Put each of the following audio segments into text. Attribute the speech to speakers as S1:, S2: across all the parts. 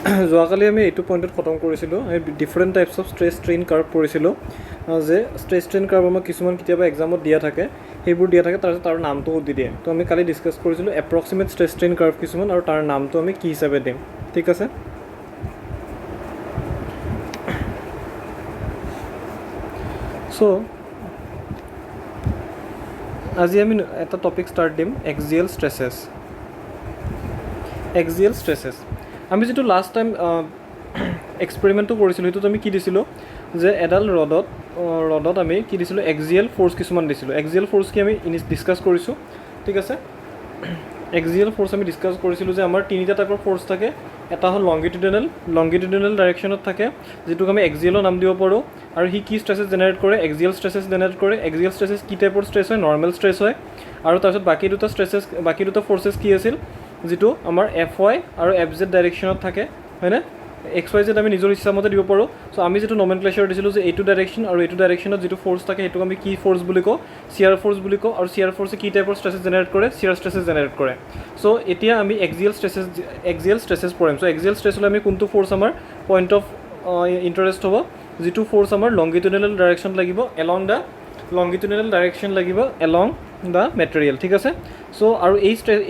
S1: যোৱাকালি আমি এইটো পইণ্টত খতম কৰিছিলোঁ, আমি different types of stress strain curve কৰিছিলোঁ, যে ষ্ট্ৰেছ ষ্ট্ৰেইন কাৰ্ভ আমাক কিছুমান কেতিয়াবা এক্সামত দিয়া থাকে, সেইবোৰ দিয়া থাকে, তাৰপিছত তাৰ নামটোও দি দিয়ে। তো আমি কালি ডিছকাছ কৰিছিলোঁ এপ্ৰক্সিমেট ষ্ট্ৰেছ ষ্ট্ৰেইন কাৰ্ভ কিছুমান, আৰু তাৰ নামটো আমি কি হিচাপে দিম, ঠিক আছে। চ' আজি আমি এটা টপিক ষ্টাৰ্ট দিম, এক্সিয়েল ষ্ট্ৰেছেছ। এক্সিয়েল ষ্ট্ৰেছেছ আমি যিটো লাষ্ট টাইম এক্সপেৰিমেণ্টটো কৰিছিলোঁ, সেইটোত আমি কি দিছিলোঁ, যে এডাল ৰডত আমি কি দিছিলোঁ, এক্সিয়েল ফ'ৰ্চ কিছুমান দিছিলোঁ। এক্সিয়েল ফ'ৰ্চ কি আমি ডিছকাছ কৰিছোঁ, ঠিক আছে। এক্সিয়েল ফ'ৰ্চ আমি ডিছকাছ কৰিছিলোঁ যে আমাৰ তিনিটা টাইপৰ ফ'ৰ্চ থাকে। এটা হ'ল লংগিটিউডিনেল ডাইৰেকশ্যনত থাকে, যিটোক আমি এক্সিয়েলৰ নাম দিব পাৰোঁ। আৰু সি কি ষ্ট্ৰেছেছ জেনেৰেট কৰে, এক্সিয়েল ষ্ট্ৰেছেছ জেনেৰেট কৰে। এক্সিয়েল ষ্ট্ৰেছেছ কি টাইপৰ ষ্ট্ৰেছ হয়, নৰ্মেল ষ্ট্ৰেছ হয়। আৰু তাৰপিছত বাকী দুটা ফ'ৰ্চেছ কি আছিল, যিটো আমাৰ FY আৰু FZ ডাইৰেকশ্যনত থাকে, হয়নে। XYZ আমি নিজৰ ইচ্ছামতে দিব পাৰোঁ। চ' আমি যিটো নমেনক্লেচাৰ দিছিলোঁ যে এইটো ডাইৰেকশ্যন আৰু এইটো ডাইৰেকশ্যনত যিটো ফ'ৰ্চ থাকে, সেইটোক আমি কি ফ'ৰ্চ বুলি কওঁ, চিয়াৰ ফ'ৰ্চ বুলি কওঁ। আৰু চিয়াৰ ফ'ৰ্চে কি টাইপৰ ষ্ট্ৰেছেছ জেনেৰেট কৰে, চিয়াৰ ষ্ট্ৰেছেছ জেনেৰেট কৰে। চ' এতিয়া আমি এক্সিয়েল ষ্ট্ৰেছেছ পঢ়িম। চ' এক্সিয়েল ষ্ট্ৰেছ হ'লে আমি কোনটো ফ'ৰ্চ আমাৰ পইণ্ট অফ ইণ্টাৰেষ্ট হ'ব, যিটো ফ'ৰ্চ আমাৰ লংগিটিউডিনেল ডাইৰেকশ্যন লাগিব, এলং দ্য মেটেৰিয়েল, ঠিক আছে। চ' আৰু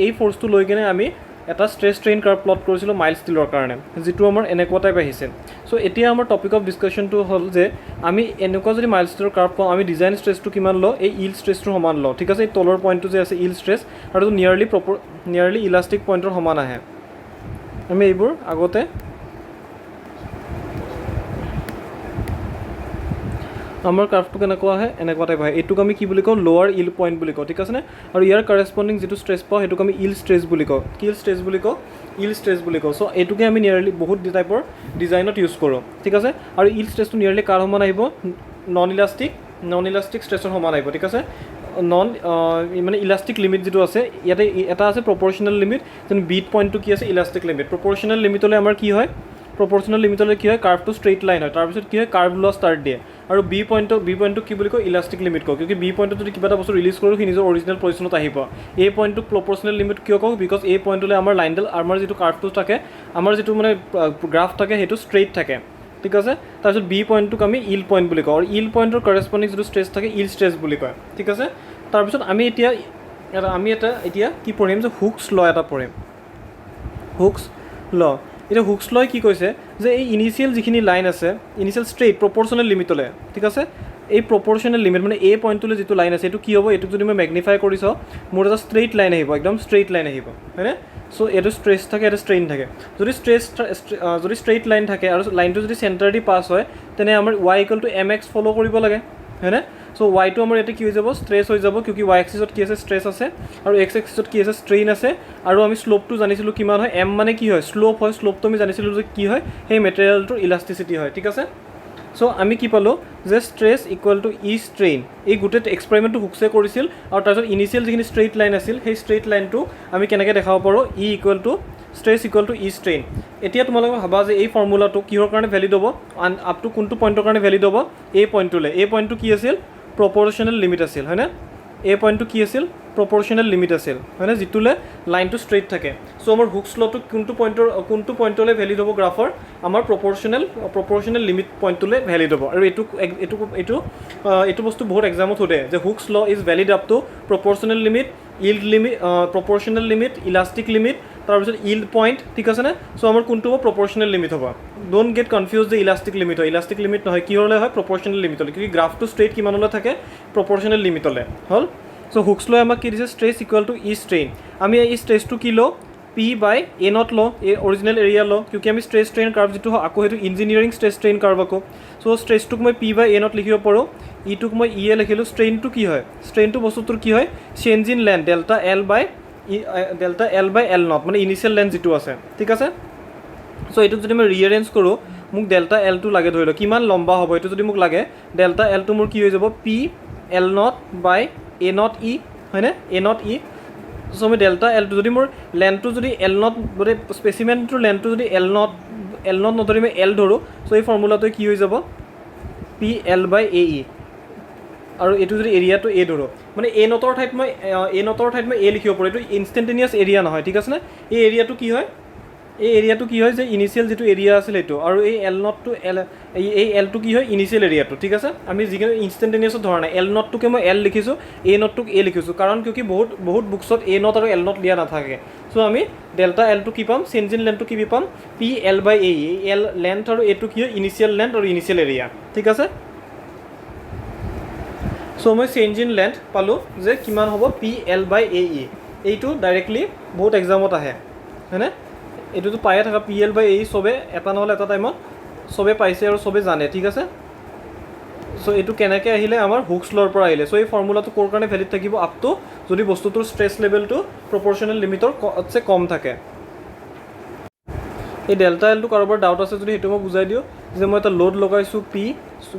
S1: এই ফ'ৰ্চটো লৈ কিনে আমি এটা ষ্ট্ৰেছ ষ্ট্ৰেইন কাৰ্ভ প্লট কৰিছিলোঁ মাইল্ড ষ্টীলৰ কাৰণে, যিটো আমাৰ এনেকুৱা টাইপ আহিছে। চ' এতিয়া আমাৰ টপিক অফ ডিছকাশ্যনটো হ'ল যে আমি এনেকুৱা যদি মাইল্ড ষ্টীলৰ কাৰ্ভ পাওঁ, আমি ডিজাইন ষ্ট্ৰেছটো কিমান লওঁ, এই ইল্ড ষ্ট্ৰেছটোৰ সমান লওঁ, ঠিক আছে। এই তলৰ পইণ্টটো যে আছে ইল্ড ষ্ট্ৰেছ, আৰু এইটো নিয়াৰলি ইলাষ্টিক পইণ্টৰ সমান আহে। আমি এইবোৰ আগতে আমাৰ কাৰ্ভটো কেনেকুৱা আহে, এনেকুৱা টাইপ আহে। এইটোক আমি কি বুলি কওঁ, লোৱাৰ ইল্ড পইণ্ট বুলি কওঁ, ঠিক আছে নে। আৰু ইয়াৰ কাৰেছপণ্ডিং যিটো ষ্ট্ৰেছ পাওঁ, সেইটোক আমি ইল্ড ষ্ট্ৰেছ বুলি কওঁ। ইল্ড ষ্ট্ৰেছ বুলি কওঁ। চ' এইটোকে আমি নিয়াৰলি বহুত টাইপৰ ডিজাইনত ইউজ কৰোঁ, ঠিক আছে। আৰু ইল্ড ষ্ট্ৰেছটো নিয়াৰলি কাৰ সমান আহিব, নন ইলাষ্টিক ষ্ট্ৰেছৰ সমান আহিব, ঠিক আছে। মানে ইলাষ্টিক লিমিট যিটো আছে, ইয়াতে এটা আছে প্ৰপৰ্চনেল লিমিট, যেন বিট পইণ্টটো কি আছে, ইলাষ্টিক লিমিট। প্ৰপৰ্চনেল লিমিটলৈ আমাৰ কি হয়, কাৰ্ভটো ষ্ট্ৰেইট লাইন হয়, তাৰপিছত কি হয়, কাৰ্ভ লোৱা ষ্টাৰ্ট দিয়ে। আৰু বি পইণ্টটো কি বুলি কয়, ইলাষ্টিক লিমিট কওঁ, কিয় বি পইণ্টত যদি কিবা এটা বস্তু ৰিলিজ কৰোঁ, সি নিজৰ অৰিজিনেল পজিশ্যনত আহিব। এই পইণ্টটোক প্ৰপৰ্চনেল লিমিট কিয় কওঁ, বিকজ এই পইণ্টলৈ আমাৰ লাইনডাল, আমাৰ যিটো কাৰ্ভটো থাকে, আমাৰ যিটো মানে গ্ৰাফ থাকে, সেইটো ষ্ট্ৰেইট থাকে, ঠিক আছে। তাৰপিছত বি পইণ্টটোক আমি ইল্ড পইণ্ট বুলি কওঁ, আৰু ইল্ড পইণ্টৰ কাৰেছপণ্ডিং যিটো ষ্ট্ৰেছ থাকে, ইল্ড ষ্ট্ৰেছ বুলি কয়, ঠিক আছে। তাৰপিছত আমি এতিয়া কি পঢ়িম, যে হুকছ ল এটা পঢ়িম, হুকছ ল। এতিয়া হুকছ লয় কি কৈছে, যে এই ইনিচিয়েল যিখিনি লাইন আছে, ইনিচিয়েল ষ্ট্ৰেইট প্ৰপৰ্চনেল লিমিটলৈ, ঠিক আছে। এই প্ৰপৰ্চনেল লিমিট মানে এই পইণ্টটোলৈ যিটো লাইন আছে, এইটো কি হ'ব, এইটোক যদি মই মেগনিফাই কৰি চাওঁ, মোৰ এটা ষ্ট্ৰেইট লাইন আহিব, একদম ষ্ট্ৰেইট লাইন আহিব, হয়নে। চ' এইটো ষ্ট্ৰেছ থাকে, এইটো ষ্ট্ৰেইন থাকে। যদি ষ্ট্ৰেইট লাইন থাকে আৰু লাইনটো যদি চেণ্টাৰ দি পাছ হয়, তেনে আমাৰ y=mx ফ'ল' কৰিব লাগে, হয়নে। চ' ৱাইটো আমাৰ ইয়াতে কি হৈ যাব, ষ্ট্ৰেছ হৈ যাব, কিউকি y এক্সিছত কি আছে, ষ্ট্ৰেছ আছে, আৰু x এক্সিছত কি আছে, ষ্ট্ৰেইন আছে। আৰু আমি শ্লোপটো জানিছিলোঁ কিমান হয়, m মানে কি হয়, শ্লোপ হয়। শ্লোপটো আমি জানিছিলোঁ যে কি হয়, সেই মেটেৰিয়েলটোৰ ইলাষ্টিচিটি হয়, ঠিক আছে। চ' আমি কি পালোঁ, যে stress equal to E strain. এই গোটেই এক্সপেৰিমেণ্টটো হুকছে কৰিছিল, আৰু তাৰপিছত ইনিচিয়েল যিখিনি ষ্ট্ৰেইট লাইন আছিল, সেই ষ্ট্ৰেইট লাইনটো আমি কেনেকৈ দেখাব পাৰোঁ, stress equal to E strain. এতিয়া তোমালোকে ভাবা যে এই ফৰ্মুলাটো কিহৰ কাৰণে ভেলিড হ'ব, আপ টু কোনটো পইণ্টৰ কাৰণে ভেলিড হ'ব, এই পইণ্টটোলৈ। এই পইণ্টটো কি আছিল, প্ৰপৰ্চনেল লিমিট আছিল, হয়নে। এই পইণ্টটো কি আছিল, প্ৰপৰ্চনেল লিমিট আছিল, হয়নে, যিটোলৈ লাইনটো ষ্ট্ৰেইট থাকে। চ' আমাৰ হুকছ লটো কোনটো পইণ্টলৈ ভেলিড হ'ব গ্ৰাফৰ, আমাৰ প্ৰপৰ্চনেল লিমিট পইণ্টটোলৈ ভেলিড হ'ব। আৰু এইটো বস্তু বহুত এক্সামত সোধে, যে Hooke's law is valid up to proportional limit, proportional limit, elastic limit, তাৰপিছত ইল্ড পইণ্ট, ঠিক আছে নে। চ' আমাৰ কোনটো হ'ব, প্ৰপৰ্চনেল লিমিট হ'ব। ডোণ্ট গেট কনফিউজ যে ইলাষ্টিক লিমিট হয়, ইলাষ্টিক লিমিট নহয়, কিহলৈ হয়, প্ৰপৰ্চনেল লিমিটলৈ, কিউকি গ্ৰাফটো ষ্ট্ৰেইট কিমানলৈ থাকে, প্ৰপৰ্চনেল লিমিটলৈ হ'ল। চ' হুকছ লৈ আমাক কি দিছে, stress equal to E strain. আমি এই ষ্ট্ৰেছটো কি লওঁ, P/A0 লওঁ, এই অৰিজিনেল এৰিয়া লওঁ, কিউকি আমি ষ্ট্ৰেছ ষ্ট্ৰেইন কাৰ্ভ যিটো হয়, আকৌ সেইটো ইঞ্জিনিয়াৰিং ষ্ট্ৰেছ ষ্ট্ৰেইন কাৰ্ভ আকৌ। চ' ষ্ট্ৰেছটোক মই P/A0 লিখিব পাৰোঁ, ইটোক মই E লিখিলোঁ। ষ্ট্ৰেইনটো কি হয়, ষ্ট্ৰেইনটো বস্তুটোৰ কি হয়, change in length, delta L/L0, মানে ইনিচিয়েল লেন্থ যিটো আছে, ঠিক আছে। চ' এইটোক যদি মই ৰিএৰেঞ্জ কৰোঁ, মোক ডেল্টা L টো লাগে, ধৰি লওক কিমান লম্বা হ'ব, এইটো যদি মোক লাগে, ডেল্টা L টো মোৰ কি হৈ যাব, P/L0/A0E, হয়নে, A0E। চ' আমি ডেল্টা L টো যদি মোৰ লেন্থটো যদি L0, মানে স্পেচিমেনটোৰ লেন্থটো যদি L0 নধৰি মই L ধৰোঁ, চ' এই ফৰ্মুলাটোৱে কি হৈ যাব, P/L/AE। আৰু এইটো যদি এৰিয়াটো A ধৰোঁ, মানে A0 ঠাইত মই A লিখিব পাৰোঁ, এইটো ইনষ্টেণ্টেনিয়াছ এৰিয়া নহয়, ঠিক আছে নে। এই এৰিয়াটো কি হয়, এই এৰিয়াটো কি হয় যে ইনিচিয়েল যিটো এৰিয়া আছিল সেইটো, আৰু এই এল নটটো এই এলটো কি হয় ইনিচিয়েল এৰিয়াটো, ঠিক আছে। আমি যিখিনি ইনষ্টেণ্টেনিয়াছত ধৰা নাই, এল নটটোকে মই এল লিখিছোঁ, এ নটটোক এ লিখিছোঁ, কাৰণ কিয় বহুত বুকছত এ নট আৰু এল নট দিয়া নাথাকে। চ' আমি ডেল্টা এলটো কি পাম, চেঞ্জ ইন লেন্থটো কি পাম, P L by A. L length আৰু এইটো কি হয় ইনিচিয়েল লেন্থ আৰু ইনিচিয়েল এৰিয়া, ঠিক আছে। চ' মই চেঞ্জ ইন লেন্থ পালোঁ যে কিমান হ'ব, পি এল বাই এ ই। এইটো ডাইৰেক্টলি বহুত এক্সামত আহে, হয়নে? এইটোতো পায়ে থকা পি এল বাই এ চবে এটা নহ'লে এটা টাইমত চবে পাইছে আৰু চবে জানে, ঠিক আছে। চ' এইটো কেনেকৈ আহিলে, আমাৰ হুকছ ল'ৰ পৰা আহিলে। চ' এই ফৰ্মুলাটো ক'ৰ কাৰণে ভেলিড থাকিব, আপ টু যদি বস্তুটোৰ ষ্ট্ৰেছ লেভেলটো প্ৰপৰ্চনেল লিমিটৰ তছে কম থাকে। এই ডেল্টা এলটো কাৰোবাৰ ডাউট আছে যদি সেইটো মই বুজাই দিওঁ, যে মই এটা লোড লগাইছোঁ পি,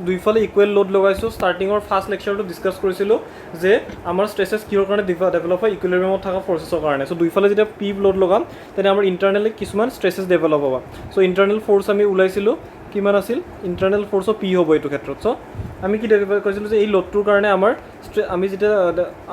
S1: দুইফালে ইকুৱেল লোড লগাইছোঁ। ষ্টাৰ্টিঙৰ ফাৰ্ষ্ট লেকচাৰটো ডিছকাছ কৰিছিলোঁ যে আমাৰ ষ্ট্ৰেছেছ কিহৰ কাৰণে ডেভেলপ হয়, ইকুইলিব্ৰিয়ামত থকা ফৰ্চেছৰ কাৰণে। চ' দুইফালে যেতিয়া পি লোড লগাম তেনে আমাৰ ইণ্টাৰনেলি কিছুমান ষ্ট্ৰেছেছ ডেভেলপ হ'ব। চ' ইণ্টাৰনেল ফ'ৰ্চ আমি ওলাইছিলোঁ কিমান আছিল, ইণ্টাৰনেল ফ'ৰ্চৰ পি হ'ব এইটো ক্ষেত্ৰত। চ' আমি কি ডেভেলপ কৰিছিলোঁ যে এই লোডটোৰ কাৰণে আমি যেতিয়া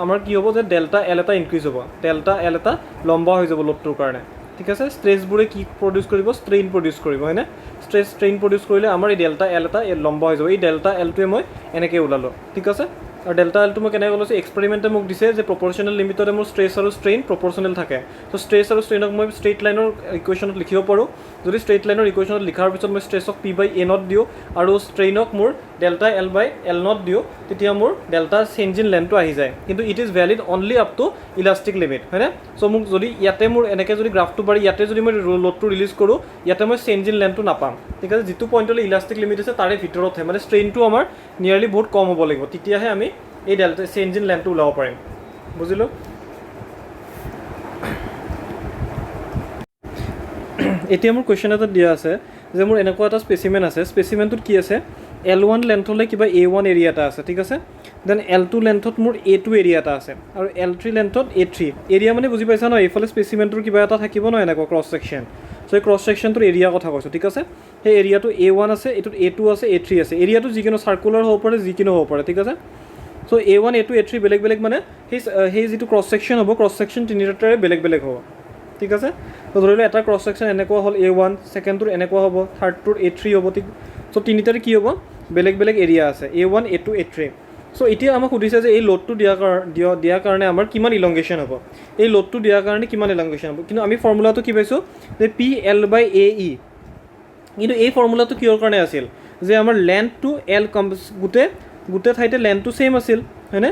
S1: আমাৰ কি হ'ব যে ডেল্টা এল এটা ইনক্ৰিজ হ'ব, ডেল্টা এল এটা লম্বা হৈ যাব লোডটোৰ কাৰণে, ঠিক আছে। ষ্ট্ৰেছবোৰে কি প্ৰডিউচ কৰিব, ষ্ট্ৰেইন প্ৰডিউচ কৰিব, হয়নে? ষ্ট্ৰেইন প্ৰডিউচ কৰিলে আমাৰ এই ডেল্টা এল এটা লম্বা হৈ যাব। এই ডেল্টা এলটোৱে মই এনেকৈ ওলালোঁ, ঠিক আছে। আৰু ডেল্টা এলটো মই কেনেকৈ ওলাইছোঁ, এক্সপেৰিমেণ্টে মোক দিছে যে প্ৰপৰ্চনেল লিমিটতে মোৰ ষ্ট্ৰেছ আৰু ষ্ট্ৰেইন প্ৰপৰ্চনেল থাকে। ত' ষ্ট্ৰেছ আৰু ষ্ট্ৰেইনক মই ষ্ট্ৰেইট লাইনৰ ইকুৱেশ্যনত লিখিব পাৰোঁ। যদি ষ্ট্ৰেইট লাইনৰ ইকুৱেশ্যনত লিখাৰ পিছত মই ষ্ট্ৰেছক পি বাই এ নট দিওঁ আৰু ষ্ট্ৰেইনক মোৰ delta L by L nought দিওঁ, তেতিয়া মোৰ ডেল্টা চেঞ্জ ইন লেন্থটো আহি যায়। কিন্তু it is valid only up to elastic limit, হয়নে? চ' মোক যদি ইয়াতে মোৰ এনেকৈ যদি গ্ৰাফটো পাৰি ইয়াতে যদি মই লোডটো ৰিলিজ কৰোঁ, ইয়াতে মই চেঞ্জ ইন লেন্থটো নাপাম, ঠিক আছে। যিটো পইণ্টলৈ ইলাষ্টিক লিমিট আছে তাৰে ভিতৰতহে, মানে ষ্ট্ৰেইনটো আমাৰ নিয়াৰলি বহুত কম হ'ব লাগিব, তেতিয়াহে আমি এই ডেল্টা চেঞ্জ ইন লেন্থটো ওলাব পাৰিম, বুজিলোঁ। এতিয়া মোৰ কুৱেশ্যন এটা দিয়া আছে যে মোৰ এনেকুৱা এটা স্পেচিমেন আছে, স্পেচিমেনটোত কি আছে, L1 লেন্থলৈ কিবা A1 এৰিয়া এটা আছে, ঠিক আছে। দেন L2 লেন্থত মোৰ A2 এৰিয়া এটা আছে, আৰু L3 লেন্থত A3 এৰিয়া, মানে বুজি পাইছা ন? এইফালে স্পেচিমেনটোৰ কিবা এটা থাকিব ন এনেকুৱা ক্ৰছ ছেকশ্যন। চ' এই ক্ৰছ ছেকশ্যনটোৰ এৰিয়াৰ কথা কৈছোঁ, ঠিক আছে। সেই এৰিয়াটো A1 আছে, এইটোত A2 আছে, A3 আছে। এৰিয়াটো যিকোনো চাৰ্কুলাৰ হ'ব পাৰে, যিকোনো হ'ব পাৰে, ঠিক আছে। চ' A1 A2 A3 বেলেগ বেলেগ, মানে সেই যিটো ক্ৰছ ছেকশ্যন হ'ব, ক্ৰছ ছেকশ্যন তিনিটাৰে বেলেগ বেলেগ হ'ব, ঠিক আছে। তো ধৰি লওক এটা ক্ৰছ ছেকশ্যন এনেকুৱা হ'ল A1, ছেকেণ্ডটোৰ এনেকুৱা হ'ব, থাৰ্ডটোৰ A3 হ'ব, ঠিক। চ' তিনিটাৰে কি হ'ব, বেলেগ বেলেগ এৰিয়া আছে, A1 A2 A3। চ' এতিয়া আমাক সুধিছে যে এই লোডটো দিয়াৰ কাৰণে আমাৰ কিমান ইলংগেশ্যন হ'ব, এই লোডটো দিয়াৰ কাৰণে কিমান ইলংগেশ্যন হ'ব। কিন্তু আমি ফৰ্মুলাটো কি পাইছোঁ যে পি এল বাই এ ই। কিন্তু এই ফৰ্মুলাটো কিহৰ কাৰণে আছিল, যে আমাৰ লেন্থটো এল গোটেই ঠাইতে লেন্থটো ছেইম আছিল, হয়নে?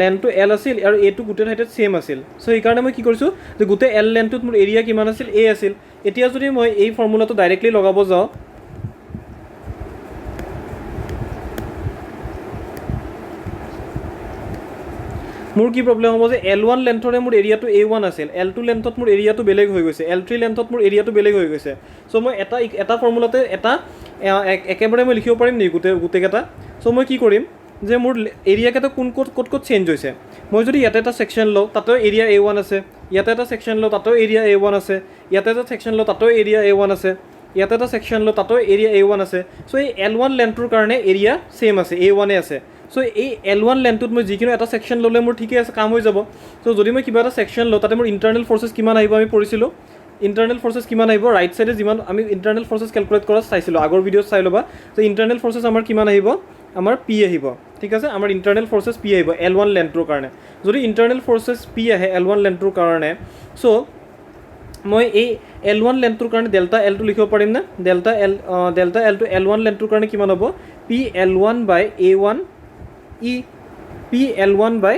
S1: লেন্থটো এল আছিল আৰু এটো গোটেই ঠাইতে ছেইম আছিল। চ' সেইকাৰণে মই কি কৰিছোঁ যে গোটেই এল লেন্থটোত মোৰ এৰিয়া কিমান আছিল, এ আছিল। এতিয়া যদি মই এই ফৰ্মুলাটো ডাইৰেক্টলি লগাব যাওঁ, মোৰ কি প্ৰব্লেম হ'ব যে L1 লেন্থৰে মোৰ এৰিয়াটো A1 আছিল, L2 লেন্থত মোৰ এৰিয়াটো বেলেগ হৈ গৈছে, L3 লেন্থত মোৰ এৰিয়াটো বেলেগ হৈ গৈছে। চ' মই এটা ফৰ্মুলাতে একেবাৰে মই লিখিব পাৰিম নেকি গোটেইকেইটা? চ' মই কি কৰিম যে মোৰ এৰিয়াকেইটা ক'ত চেঞ্জ হৈছে। মই যদি ইয়াতে এটা ছেকশ্যন লওঁ, তাতেও এৰিয়া A1 আছে, ইয়াতে এটা ছেকশ্যন লওঁ, তাতেও এৰিয়া A1 আছে, ইয়াতে এটা ছেকশ্যন লওঁ, তাতেও এৰিয়া A1 আছে, ইয়াতে এটা ছেকশ্যন লওঁ, তাতেও এৰিয়া A1 আছে। চ' এই L1 লেন্থটোৰ কাৰণে এৰিয়া ছেইম আছে, A1 আছে। চ' এই L1 লেন্থটোত মই যিকোনো এটা ছেকশ্যন ল'লে মোৰ ঠিকে আছে, কাম হৈ যাব। চ' যদি মই কিবা এটা ছেকশ্যন লওঁ, তাতে মোৰ ইণ্টাৰনেল ফৰ্চেছ কিমান আহিব আমি পঢ়িছিলোঁ। ইণ্টাৰনেল ফৰ্চেছ কিমান আহিব, ৰাইট ছাইডে যিমান আমি ইণ্টাৰনেল ফৰ্চেছ কেলকুলেট কৰা চাইছিলোঁ, আগৰ ভিডিঅ'ত চাই ল'বা। চ' ইণ্টাৰনেল ফৰ্চেছ আমাৰ কিমান আহিব, আমাৰ P আহিব, ঠিক আছে। আমাৰ ইণ্টাৰনেল ফৰ্চেছ P আহিব L1 লেন্থটোৰ কাৰণে। যদি ইণ্টাৰনেল ফৰ্চেছ P আহে L1 লেন্থটোৰ কাৰণে, চ' মই এই L1 লেন্থটোৰ কাৰণে ডেল্টা এলটো লিখিব পাৰিম নে? ডেল্টা এলটো L1 লেন্থটোৰ কাৰণে কিমান হ'ব, P L1 বাই A1 ই, পি L1 বাই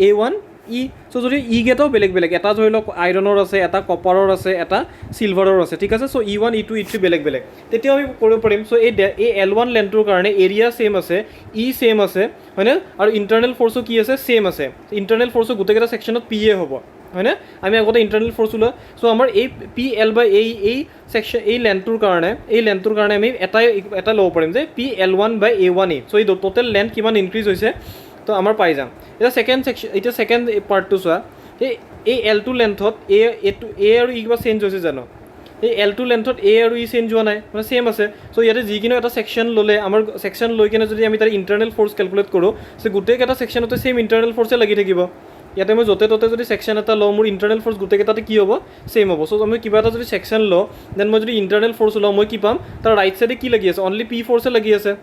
S1: A1 ই। চ' যদি ই কেইটাও বেলেগ বেলেগ, এটা ধৰি লওক আইৰণৰ আছে, এটা কপাৰৰ আছে, এটা চিলভাৰৰ আছে, ঠিক আছে। চ' E1 E2 E3 বেলেগ বেলেগ, তেতিয়াও আমি কৰিব পাৰিম। চ' এই L1 লেন্থটোৰ কাৰণে এৰিয়া ছেইম আছে, ই ছেইম আছে, হয়নে? আৰু ইণ্টাৰনেল ফৰ্চো কি আছে, ছেইম আছে। ইণ্টাৰনেল ফৰ্চো গোটেইকেইটা ছেকশ্যনত P এ হ'ব, হয়নে? আমি আগতে ইণ্টাৰনেল ফৰ্চ ওলোৱা। চ' আমাৰ এই পি এল বাই এই ছেকশ্যন, এই লেন্থটোৰ কাৰণে আমি এটা ল'ব পাৰিম যে পি L1 বাই A1 ই। চ' এই টোটেল লেন্থ কিমান ইনক্ৰিজ হৈছে তো আমাৰ পাই যাম। এতিয়া ছেকেণ্ড পাৰ্টটো চোৱা, এই L2 লেন্থত এ আৰু ই কিবা চেঞ্জ হৈছে জানো? এই L2 লেন্থত এ আৰু ই চেঞ্জ হোৱা নাই, মানে ছেইম আছে। চ' ইয়াতে যিকোনো এটা ছেকশ্যন ল'লে, আমাৰ ছেকশ্যন লৈ কিনে যদি আমি তাৰ ইণ্টাৰনেল ফৰ্চ কেলকুলেট কৰোঁ, চ' গোটেইকেইটা ছেকশ্যনতে ছেইম ইণ্টাৰনেল ফৰ্চে লাগি থাকিব। ইয়াতে মই য'তে ত'তে যদি ছেকশ্যন এটা লওঁ মোৰ ইণ্টাৰনেল ফ'ৰ্চ গোটেইকেইটাতে কি হ'ব ছেইম হ'ব চ' আমি কিবা এটা যদি ছেকশ্যন লওঁ দেন মই যদি ইণ্টাৰনেল ফ'ৰ্চ লওঁ মই কি পাম তাৰ ৰাইট ছাইডে কি লাগি আছে অনলি পি ফ'ৰ্চে লাগি আছে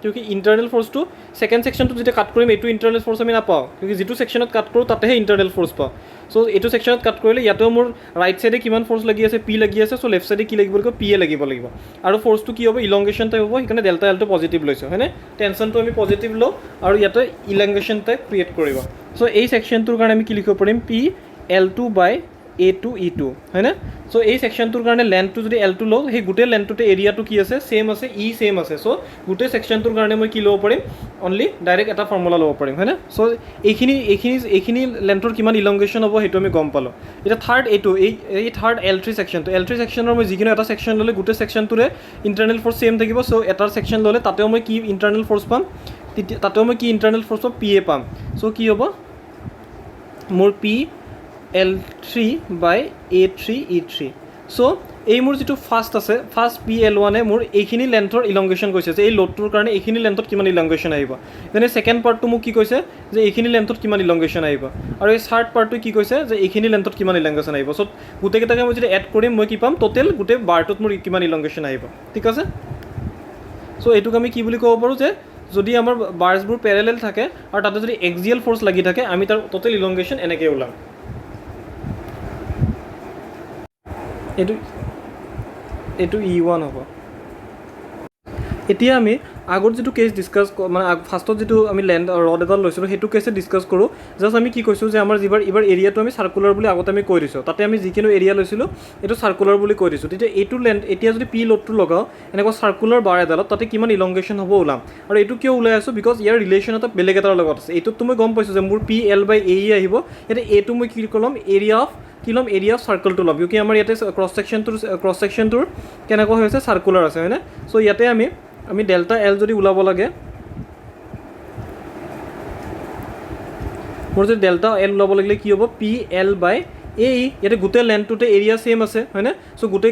S1: কিউকি ইণ্টাৰনেল ফ'ৰ্চটো ছেকেণ্ড ছেকশ্যনটো যেতিয়া কাট কৰিম এইটো ইণ্টাৰনেল ফ'ৰ্চ আমি নাপাওঁ কিউকি যিটো ছেকশ্যনত কাট কৰোঁ তাতেহে ইণ্টাৰনেল ফ'ৰ্চ পাওঁ চ' এইটো ছেকশ্যনত কাট কৰিলে ইয়াতেও মোৰ ৰাইট ছাইডে কিমান ফ'ৰ্চ লাগি আছে পি লাগি আছে চ' লেফ্ট ছাইডে কি লাগিব লাগিব পিয়ে লাগিব আৰু ফ'ৰ্চটো কি হ'ব ইলংগেশ্যন টাইপ হ'ব সেইকাৰণে ডেল্টা এলটো পজিটিভ লৈছোঁ হয়নে টেনশ্যনটো আমি পজিটিভ লওঁ আৰু ইয়াতে ইলংগেশ্যন টাইপ ক্ৰিয়েট কৰিব চ' এই ছেকশ্যনটোৰ কাৰণে আমি কি লিখিব পাৰিম পি L2 বাই A2 E2 হয়নে চ' এই ছেকশ্যনটোৰ কাৰণে লেন্থটো যদি L2 লওঁ সেই গোটেই লেন্থটোতে এৰিয়াটো কি আছে ছেইম আছে ই ছেইম আছে চ' গোটেই ছেকশ্যনটোৰ কাৰণে মই কি ল'ব পাৰিম অনলি ডাইৰেক্ট এটা ফৰ্মুলা ল'ব পাৰিম হয়নে চ' এইখিনি লেন্থৰ কিমান ইলংগেশ্যন হ'ব সেইটো আমি গম পালোঁ এতিয়া থাৰ্ড এইটো এই থাৰ্ড L3 ছেকশ্যনটো L3 ছেকশ্যনৰ মই যিকোনো এটা ছেকশ্যন ল'লে গোটেই ছেকশ্যনটোৰে ইণ্টাৰনেল ফ'ৰ্চ ছেইম থাকিব চ' এটা ছেকশ্যন ল'লে তাতেও মই কি ইণ্টাৰনেল ফ'ৰ্চ পাম তাতেও মই কি ইণ্টাৰনেল ফ'ৰ্চ পাম পি এ পাম চ' কি হ'ব মোৰ পি L3 বাই A3 E3 চ' এই মোৰ যিটো ফাৰ্ষ্ট আছে ফাৰ্ষ্ট PL1এ মোৰ এইখিনি লেন্থৰ ইলংগেশ্যন কৈছে যে এই লোডটোৰ কাৰণে এইখিনি লেন্থত কিমান ইলংগেশ্যন আহিব যেনে ছেকেণ্ড পাৰ্টটো মোক কি কৈছে যে এইখিনি লেন্থত কিমান ইলংগেশ্যন আহিব আৰু এই থাৰ্ড পাৰ্টটো কি কৈছে যে এইখিনি লেন্থত কিমান ইলংগেশ্যন আহিব চ' গোটেইকেইটাকে মই যদি এড কৰিম মই কি পাম টোটেল গোটেই বাৰটোত মোৰ কিমান ইলংগেশ্যন আহিব ঠিক আছে চ' এইটোক আমি কি বুলি ক'ব পাৰোঁ যে যদি আমাৰ বাৰ্ছবোৰ পেৰেলেল থাকে আৰু তাতে যদি এক্সিয়েল ফ'ৰ্চ লাগি থাকে আমি তাৰ টোটেল ইলংগেশ্যন এনেকৈ ওলাম এইটো E1 হ'ব এতিয়া আমি আগত যিটো কেছ ডিছকাছ মানে ফাৰ্ষ্টত যিটো আমি ৰড এডাল লৈছিলোঁ সেইটো কেছে ডিছকাছ কৰোঁ জাষ্ট আমি কি কৈছোঁ যে আমাৰ এইবাৰ এৰিয়াটো আমি চাৰ্কুলাৰ বুলি আগতে আমি কৈ দিছোঁ তাতে আমি যিকোনো এৰিয়া লৈছিলোঁ এইটো চাৰ্কুলাৰ বুলি কৈ দিছোঁ তেতিয়া এইটো লেন্থ এতিয়া যদি পি লোডটো লগাওঁ এনেকুৱা চাৰ্কুলাৰ বাৰ এডালত তাতে কিমান ইলংগেশ্যন হ'ব ওলাম আৰু এইটো কিয় ওলাই আছোঁ বিকজ ইয়াৰ ৰিলেশ্যন এটা বেলেগ এটাৰ লগত আছে এইটোতো মই গম পাইছোঁ যে মোৰ PL বাই AE আহিব এতিয়া এইটো মই কি ক'ম এৰিয়া অফ কি ল'ম এৰিয়া অফ চাৰ্কলটো ল'ম কিউকি আমাৰ ইয়াতে ক্ৰছ ছেকশ্যনটোৰ কেনেকুৱা হৈ আছে চাৰ্কুলাৰ আছে হয়নে চ' ইয়াতে আমি ডেল্টা এল যদি ওলাব লাগে মোৰ যদি ডেল্টা এল ওলাব লাগিলে কি হ'ব PL বাই AE ইয়াতে গোটেই লেন্থটোতে এৰিয়া ছেইম আছে হয়নে চ' গোটেই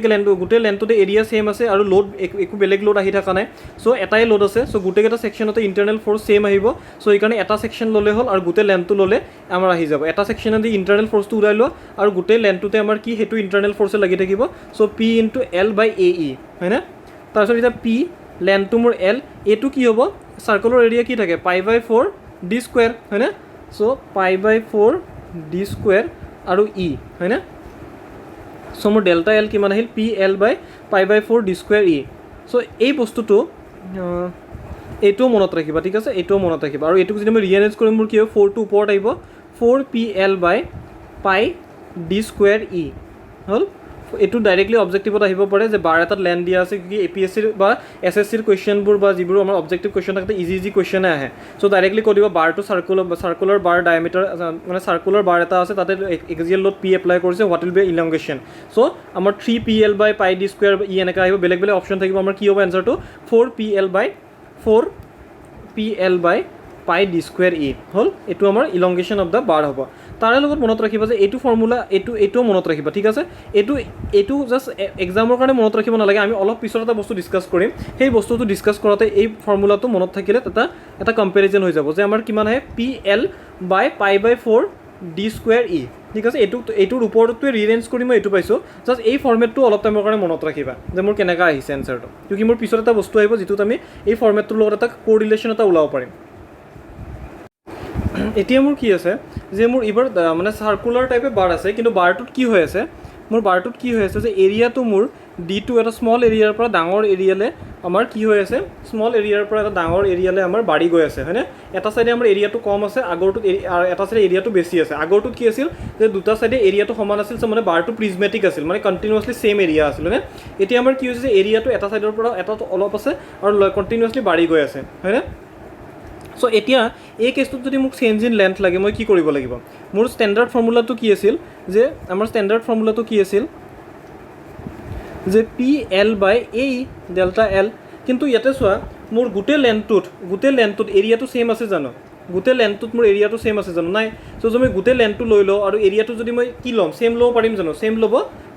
S1: লেন্থটোতে এৰিয়া ছেইম আছে আৰু লোড একো বেলেগ লোড আহি থকা নাই চ' এটাই লোড আছে চ' গোটেইকেইটা ছেকশ্যনতে ইণ্টাৰনেল ফ'ৰ্চ ছেইম আহিব চ' সেইকাৰণে এটা ছেকশ্যন ল'লে হ'ল আৰু গোটেই লেন্থটো ল'লে আমাৰ আহি যাব এটা ছেকশ্যনেদি ইণ্টাৰনেল ফ'ৰ্চটো ওলাই লোৱা আৰু গোটেই লেন্থটোতে আমাৰ কি সেইটো ইণ্টাৰনেল ফ'ৰ্চে লাগি থাকিব চ' P ইনটু L বাই AE হয়নে তাৰপিছত এতিয়া P লেন্থটো মোৰ L এইটো কি হ'ব চাৰ্কুলাৰ এৰিয়া কি থাকে π/4 d স্কুৱেৰ হয়নে চ' π/4 d স্কুৱেৰ আৰু E হয়নে চ' মোৰ ডেল্টা এল কিমান আহিল PL বাই π/4 d স্কুৱেৰ E চ' এই বস্তুটো এইটোও মনত ৰাখিবা ঠিক আছে এইটোও মনত ৰাখিবা আৰু এইটোক যদি মই ৰিএৰেঞ্জ কৰিম মোৰ কি হ'ব 4টো ওপৰত আহিব 4PL বাই π d স্কুৱেৰ E হ'ল এইটো ডাইৰেক্টলি অবজেক্টিভত আহিব পাৰে যে বাৰ এটাত লেন্থ দিয়া আছে কি APSCৰ বা SSCৰ কুৱেশ্যনবোৰ বা যিবোৰ আমাৰ অবজেক্টিভ কুৱেশ্যন থাকে ইজি কুৱেশ্যনে আহে চ' ডাইৰেক্টলি কৈ দিব বাৰটো চাৰ্কুলাৰ বাৰ ডায়ামিটাৰ মানে চাৰ্কুলাৰ বাৰ এটা আছে তাতে এক্সিয়েল লোড P এপ্লাই কৰিছে হোৱাট উইল বি ইলংগেশ্যন চ' আমাৰ 3PL বাই π d স্কুৱেৰ E এনেকৈ আহিব বেলেগ অপশ্যন থাকিব আমাৰ কি হ'ব এনচাৰটো 4PL বাই π d স্কুৱেৰ E হ'ল এইটো আমাৰ ইলংগেশ্যন অফ দ্য বাৰ হ'ব তাৰে লগত মনত ৰাখিবা যে এইটো ফৰ্মুলা এইটোও মনত ৰাখিবা ঠিক আছে এইটো জাষ্ট এক্সামৰ কাৰণে মনত ৰাখিব নালাগে আমি অলপ পিছত এটা বস্তু ডিছকাছ কৰিম সেই বস্তুটো ডিছকাছ কৰোঁতে এই ফৰ্মুলাটো মনত থাকিলে এটা কম্পেৰিজন হৈ যাব যে আমাৰ কিমান আহে PL বাই π/4 d স্কুৱেৰ E ঠিক আছে এইটোৰ ওপৰতটোৱে ৰিএৰেঞ্জ কৰি মই এইটো পাইছোঁ জাষ্ট এই ফৰ্মেটটো অলপ টাইমৰ কাৰণে মনত ৰাখিবা যে মোৰ কেনেকুৱা আহিছে এনচাৰটো কিউকি মোৰ পিছত এটা বস্তু আহিব যিটোত আমি এই ফৰ্মেটটোৰ লগত এটা কোৰিলেশ্যন এটা ওলাব পাৰিম এতিয়া মোৰ কি আছে যে মোৰ এইবাৰ মানে চাৰ্কুলাৰ টাইপে বাৰ আছে কিন্তু বাৰটোত কি হৈ আছে যে এৰিয়াটো মোৰ D2 এটা স্মল এৰিয়াৰ পৰা ডাঙৰ এৰিয়ালৈ আমাৰ কি হৈ আছে স্মল এৰিয়াৰ পৰা এটা ডাঙৰ এৰিয়ালৈ আমাৰ বাঢ়ি গৈ আছে হয়নে এটা চাইডে আমাৰ এৰিয়াটো কম আছে আগৰটোত এটা চাইডে এৰিয়াটো বেছি আছে আগৰটোত কি আছিল যে দুটা চাইডে এৰিয়াটো সমান আছিল মানে বাৰটো প্ৰিজমেটিক আছিল মানে কণ্টিনিউৱাছলি ছেইম এৰিয়া আছিল হয়নে এতিয়া আমাৰ কি হৈছে যে এৰিয়াটো এটা চাইডৰ পৰা এটাত অলপ আছে আৰু কণ্টিনিউৱাছলি বাঢ়ি গৈ আছে হয়নে চ' এতিয়া এই কেছটোত যদি মোক চেঞ্জ ইন লেন্থ লাগে মই কি কৰিব লাগিব মোৰ ষ্টেণ্ডাৰ্ড ফৰ্মুলাটো কি আছিল যে আমাৰ ষ্টেণ্ডাৰ্ড ফৰ্মুলাটো কি আছিল যে PL বাই AE ডেল্টা L কিন্তু ইয়াতে চোৱা মোৰ গোটেই লেন্থটোত এৰিয়াটো ছেইম আছে জানো গোটেই লেন্থটোত মোৰ এৰিয়াটো ছেইম আছে জানো নাই চ' যদি মই গোটেই লেন্থটো লৈ লওঁ আৰু এৰিয়াটো যদি মই কি ল'ম ছেইম ল'ব পাৰিম জানো ছেইম ল'ব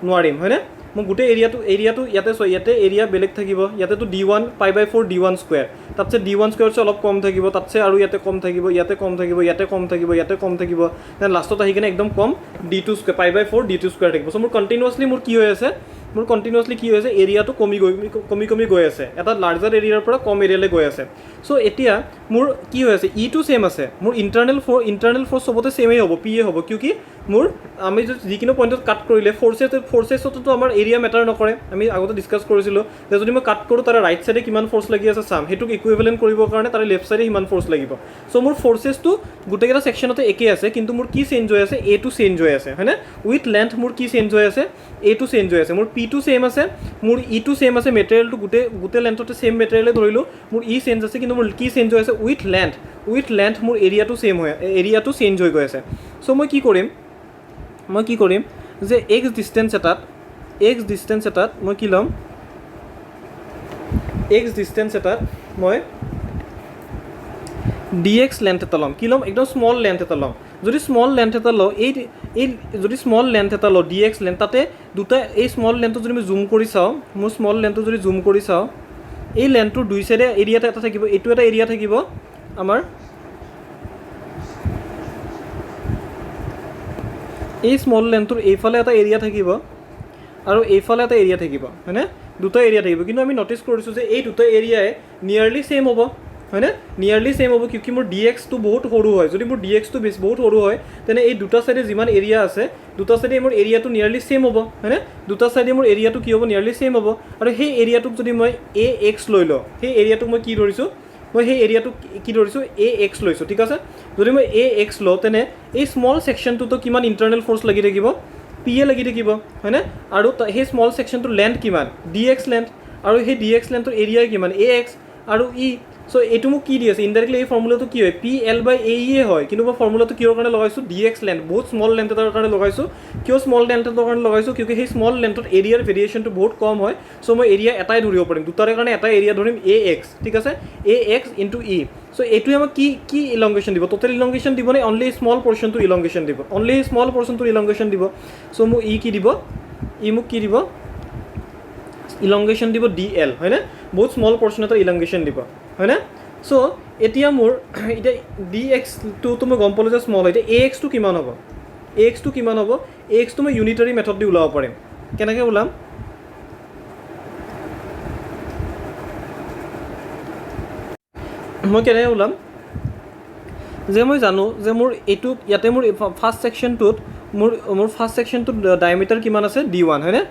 S1: নোৱাৰিম হয়নে মই গোটেই এৰিয়াটো ইয়াতে চোৱা ইয়াতে এৰিয়া বেলেগ থাকিব ইয়াতেতো d1 π/4 d1 স্কুৱেৰ তাতছে d1 স্কুৱেৰতছে অলপ কম থাকিব তাতছে আৰু ইয়াতে কম থাকিব ইয়াতে কম থাকিব ইয়াতে কম থাকিব ইয়াতে কম থাকিব দেন লাষ্টত আহি কিনে একদম কম d2 স্কুৱেৰ π/4 d2 স্কুৱেৰ থাকিব চ' মোৰ কণ্টিনিউৱাছলি মোৰ কি হৈ আছে এৰিয়াটো কমি গৈ আছে এটা লাৰ্জাৰ এৰিয়াৰ পৰা কম এৰিয়ালৈ গৈ আছে চ' এতিয়া মোৰ কি হৈ আছে ইটো ছেম আছে মোৰ ইণ্টাৰনেল ফ'ৰ্চ চবতে ছেমেই হ'ব পি এ হ'ব কিয় মোৰ আমি যিকোনো পইণ্টত কাট কৰিলে ফ'ৰ্চেছতো আমাৰ এৰিয়া মেটাৰ নকৰে আমি আগতে ডিছকাছ কৰিছিলোঁ যে যদি মই কাট কৰোঁ তাৰে ৰাইট ছাইডে কিমান ফ'ৰ্চ লাগি আছে চাম সেইটোক ইকুইভেলেণ্ট কৰিবৰ কাৰণে তাৰে লেফ্ট ছাইডে সিমান ফ'ৰ্চ লাগিব চ' মোৰ ফ'ৰ্চেছটো গোটেইকেইটা ছেকশ্যনতে একেই আছে কিন্তু মোৰ কি চেঞ্জ হৈ আছে এটো চেঞ্জ হৈ আছে হয়নে উইথ লেন্থ মোৰ কি চেঞ্জ হৈ আছে এটো চেঞ্জ হৈ আছে মোৰ পিটো ছেম আছে মোৰ ইটো ছেম আছে মেটেৰিয়েলটো গোটেই লেন্থতে ছেম মেটেৰিয়েলে ধৰিলোঁ মোৰ ই চেঞ্জ আছে কিন্তু মোৰ কি চেঞ্জ হৈ আছে উইথ লেন্থ মোৰ এৰিয়াটো চেঞ্জ হৈ গৈ আছে চ' মই কি কৰিম যে এক্স ডিষ্টেঞ্চ এটাত মই কি ল'ম মই dx লেন্থ এটা ল'ম কি ল'ম একদম স্মল লেন্থ এটা ল'ম যদি স্মল লেন্থ এটা লওঁ যদি স্মল লেন্থ এটা লওঁ dx লেন্থ তাতে দুটা এই স্মল লেন্থটো যদি মই জুম কৰি চাওঁ মোৰ স্মল লেন্থটো যদি জুম কৰি চাওঁ এই লেন্থটোৰ দুই চাইডে এৰিয়া এটা থাকিব এইটো এটা এৰিয়া থাকিব আমাৰ এই স্মল লেন্থটোৰ এইফালে এটা এৰিয়া থাকিব আৰু এইফালে এটা এৰিয়া থাকিব হয়নে দুটা এৰিয়া থাকিব কিন্তু আমি নটিচ কৰিছোঁ যে এই দুটা এৰিয়াই নিয়াৰলি ছেইম হ'ব হয়নে নিয়াৰলি ছেইম হ'ব কিয় মোৰ dxটো বহুত সৰু হয় যদি মোৰ dxটো বহুত সৰু হয় তেনে এই দুটা চাইডে যিমান এৰিয়া আছে দুটা চাইডে মোৰ এৰিয়াটো নিয়াৰলি ছেইম হ'ব হয়নে দুটা চাইডে মোৰ এৰিয়াটো কি হ'ব নিয়াৰলি ছেইম হ'ব আৰু সেই এৰিয়াটোক যদি মই ax লৈ লওঁ সেই এৰিয়াটোক মই কি ধৰিছোঁ মই সেই এৰিয়াটো কি ধৰিছোঁ ax লৈছোঁ ঠিক আছে যদি মই ax লওঁ তেনে এই স্মল ছেকশ্যনটোতো কিমান ইণ্টাৰনেল ফ'ৰ্চ লাগি থাকিব পি এ লাগি থাকিব হয়নে আৰু সেই স্মল ছেকশ্যনটোৰ লেন্থ কিমান dx লেন্থ আৰু সেই dx লেন্থৰ এৰিয়া কিমান ax আৰু ই চ' এইটো মোক কি দি আছে ইনডাইৰেক্টলি এই ফৰ্মুলাটো কি হয় PL/AE হয় কিন্তু মই ফৰ্মুলাটো কিহৰ কাৰণে লগাইছোঁ dx লেন্থ বহুত স্মল লেন্থ এটাৰ কাৰণে লগাইছোঁ কিয় স্মল লেন্থ এটাৰ কাৰণে লগাইছোঁ কিয় সেই স্মল লেন্থত এৰিয়াৰ ভেৰিয়েশ্যনটো বহুত কম হয় চ' মই এৰিয়া এটাই ধৰিব পাৰিম দুটাৰে কাৰণে এটা এৰিয়া ধৰিম ax ঠিক আছে ax × e চ' এইটোৱে আমাক কি ইলংগেশ্যন দিব টোটেল ইলংগেশ্যন দিব নে অনলি স্মল পৰ্চনটো ইলংগেশ্যন দিব অনলি স্মল পৰ্চনটো ইলংগেশ্যন দিব চ' মোক মোক কি দিব ইলংগেশ্যন দিব dl হয়নে বহুত স্মল পৰ্চন এটা ইলংগেশ্যন দিব হয়নে চ' এতিয়া মোৰ এতিয়া dxটো মই গম পালোঁ যে স্মল হয় এতিয়া axটো কিমান হ'ব axটো মই ইউনিটাৰী মেথড দি ওলাব পাৰিম কেনেকৈ ওলাম মই কেনেকৈ ওলাম যে মই জানো যে মোৰ এইটো ইয়াতে মোৰ ফাৰ্ষ্ট ছেকশ্যনটোত মোৰ ফাৰ্ষ্ট ছেকশ্যনটোত ডায়মিটাৰ কিমান আছে d1 হয়নে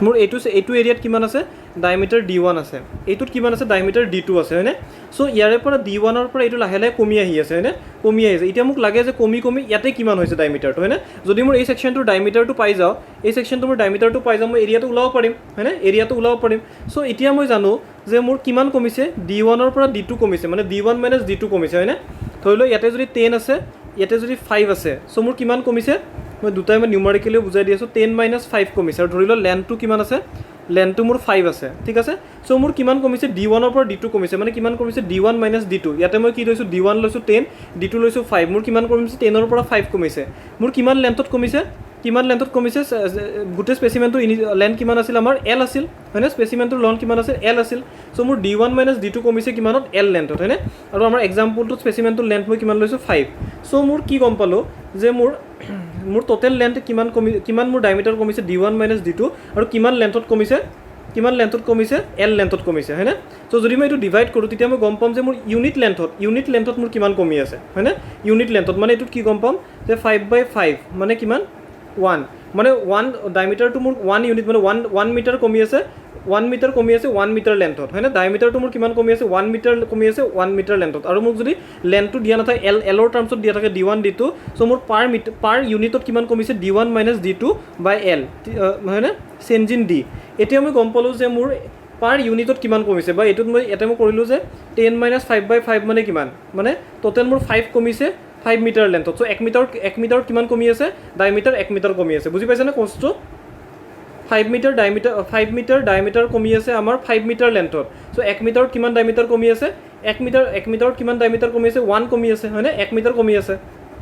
S1: মোৰ এইটো এৰিয়াত কিমান আছে ডায়মিটাৰ d1 আছে এইটোত কিমান আছে ডায়মিটাৰ d2 আছে হয়নে চ' ইয়াৰে পৰা d1ৰ পৰা এইটো লাহে লাহে কমি আহি আছে হয়নে এতিয়া মোক লাগে যে কমি ইয়াতে কিমান হৈছে ডায়মিটাৰটো হয়নে যদি মোৰ এই ছেকশ্যনটোৰ ডায়মিটাৰটো পাই যাওঁ মই এৰিয়াটো ওলাব পাৰিম হয়নে চ' এতিয়া মই জানো যে মোৰ কিমান কমিছে d1ৰ পৰা d2 কমিছে মানে d1 - d2 কমিছে হয়নে ধৰি লওক ইয়াতে যদি 10 আছে ইয়াতে যদি 5 আছে চ' মোৰ কিমান কমিছে মই দুটাই মই নিউমাৰিকেলি বুজাই দি আছোঁ 10 - 5 কমিছে আৰু ধৰি লওক লেন্থটো কিমান আছে লেন্থটো মোৰ 5 আছে ঠিক আছে চ' মোৰ কিমান কমিছে d1ৰ পৰা d2 কমিছে মানে কিমান কমিছে d1 - d2 ইয়াতে মই কি লৈছোঁ d1 লৈছোঁ 10 d2 লৈছোঁ 5 মোৰ কিমান কমিছে 10ৰ পৰা 5 কমিছে মোৰ কিমান লেন্থত কমিছে গোটেই স্পেচিমেনটোৰ লেন্থ কিমান আছিল আমাৰ L আছিল হয়নে স্পেচিমেনটোৰ লন কিমান আছিল L আছিল চ' মোৰ d1 - d2 কমিছে কিমানত L লেন্থত হয়নে আৰু আমাৰ এক্সাম্পলটোত স্পেচিমেনটোৰ লেন্থ মই কিমান লৈছোঁ 5 চ' মোৰ কি গম পালোঁ যে মোৰ টোটেল লেন্থ কিমান মোৰ ডায়মিটাৰ কমিছে d1 - d2 আৰু কিমান লেন্থত কমিছে L লেন্থত কমিছে হয়নে চ' যদি মই এইটো ডিভাইড কৰোঁ তেতিয়া মই গম পাম যে মোৰ ইউনিট লেন্থত মোৰ কিমান কমি আছে হয়নে ইউনিট লেন্থত মানে এইটোত কি গম পাম যে 5/5 মানে কিমান 1 মানে 1 ডায়মিটাৰটো মোৰ 1 ইউনিট মানে 1 মিটাৰ কমি আছে 1 মিটাৰ কমি আছে 1 মিটাৰ লেন্থত হয়নে ডায়মিটাৰটো মোৰ কিমান কমি আছে 1 মিটাৰ কমি আছে 1 মিটাৰ লেন্থত আৰু মোক যদি লেন্থটো দিয়া নাথাকে এলৰ টাৰ্মছত দিয়া থাকে d1 d2 চ' মোৰ পাৰ ইউনিটত কিমান কমিছে d1 - d2 বাই L হয়নে চেঞ্জ ইন d এতিয়া মই গম পালোঁ যে মোৰ পাৰ ইউনিটত কিমান কমিছে বা এইটোত মই কৰিলোঁ যে 10 - 5/5 মানে কিমান মানে টোটেল মোৰ 5 কমিছে 5 মিটাৰ লেন্থত চ' 1 মিটাৰত কিমান কমি আছে ডায়মিটাৰ 1 মিটাৰ কমি আছে বুজি পাইছেনে কষ্টটো 5 মিটাৰ ডায়মিটাৰ কমি আছে আমাৰ 5 মিটাৰ লেন্থত চ' 1 মিটাৰত কিমান ডায়মিটাৰ কমি আছে 1 মিটাৰত কিমান ডায়মিটাৰ কমি আছে 1 কমি আছে হয়নে 1 মিটাৰ কমি আছে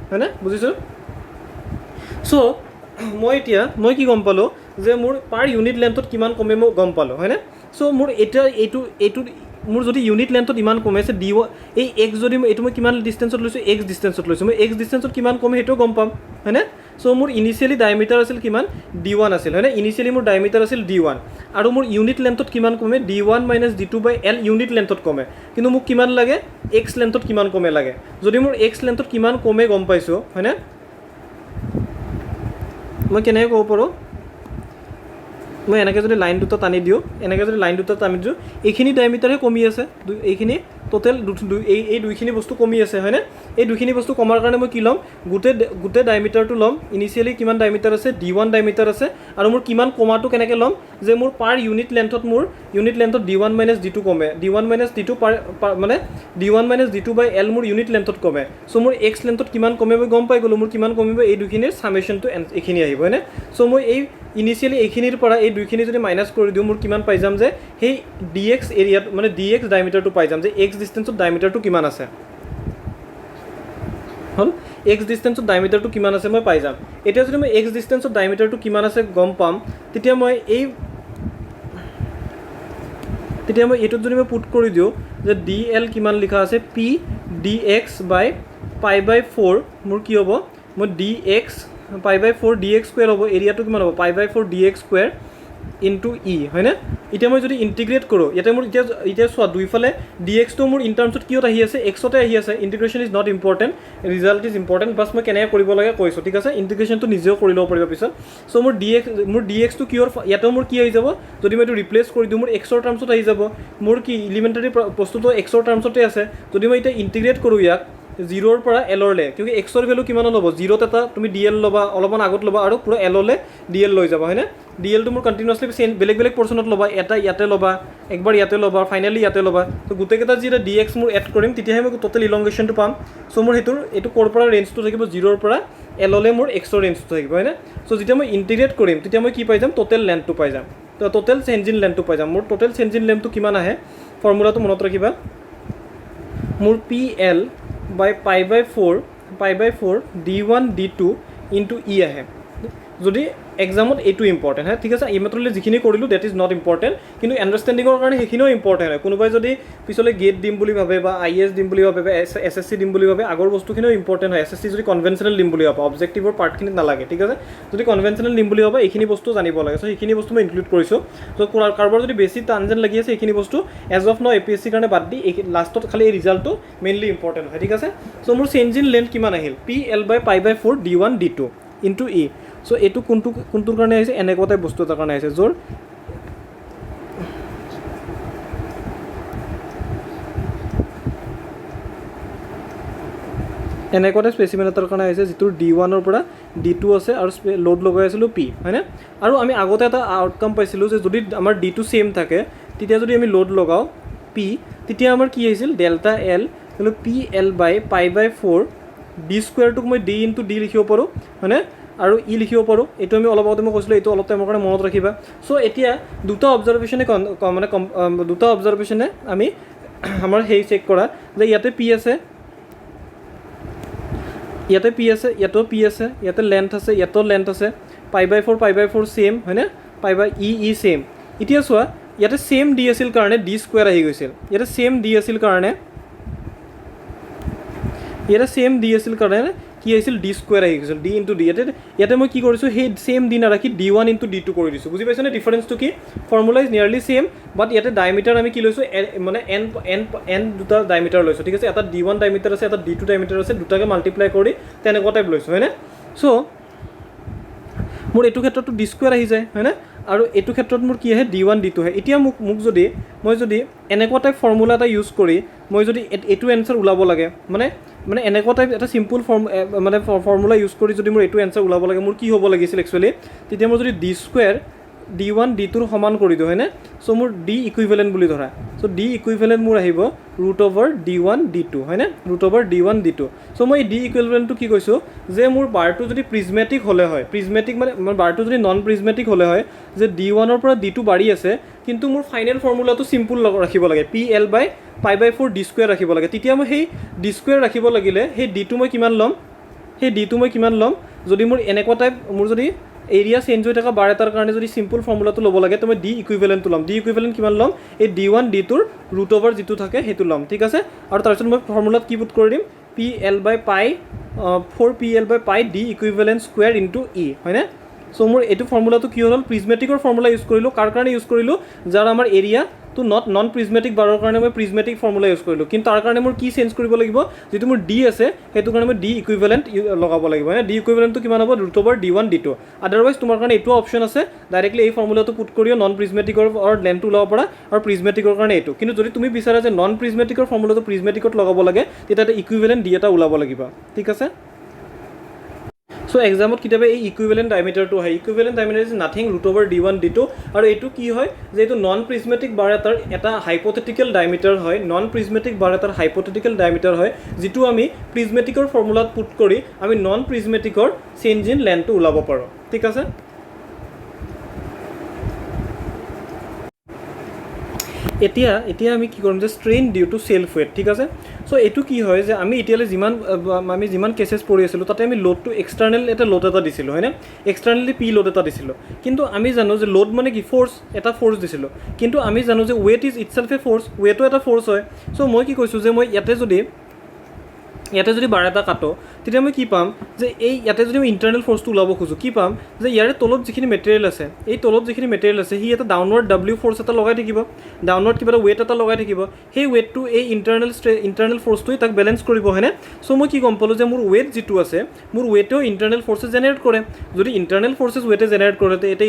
S1: হয়নে বুজিছোঁ চ' মই এতিয়া মই কি গম পালোঁ যে মোৰ পাৰ ইউনিট লেন্থত কিমান কমে মই গম পালোঁ হয়নে চ' মোৰ এতিয়া এইটো মোৰ যদি ইউনিট লেন্থত ইমান কমে আছে ডি এই এক্স যদি এইটো মই কিমান ডিষ্টেঞ্চত লৈছোঁ এক্স ডিষ্টেঞ্চত লৈছোঁ মই এক্স ডিষ্টেঞ্চত কিমান কমে সেইটোও গম পাম হয়নে চ' মোৰ ইনিচিয়েলি ডায়মিটাৰ আছিল কিমান D1 আছিল হয়নে ইনিচিয়েলি মোৰ ডায়মিটাৰ আছিল D1 আৰু মোৰ ইউনিট লেন্থত কিমান কমে D1 - D2/L ইউনিট লেন্থত কমে কিন্তু মোক কিমান লাগে এক্স লেন্থত কিমান কমে লাগে যদি মোৰ এক্স লেন্থত কিমান কমে গম পাইছোঁ হয়নে মই কেনেকৈ ক'ব পাৰোঁ মই এনেকৈ যদি লাইন দুটা টানি দিওঁ এনেকৈ যদি লাইন দুটা টানি দিওঁ এইখিনি ডায়মিটাৰহে কমি আছে এইখিনি টোটেল এই দুইখিনি বস্তু কমি আছে হয়নে এই দুইখিনি বস্তু কমাৰ কাৰণে মই কি ল'ম গোটেই ডায়মিটাৰটো ল'ম ইনিচিয়েলি কিমান ডায়মিটাৰ আছে D1 ডায়মিটাৰ আছে আৰু মোৰ কিমান কমাটো কেনেকৈ ল'ম যে মোৰ পাৰ ইউনিট লেন্থত D1 - D2 কমে D1 - D2 মানে D1 - D2/L মোৰ ইউনিট লেন্থত কমে চ' মোৰ এক্স লেন্থত কিমান কমে মই গম পাই গ'লোঁ মোৰ কিমান কমিব এই দুইখিনিৰ ছামেশ্যনটো এইখিনি আহিব হয়নে চ' মই এই ইনিচিয়েলি এইখিনিৰ পৰা এই দুইখিনি যদি মাইনাছ কৰি দিওঁ মোৰ কিমান পাই যাম যে সেই DX এৰিয়াত মানে DX ডায়মিটাৰটো পাই যাম যে এক্স ডিষ্টেঞ্চত ডায়মিটাৰটো কিমান আছে হ'ল এক্স ডিষ্টেঞ্চত ডায়মিটাৰটো কিমান আছে মই পাই যাম এতিয়া যদি মই এক্স ডিষ্টেঞ্চত ডায়মিটাৰটো কিমান আছে গম পাম তেতিয়া মই এইটোত যদি মই পুট কৰি দিওঁ যে DL কিমান লিখা আছে P dx/π/4 মোৰ কি হ'ব মই dx π/4 dx স্কুৱেৰ হ'ব এৰিয়াটো কিমান হ'ব π/4 dx স্কুৱেৰ ইনটু ই হয়নে এতিয়া মই যদি ইণ্টিগ্ৰেট কৰোঁ ইয়াতে মোৰ এতিয়া চোৱা দুইফালে ডিএক্সটো মোৰ ইন টাৰ্মছত কিয়ত আহি আছে এক্সতে আহি আছে integration is not important result is important bus মই কেনেকৈ কৰিব লাগে কৈছোঁ ঠিক আছে ইণ্টিগ্ৰেশ্যনটো নিজেও কৰি ল'ব পাৰিব পিছত চ' মোৰ ডিএক্সটো কিয়ৰ ইয়াতেও মোৰ কি আহি যাব যদি মই এইটো ৰিপ্লেচ কৰি দিওঁ মোৰ এক্সৰ টাৰ্মছত আহি যাব মোৰ কি ইলিমেণ্টাৰী বস্তুটো এক্সৰ টাৰ্মছতে আছে যদি মই এতিয়া ইণ্টিগ্ৰেট কৰোঁ ইয়াক 0ৰ পৰা Lলৈ কিয় এক্সৰ ভেলু কিমান ল'ব 0ত এটা তুমি DL ল'বা অলপমান আগত ল'বা আৰু পুৰা Lলৈ DL লৈ যাবা হয়নে DLটো মোৰ কণ্টিনিউৱাছলি বেলেগ পৰ্চনত ল'বা এটা ইয়াতে ল'বা একবাৰ ইয়াতে ল'বা ফাইনেলি ইয়াতে ল'বা তো গোটেইকেইটা যেতিয়া DX মোৰ এড কৰিম তেতিয়াহে মই টোটেল ইলংগেশ্যনটো পাম চ' মোৰ এইটো ক'ৰ পৰা ৰেঞ্জটো থাকিব 0ৰ পৰা Lলৈ মোৰ এক্সৰ ৰেঞ্জটো থাকিব হয়নে চ' যেতিয়া মই ইণ্টিগ্ৰেট কৰিম তেতিয়া মই কি পাই যাম টোটেল লেন্থটো পাই যাম তো টোটেল চেঞ্জিন লেন্থটো পাই যাম মোৰ টোটেল চেঞ্জিন লেন্থটো কিমান আহে ফৰ্মুলাটো মনত ৰাখিবা মোৰ PL/π/4 D1 D2 ইনটু ই আহে যদি এক্সামত এইটো ইম্পৰ্টেণ্ট হয় ঠিক আছে এইমাত্ৰলৈ যিখিনি কৰিলোঁ ডেট ইজ নট ইম্পৰ্টেণ্ট কিন্তু আণ্ডাৰষ্টেণ্ডিঙৰ কাৰণে সেইখিনিও ইম্পৰ্টেণ্ট হয় কোনোবাই যদি পিছলৈ গেট দিম বুলি ভাবে বা IAS দিম বুলি ভাবে বা SSC দিম বুলি ভাবে আগৰ বস্তুখিনিও ইম্পৰ্টেণ্ট হয় SSC যদি কনভেনশ্যনেল দিম বুলি ভাবে অবজেক্টিভৰ পাৰ্টখিনিত নালাগে ঠিক আছে যদি কনভেনশ্যনেল দিম বুলি ভাবে এইখিনি বস্তু জানিব লাগে চ' সেইখিনি বস্তু মই ইনক্লুড কৰিছোঁ চ' কাৰোবাৰ যদি বেছি টান যেন লাগি আছে এইখিনি বস্তু এজ অফ ন APSC কাৰণে বাদ দি লাষ্টত খালি এই ৰিজাল্টটো মেইনলি ইম্পৰ্টেণ্ট হয় ঠিক আছে চ' মোৰ চেঞ্জ ইন লেন্থ কিমান আহিল PL/π/4 D1 D2 ইনটু ই চ' এইটো কোনটোৰ কাৰণে আহিছে এনেকুৱা টাইপ বস্তু এটাৰ কাৰণে আহিছে য'ৰ এনেকুৱা টাইপ স্পেচিমেন এটাৰ কাৰণে আহিছে যিটোৰ D1ৰ পৰা D2 আছে আৰু লোড লগাই আছিলোঁ P হয়নে আৰু আমি আগতে এটা আউটকাম পাইছিলোঁ যে যদি আমাৰ D2 ছেইম থাকে তেতিয়া যদি আমি লোড লগাওঁ P তেতিয়া আমাৰ কি আহিছিল ডেল্টা L কিন্তু PL/π/4 D স্কুৱেৰটোক মই D ইনটু D লিখিব পাৰোঁ হয়নে আৰু ই লিখিব পাৰোঁ এইটো আমি অলপ আগতে মই কৈছিলোঁ এইটো অলপ টাইমৰ কাৰণে মনত ৰাখিবা চ' এতিয়া দুটা অবজাৰভেশ্যনে আমি আমাৰ সেই চেক কৰা যে ইয়াতে P আছে ইয়াতে P আছে ইয়াতেও P আছে ইয়াতে লেন্থ আছে ইয়াতেও লেন্থ আছে π/4 ছেইম হয়নে ই ছেইম এতিয়া চোৱা ইয়াতে ছেইম D আছিল কাৰণে D স্কুৱেৰ আহি গৈছিল ইয়াতে ছেইম D আছিল কাৰণে কি আহিছিল D স্কুৱেৰ আহি গৈছিল D ইনটু D ইয়াতে মই কি কৰিছোঁ সেই ছেইম D নাৰাখি D1 ইনটু D2 কৰি দিছোঁ বুজি পাইছানে ডিফাৰেঞ্চটো কি ফৰ্মুলা ইজ নিয়াৰলি ছেইম বাট ইয়াতে ডায়মিটাৰ আমি কি লৈছোঁ মানে এন দুটা ডায়মিটাৰ লৈছোঁ ঠিক আছে এটা D1 ডায়মিটাৰ আছে এটা D2 ডায়মিটাৰ আছে দুটাকে মাল্টিপ্লাই কৰি তেনেকুৱা টাইপ লৈছোঁ হয়নে চ' মোৰ এইটো ক্ষেত্ৰতো D স্কুৱেৰ আহি যায় হয়নে আৰু এইটো ক্ষেত্ৰত মোৰ কি আহে D1 D2 আহে এতিয়া মোক যদি মই এনেকুৱা টাইপ ফৰ্মুলা এটা ইউজ কৰি মই যদি এইটো এনচাৰ ওলাব লাগে মানে এনেকুৱা টাইপ এটা চিম্পল ফৰ্মুলা ইউজ কৰি যদি মোৰ এইটো এনচাৰ ওলাব লাগে মোৰ কি হ'ব লাগিছিল একচুৱেলি তেতিয়া মই যদি D স্কুৱেৰ D1 D2ৰ সমান কৰি দিওঁ হয়নে চ' মোৰ D ইকুইভেলেণ্ট বুলি ধৰা চ' D ইকুইভেলেণ্ট মোৰ আহিব √D1 D2 হয়নে √D1 D2 চ' মই এই D ইকুইভেলেণ্টটো কি কৈছোঁ যে মোৰ বাৰটো যদি প্ৰিজমেটিক হ'লে হয় প্ৰিজমেটিক মানে বাৰটো যদি নন প্ৰিজমেটিক হ'লে হয় যে D1ৰ পৰা D2 বাঢ়ি আছে কিন্তু মোৰ ফাইনেল ফৰ্মুলাটো চিম্পুল ৰাখিব লাগে PL/π/4 D স্কুৱেৰ ৰাখিব লাগে তেতিয়া মই সেই D স্কুৱেৰ ৰাখিব লাগিলে সেই D2 মই কিমান ল'ম যদি মোৰ এনেকুৱা টাইপ মোৰ যদি এৰিয়া চেঞ্জ হৈ থকা বাৰ এটাৰ কাৰণে যদি চিম্পল ফৰ্মুলাটো ল'ব লাগে তো মই ডি ইকুইভেলেণ্টটো ল'ম। ডি ইকুইভেলেণ্ট কিমান ল'ম? এই d1 d2ৰ ৰুট অভাৰ যিটো থাকে সেইটো ল'ম, ঠিক আছে। আৰু তাৰপিছত মই ফৰ্মুলাত কি পুট কৰি দিম? PL/পাই 4PL/পাই ডি ইকুইভেলেণ্ট স্কুৱেৰ ইনটু ই, হয়নে? চ' মোৰ এইটো ফৰ্মুলাটো কি হ'ল? প্ৰিজমেটিকৰ ফৰ্মুলা ইউজ কৰিলোঁ। কাৰ কাৰণে ইউজ কৰিলোঁ? যাৰ আমাৰ এৰিয়াটো নন প্ৰিজমেটিক বাৰৰ কাৰণে মই প্ৰিজমেটিক ফৰ্মুলা ইউজ কৰিলোঁ। কিন্তু তাৰ কাৰণে মোৰ কি চেঞ্জ কৰিব লাগিব? যিটো মোৰ ডি আছে সেইটো কাৰণে মই ডি ইকুইভেলেণ্ট লগাব লাগিব, হয়নে? ডি ইকুইভেলেণ্টটো কিমান হ'ব? Root over d1 d2। Otherwise তোমাৰ কাৰণে এইটো অপশ্যন আছে, ডাইৰেক্টলি এই ফৰ্মুলাটো পুট কৰিও নন প্ৰিজমেটিকৰ লেন্থটো ওলাব পাৰা আৰু প্ৰিজমেটিকৰ কাৰণে এইটো। কিন্তু যদি তুমি বিচাৰা যে নন প্ৰিজমেটিকৰ ফৰ্মুলাটো প্ৰিজমেটিকত লগাব লাগে তেতিয়া এটা ইকুইভেলেণ্ট ডি এটা ওলাব লাগিব, ঠিক আছে। সো এক্সামত কেতিয়াবা এই ইকুইভেলেণ্ট ডাইমিটাৰটো আহে। Equivalent diameter is nothing root over d1 d2। আৰু এইটো কি হয় যে এইটো নন প্ৰিজমেটিক বাৰ এটাৰ এটা হাইপথেটিকেল ডাইমিটাৰ হয়। নন প্ৰিজমেটিক বাৰ এটাৰ হাইপথেটিকেল ডাইমিটাৰ হয়, যিটো আমি প্ৰিজমেটিকৰ ফৰ্মুলাত পুট কৰি আমি নন প্ৰিজমেটিকৰ চেঞ্জ ইন লেন্থটো ওলাব পাৰোঁ, ঠিক আছে। এতিয়া আমি কি কৰিম যে strain due to self weight, ঠিক আছে। চ' এইটো কি হয় যে আমি এতিয়ালৈ যিমান কেছেছ পঢ়ি আছিলোঁ তাতে আমি লোডটো এক্সটাৰ্নেল এটা লোড এটা দিছিলোঁ, হয়নে? এক্সটাৰ্নেলি পি লোড এটা দিছিলোঁ। কিন্তু আমি জানো যে লোড মানে কি? ফ'ৰ্চ, এটা ফ'ৰ্চ দিছিলোঁ। কিন্তু আমি জানো যে ৱেট ইজ ইটছেল্ফ এ ফ'ৰ্চ, ৱেটো এটা ফ'ৰ্চ হয়। চ' মই কি কৈছোঁ যে মই ইয়াতে যদি বাৰ এটা কাটো তেতিয়া মই কি পাম যে ইয়াতে যদি মই ইণ্টাৰনেল ফ'ৰ্চটো ওলাব খোজোঁ কি পাম যে ইয়াৰে তলত যিখিনি মেটেৰিয়েল আছে, এই তলত যিখিনি মেটেৰিয়েল আছে সি এটা ডাউনৱাৰ্ড ডাব্লিউ ফ'ৰ্চ এটা লগাই থাকিব, ডাউনৱাৰ্ড কিবা এটা ৱেট এটা লগাই থাকিব। সেই ৱেটটো এই ইণ্টাৰনেল ফ'ৰ্চটোৱে তাক বেলেঞ্চ কৰিব, হয়নে? চ' মই কি গম পালোঁ যে মোৰ ৱেট যিটো আছে মোৰ ৱেটেও ইণ্টাৰনেল ফ'ৰ্চেছ জেনেৰেট কৰে। যদি ইণ্টাৰনেল ফ'ৰ্চেছ ৱেটে জেনেৰেট কৰে তেতিয়া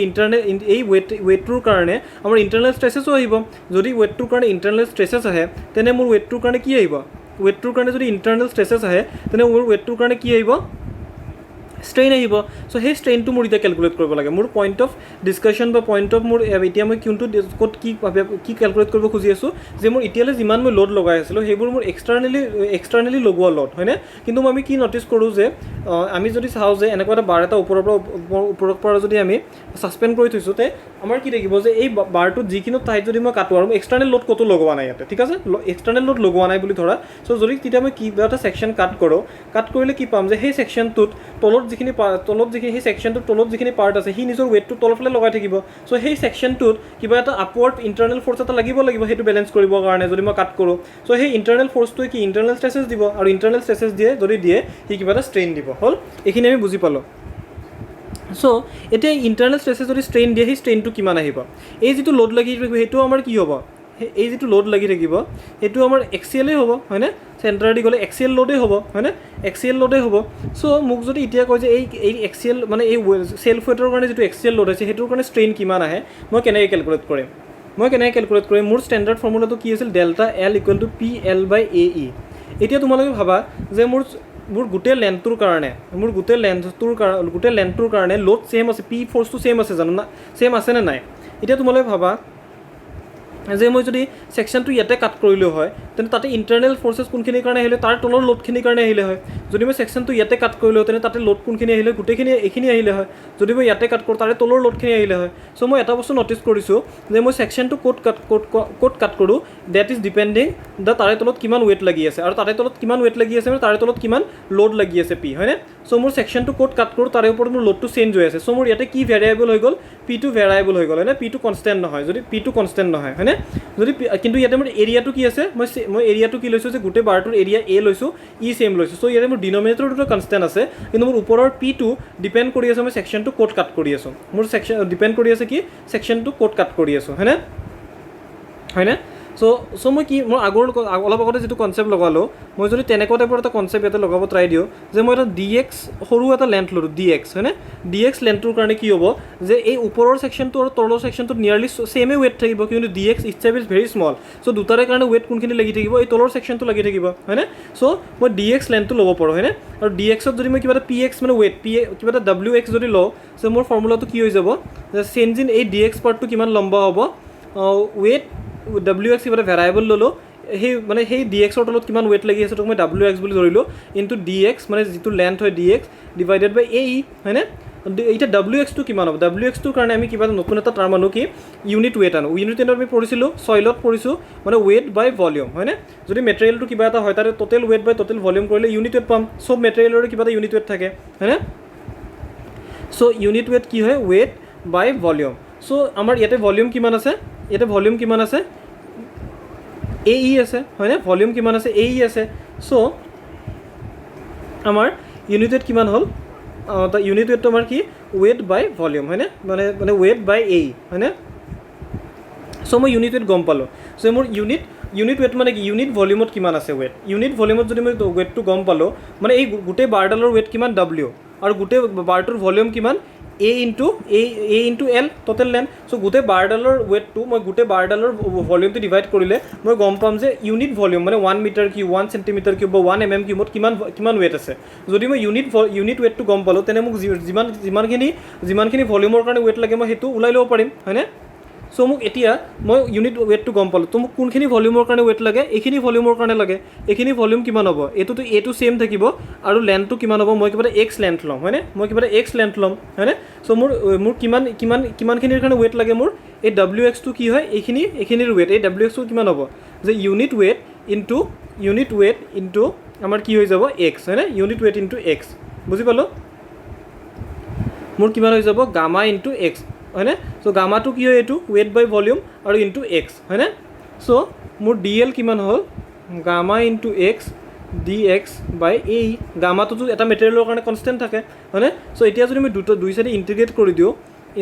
S1: এই ৱেটটোৰ কাৰণে আমাৰ ইণ্টাৰনেল ষ্ট্ৰেছেছো আহিব। যদি ৱেটটোৰ কাৰণে ইণ্টাৰনেল ষ্ট্ৰেছেছ আহে তেনে মোৰ ৱেটটোৰ কাৰণে কি আহিব? ৱেটটোৰ কাৰণে যদি ইণ্টাৰনেল ষ্ট্ৰেছেছ আহে তেনে মোৰ ৱেটটোৰ কাৰণে কি আহিব? ষ্ট্ৰেইন আহিব। চ' সেই ষ্ট্ৰেইনটো মোৰ এতিয়া কেলকুলেট কৰিব লাগে। মোৰ পইণ্ট অফ ডিছকাশ্যন বা পইণ্ট অফ মোৰ এতিয়া মই কোনটো ক'ত কি কেলকুলেট কৰিব খুজি আছোঁ যে মোৰ এতিয়ালৈ যিমান মই লোড লগাই আছিলোঁ সেইবোৰ মোৰ এক্সটাৰ্নেলি লগোৱা লোড, হয়নে? কিন্তু আমি কি ন'টিছ কৰোঁ যে আমি যদি চাওঁ যে এনেকুৱা এটা বাৰ এটা ওপৰৰ পৰা যদি আমি ছাছপেণ্ড কৰি থৈছোঁ তে আমাৰ কি থাকিব যে এই বাৰটোত যিখিনি ঠাইত যদি মই কাটোঁ আৰু এক্সটাৰ্নেল লোড ক'তো লগোৱা নাই ইয়াতে, ঠিক আছে। এক্সটাৰ্নেল লোড লগোৱা নাই বুলি ধৰা। চ' যদি তেতিয়া মই কিবা এটা ছেকশ্যন কাট কৰিলে কি পাম যে সেই ছেকশ্যনটোত তলত যিখিনি সেই ছেকশ্যনটোৰ তলত যিখিনি পাৰ্ট আছে সি নিজৰ ৱেটটো তলফালে লগাই থাকিব। চ' সেই ছেকশ্যনটোত কিবা এটা আপৱাৰ্ড ইণ্টাৰনেল ফ'ৰ্চ এটা লাগিব সেইটো বেলেঞ্চ কৰিবৰ কাৰণে যদি মই কাট কৰোঁ। চ' সেই ইণ্টাৰনেল ফ'ৰ্চটোৱে কি ইণ্টাৰনেল ষ্ট্ৰেছেছ দিব আৰু ইণ্টাৰনেল ষ্ট্ৰেছেছ যদি দিয়ে সি কিবা এটা ষ্ট্ৰেইন দিব। হ'ল, এইখিনি আমি বুজি পালোঁ। চ' এতিয়া ইণ্টাৰনেল ষ্ট্ৰেছেছ যদি ষ্ট্ৰেইন দিয়ে সেই ষ্ট্ৰেইনটো কিমান আহিব? এই যিটো লোড লাগি থাকিব সেইটো আমাৰ কি হ'ব? এই যিটো লোড লাগি থাকিব সেইটো আমাৰ এক্সিয়েলেই হ'ব, হয়নে? চেণ্টাৰেদি গ'লে এক্সিয়েল লোডেই হ'ব, হয়নে? এক্সিয়েল লোডেই হ'ব। চ' মোক যদি এতিয়া কয় যে এই এক্সিয়েল মানে এই চেল্ফ ৱেটৰ কাৰণে যিটো এক্সিয়েল লোড আছে সেইটোৰ কাৰণে ষ্ট্ৰেইন কিমান আহে মই কেনেকৈ কেলকুলেট কৰিম? মোৰ ষ্টেণ্ডাৰ্ড ফৰ্মুলাটো কি আছিল? Delta L equal to PL/AE। এতিয়া তোমালোকে ভাবা যে মোৰ গোটেই লেন্থটোৰ কাৰণে লোড ছেইম আছে, পি ফ'ৰ্চটো ছেইম আছে জানো না? ছেইম আছেনে নাই? এতিয়া তোমালোকে ভাবা যে মই যদি ছেকশ্যনটো ইয়াতে কাট কৰিলোঁ হয় তেন্তে তাতে ইণ্টাৰনেল ফ'ৰ্চেছ কোনখিনিৰ কাৰণে আহিলে? তাৰ তলৰ লোডখিনিৰ কাৰণে আহিলে হয়। যদি মই ছেকশ্যনটো ইয়াতে কাট কৰিলোঁ তেনে তাতে লোড কোনখিনি আহিলে? গোটেইখিনি এইখিনি আহিলে হয়। যদি মই ইয়াতে কাট কৰোঁ তাৰে তলৰ লোডখিনি আহিলে হয়। চ' মই এটা বস্তু ন'টিছ কৰিছোঁ যে মই ছেকশ্যনটো ক'ত কাট কৰোঁ ডেট ইজ ডিপেণ্ডিং তাৰে তলত কিমান ৱেট লাগি আছে আৰু তাৰে তলত কিমান ৱেট লাগি আছে মানে তাৰে তলত কিমান লোড লাগি আছে পি, হয়নে? চ' মোৰ ছেকশ্যনটো ক'ত কাট কৰোঁ তাৰে ওপৰত মোৰ লোডটো চেঞ্জ হৈ আছে। চ' মোৰ ইয়াতে কি ভেৰিয়েবল হৈ গ'ল? পিটো ভেৰিয়েবল হৈ গ'ল, হয়নে? পিটো কনষ্টেণ্ট নহয়, যদি পিটো কনষ্টেণ্ট নহয়, হয়নে? কিন্তু ইয়াতে মোৰ এৰিয়াটো কি আছে? মই এৰিয়াটো কি লৈছোঁ যে গোটেই বাৰটোৰ এৰিয়া এ লৈছোঁ, ই ছেইম লৈছোঁ। চ' ইয়াতে মোৰ ডিনমিনেটৰটো কনষ্টেণ্ট আছে কিন্তু মোৰ ওপৰৰ পিটো ডিপেণ্ড কৰি আছে মই ছেকশ্যনটো ক'ত কাট কৰি আছোঁ। মোৰ ডিপেণ্ড কৰি আছে কি ছেকশ্যনটো ক'ত কাট কৰি আছোঁ, হয়নে? চ' মই অলপ আগতে যিটো কনচেপ্ট লগালোঁ মই যদি তেনেকুৱা টাইপৰ এটা কনচেপ্ট ইয়াতে লগাব ট্ৰাই দিওঁ যে মই এটা DX সৰু এটা লেন্থ ল'লোঁ DX, হয়নে? DX লেন্থটোৰ কাৰণে কি হ'ব যে এই ওপৰৰ ছেকশ্যনটো আৰু তলৰ ছেকশ্যনটোত নিয়াৰলি ছেমে ৱেট থাকিব কিন্তু DX ইটছেল্ফ ইজ ভেৰি স্মল। চ' দুটাৰে কাৰণে ৱেট কোনখিনি লাগি থাকিব? এই তলৰ ছেকশ্যনটো লাগি থাকিব, হয়নে? চ' মই DX লেন্থটো ল'ব পাৰোঁ, হয়নে? আৰু DXত যদি মই কিবা এটা PX মানে ৱেট কিবা এটা WX যদি লওঁ চ' মোৰ ফৰ্মুলাটো কি হৈ যাব যে চেঞ্জ ইন এই DX পাৰ্টটো কিমান লম্বা হ'ব? ৱেট WX কিবা এটা ভেৰিয়েবল ল'লোঁ সেই DXৰ তলত কিমান ৱেট লাগি আছে তোক মই WX বুলি ধৰিলোঁ ইনটু DX মানে যিটো লেন্থ হয় DX ডিভাইডেড বাই AE, হয়নে? এতিয়া WXটো কিমান হ'ব? WXটোৰ কাৰণে আমি কিবা এটা নতুন এটা টাৰ্ম আনো কি ইউনিট ৱেট আনো। ইউনিট ৱেটত আমি পঢ়িছিলোঁ চইলত পঢ়িছোঁ মানে ৱেট বাই ভলিউম, হয়নে? যদি মেটেৰিয়েলটো কিবা এটা হয় তাৰে total weight by total volume কৰিলে ইউনিট ৱেট পাম। চব মেটেৰিয়েলৰে কিবা এটা ইউনিট ৱেট থাকে, হয়নে? চ' ইউনিট ৱেট কি হয় ৱেট বাই ভলিউম চ' আমাৰ ইয়াতে ভলিউম কিমান আছে এ ই আছে হয়নে ভলিউম কিমান আছে এ ই আছে চ' আমাৰ ইউনিট ৱেট কিমান হ'ল ইউনিট ৱেটটো আমাৰ কি ৱেট বাই ভলিউম হয়নে মানে ৱেট বাই এ ই হয়নে চ' মই ইউনিট ৱেট গম পালোঁ চ' মোৰ ইউনিট ৱেট মানে কি ইউনিট ভলিউমত কিমান আছে ৱেট ইউনিট ভলিউমত যদি মই ৱেটটো গম পালোঁ মানে এই গোটেই বাৰডালৰ ৱেট কিমান ডাব্লিউ আৰু গোটেই বাৰটোৰ ভলিউম কিমান এ ইনটু এল টোটেল লেন চ' গোটেই বাৰডালৰ ৱেটটো মই গোটেই বাৰডালৰ ভলিউমটো ডিভাইড কৰিলে মই গম পাম যে ইউনিট ভলিউম মানে 1 মিটাৰ কিউব 1 চেণ্টিমিটাৰ কিউব বা 1 mm কিউবত কিমান ৱেট আছে যদি মই ইউনিট ৱেটটো গম পালোঁ তেনে মোক যিমানখিনি ভলিউমৰ কাৰণে ৱেট লাগে মই সেইটো ওলাই ল'ব পাৰিম হয়নে চ' মোক এতিয়া মই ইউনিট ৱেটটো গম পালোঁ তো মোক কোনখিনি ভলিউমৰ কাৰণে ৱেট লাগে এইখিনি ভলিউমৰ কাৰণে লাগে এইখিনি ভলিউম কিমান হ'ব এইটো ছেইম থাকিব আৰু লেন্থটো কিমান হ'ব মই কিবা এটা এক্স লেন্থ ল'ম হয়নে হয়নে চ' মোৰ কিমানখিনিৰ কাৰণে ৱেট লাগে মোৰ এই ডাব্লিউ এক্সটো কি হয় এইখিনিৰ ৱেট এই ডাব্লিউ এক্সটো কিমান হ'ব যে ইউনিট ৱেট ইনটু আমাৰ কি হৈ যাব এক্স হয়নে ইউনিট ৱেট ইনটু এক্স বুজি পালোঁ মোৰ কিমান হৈ যাব গামা ইনটু এক্স হয়নে চ' গামাটো কি হয় এইটো ৱেট বাই ভলিউম আৰু ইনটু এক্স হয়নে চ' মোৰ ডি এল কিমান হ'ল gamma into x d x by A গামাটোতো এটা মেটেৰিয়েলৰ কাৰণে কনষ্টেণ্ট থাকে হয়নে চ' এতিয়া যদি মই দুই চাইডে ইণ্টিগ্ৰেট কৰি দিওঁ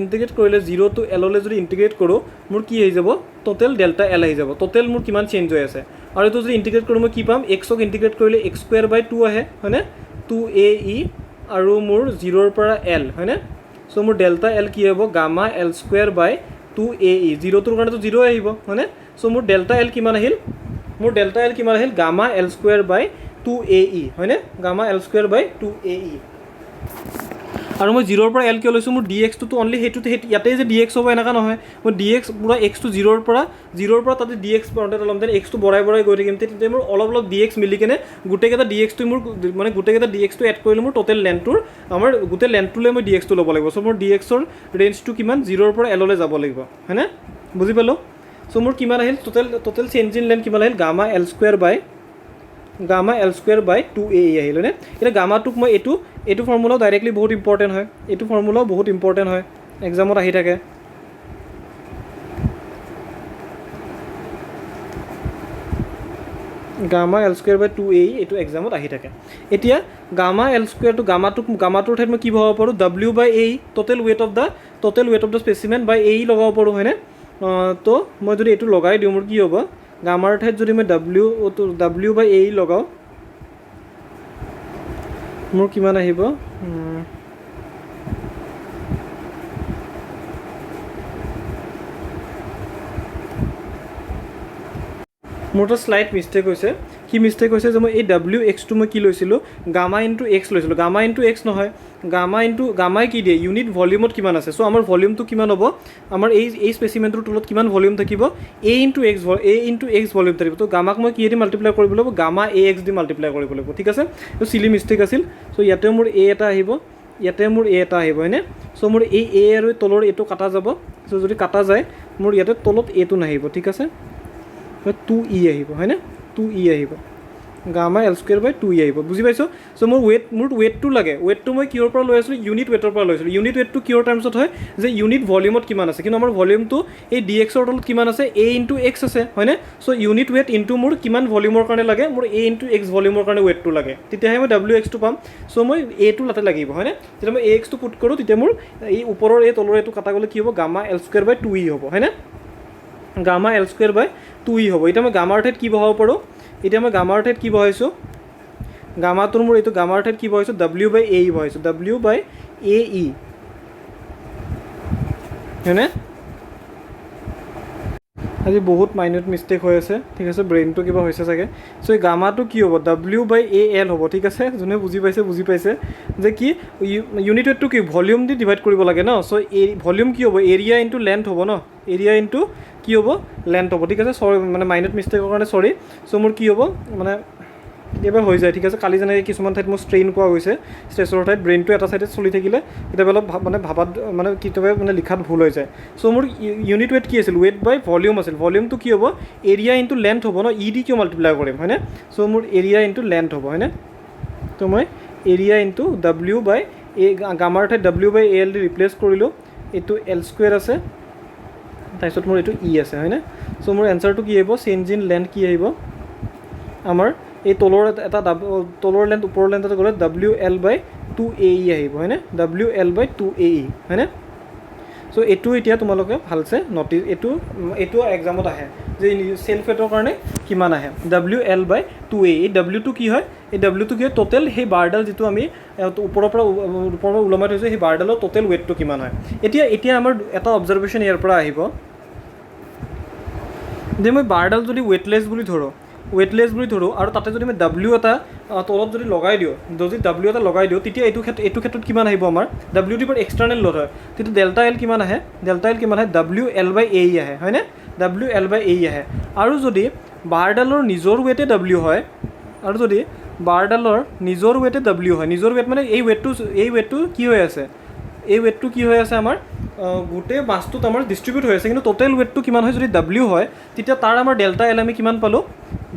S1: ইণ্টিগ্ৰেট কৰিলে 0 to L লৈ যদি ইণ্টিগ্ৰেট কৰোঁ মোৰ কি আহি যাব টোটেল ডেল্টা এল আহি যাব টোটেল মোৰ কিমান চেঞ্জ হৈ আছে আৰু এইটো যদি ইণ্টিগ্ৰেট কৰোঁ মই কি পাম এক্সক ইণ্টিগ্ৰেট কৰিলে এক্স স্কুৱেৰ বাই 2 আহে হয়নে 2AE আৰু মোৰ 0ৰ পৰা এল হয়নে চ' মোৰ ডেল্টা এল কি হ'ব গামা এল স্কুৱেৰ বাই 2AE 0টোৰ কাৰণেতো 0 আহিব হয়নে চ' মোৰ ডেল্টা এল কিমান আহিল গামা এল স্কুৱেৰ বাই 2AE হয়নে গামা এল স্কুৱেৰ বাই 2AE আৰু মই 0ৰ পৰা এল কিয় লৈছোঁ মোৰ ডি এক্সটোতো অনলি সেইটোতে ইয়াতেই যে ডি এক্স হ'ব এনেকুৱা নহয় মই ডি এক্স পূৰা এক্সটো 0ৰ পৰা তাতে ডি এক্স পাওঁতে ল'ম দেন এক্সটো বঢ়াই গৈ থাকিম তেতিয়া মোৰ অলপ ডি এক্স মিলি কেনে গোটেইকেইটা ডি এক্সটো মোৰ মানে গোটেইকেইটা ডি এক্সটো এড কৰিলে মোৰ টোটেল লেন্থটোৰ আমাৰ গোটেই লেন্থটোলৈ মই ডি এক্সটো ল'ব লাগিব চ' মোৰ ডি এক্সৰ ৰেঞ্জটো কিমান 0ৰ পৰা এললৈ যাব লাগিব হয়নে বুজি পালোঁ চ' মোৰ কিমান আহিল টোটেল চেঞ্জ ইন লেন্থ কিমান আহিল গামা এল স্কুৱেৰ বাই 2AE আহিল হয়নে এতিয়া গামাটোক মই এইটো ফৰ্মুলাও ডাইৰেক্টলি বহুত ইম্পৰ্টেণ্ট হয় এক্সামত আহি থাকে গামা এল স্কুৱেৰ বাই 2AE এইটো এক্সামত আহি থাকে এতিয়া গামা এল স্কুৱেৰটো গামাটোৰ ঠাইত মই কি ভৰাব পাৰোঁ W by AE total weight of the specimen by AE লগাব পাৰোঁ হয়নে তো মই যদি এইটো লগাই দিওঁ মোৰ কি হ'ব গামাৰ ঠাইত যদি মই ডাব্লিউ বাই AE লগাওঁ মোৰ কিমান আহিব মোৰ এটা শ্লাইড মিষ্টেক হৈছে কি মিষ্টেক হৈছে যে মই এই ডাব্লিউ এক্সটো মই কি লৈছিলোঁ গামা ইনটু এক্স লৈছিলোঁ গামা ইনটু এক্স নহয় গামাই কি দিয়ে ইউনিট ভলিউমত কিমান আছে চ' আমাৰ ভলিউমটো কিমান হ'ব আমাৰ এই স্পেচিমেণ্টটোৰ তলত কিমান ভলিউম থাকিব এ ইনটু এক্স ভলিউম থাকিব তো গামাক মই কিহেদি মাল্টিপ্লাই কৰিব লাগিব গামা এ এক্স দি মাল্টিপ্লাই কৰিব লাগিব ঠিক আছে তো চিলি মিষ্টেক আছিল চ' ইয়াতে মোৰ এ এটা আহিব হয়নে চ' মোৰ এই এ আৰু তলৰ এইটো কাটা যাব চ' যদি কাটা যায় মোৰ ইয়াতে তলত এটো নাহিব ঠিক আছে 2E আহিব হয়নে 2E আহিব গামা এল স্কুৱেৰ বাই 2E আহিব বুজি পাইছোঁ চ' মোৰ ৱেটটো লাগে ৱেটটো মই কিহৰ পৰা লৈ আছিলোঁ ইউনিট ৱেটৰ পৰা লৈছিলোঁ ইউনিট ৱেটটো কিহৰ টাৰ্মছত হয় যে ইউনিট ভলিউমত কিমান আছে কিন্তু আমাৰ ভলিউমটো এই ডি এক্সৰ তলত কিমান আছে এ ইনটু এক্স আছে হয়নে চ' ইউনিট ৱেট ইনটু মোৰ কিমান ভলিউমৰ কাৰণে লাগে মোৰ এ ইনটু এক্স ভলিউমৰ কাৰণে ৱেটটো লাগে তেতিয়াহে মই ডাব্লিউ এক্সটো পাম চ' মই এটো তাতে লাগিব হয়নে যেতিয়া মই এ এক্সটো পুট কৰোঁ তেতিয়া মোৰ এই ওপৰৰ এই তলৰ এইটো কাটা গ'লে কি হ'ব গামা এল স্কুৱেৰ বাই 2E হ'ব হয়নে গামা এল স্কুৱেৰ বাই 2E হ'ব এতিয়া মই গামাৰ ঠাইত কি বহাব পাৰোঁ গামাটোৰ মোৰ এইটো গামাৰ ঠাইত কি বহাইছোঁ W by AE বহাইছোঁ W by AE হয়নে আজি বহুত মাইনত মিষ্টেক হৈ আছে ঠিক আছে ব্ৰেইনটো কিবা হৈছে চাগে চ' এই গামাটো কি হ'ব ডাব্লিউ বাই AL হ'ব ঠিক আছে যোনে বুজি পাইছে যে কি ইউনিট ৱেটটো কি ভলিউম দি ডিভাইড কৰিব লাগে ন চ' ভলিউম কি হ'ব এৰিয়া ইনটু লেন্থ হ'ব ন এৰিয়া ইনটু কি হ'ব লেন্থ হ'ব ঠিক আছে চৰি মানে মাইনত মিষ্টেকৰ কাৰণে চৰি চ' মোৰ কি হ'ব মানে কেতিয়াবা হৈ যায় ঠিক আছে কালি যেনেকৈ কিছুমান ঠাইত মোৰ ষ্ট্ৰেইন পোৱা গৈছে ষ্ট্ৰেছৰ ঠাইত ব্ৰেইনটো এটা চাইডে চলি থাকিলে কেতিয়াবা অলপ কেতিয়াবা মানে লিখাত ভুল হৈ যায় চ' মোৰ ইউনিট ৱেট কি আছিল ৱেট বাই ভলিউম আছিল ভলিউমটো কি হ'ব এৰিয়া ইনটু লেন্থ হ'ব ন ই দি কিয় মাল্টিপ্লাই কৰিম হয়নে চ' মোৰ এৰিয়া ইনটু লেন্থ হ'ব হয়নে তো মই এৰিয়া ইনটু ডাব্লিউ বাই এই গামাৰ ঠাইত W/AL দি ৰিপ্লেচ কৰিলোঁ, এইটো L² আছে, তাৰপিছত মোৰ এইটো E আছে হয়নে? চ' মোৰ এনচাৰটো কি আহিব, চেঞ্জ ইন লেন্থ কি আহিব আমাৰ এই তলৰ এটা তলৰ লেন্থ ওপৰৰ লেন্থত গ'লে WL/2AE আহিব হয়নে? WL/2AE হয়নে? চ' এইটো এতিয়া তোমালোকে ভালছে নটিচ, এইটো এক্সামত আহে যে চেল্ফ ৱেটৰ কাৰণে কিমান আহে, WL/2AE। এই W টো কি হয়, এই W টো কি হয়, টোটেল সেই বাৰডাল যিটো আমি ওপৰৰ পৰা ওলমাই থৈছোঁ সেই বাৰডালৰ টোটেল ৱেটটো কিমান হয়। এতিয়া আমাৰ এটা অবজাৰভেশ্যন ইয়াৰ পৰা আহিব যে মই বাৰডাল যদি ৱেটলেছ বুলি ধৰোঁ আৰু তাতে যদি মই W এটা তলত যদি লগাই দিওঁ, তেতিয়া এইটো ক্ষেত্ৰত কিমান আহিব আমাৰ, W টো এক্সটাৰ্নেল লোড হয়, তেতিয়া ডেল্টা এল কিমান আহে, WL/AE আহে হয়নে? WL/AE আহে। আৰু যদি বাৰডালৰ নিজৰ ৱেটে W হয়, নিজৰ ৱেট মানে এই ৱেটটো কি হৈ আছে, আমাৰ গোটেই মাছটোত আমাৰ ডিষ্ট্ৰিবিউট হৈ আছে, কিন্তু টোটেল ৱেটটো কিমান হয় যদি W হয়, তেতিয়া তাৰ আমাৰ ডেল্টা এল আমি কিমান পালোঁ,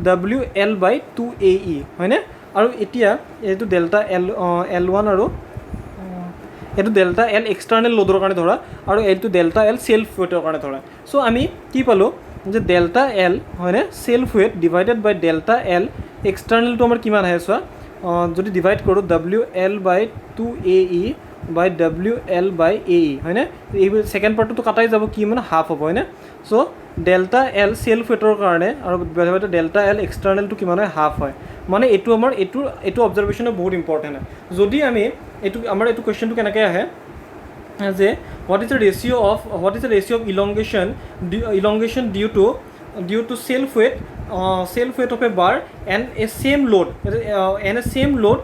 S1: WL/2AE হয়নে? আৰু এতিয়া এইটো ডেল্টা L1 আৰু এইটো ডেল্টা এল এক্সটাৰ্নেল লোডৰ কাৰণে ধৰা, আৰু এইটো ডেল্টা এল চেল্ফ ৱেটৰ কাৰণে ধৰা। চ' আমি কি পালোঁ যে ডেল্টা এল হয়নে, চেল্ফ ৱেট ডিভাইডেড বাই ডেল্টা এল এক্সটাৰ্নেলটো আমাৰ কিমান আহে চোৱা, যদি ডিভাইড কৰোঁ WL/2AE বাই WL/AE হয়নে? এই ছেকেণ্ড পাৰ্টটো কাটাই যাব, কি মানে হাফ হ'ব হয়নে? চ' ডেল্টা এল চেল্ফ ৱেটৰ কাৰণে আৰু ডেল্টা এল এক্সটাৰ্নেলটো কিমান হয়, হাফ হয়। মানে এইটো আমাৰ এইটো অবজাৰভেশ্যনে বহুত ইম্পৰ্টেণ্ট হয়। যদি আমি আমাৰ এইটো কুৱেশ্যনটো কেনেকৈ আহে যে what is the ratio' of elongation due to self weight of a bar and a same load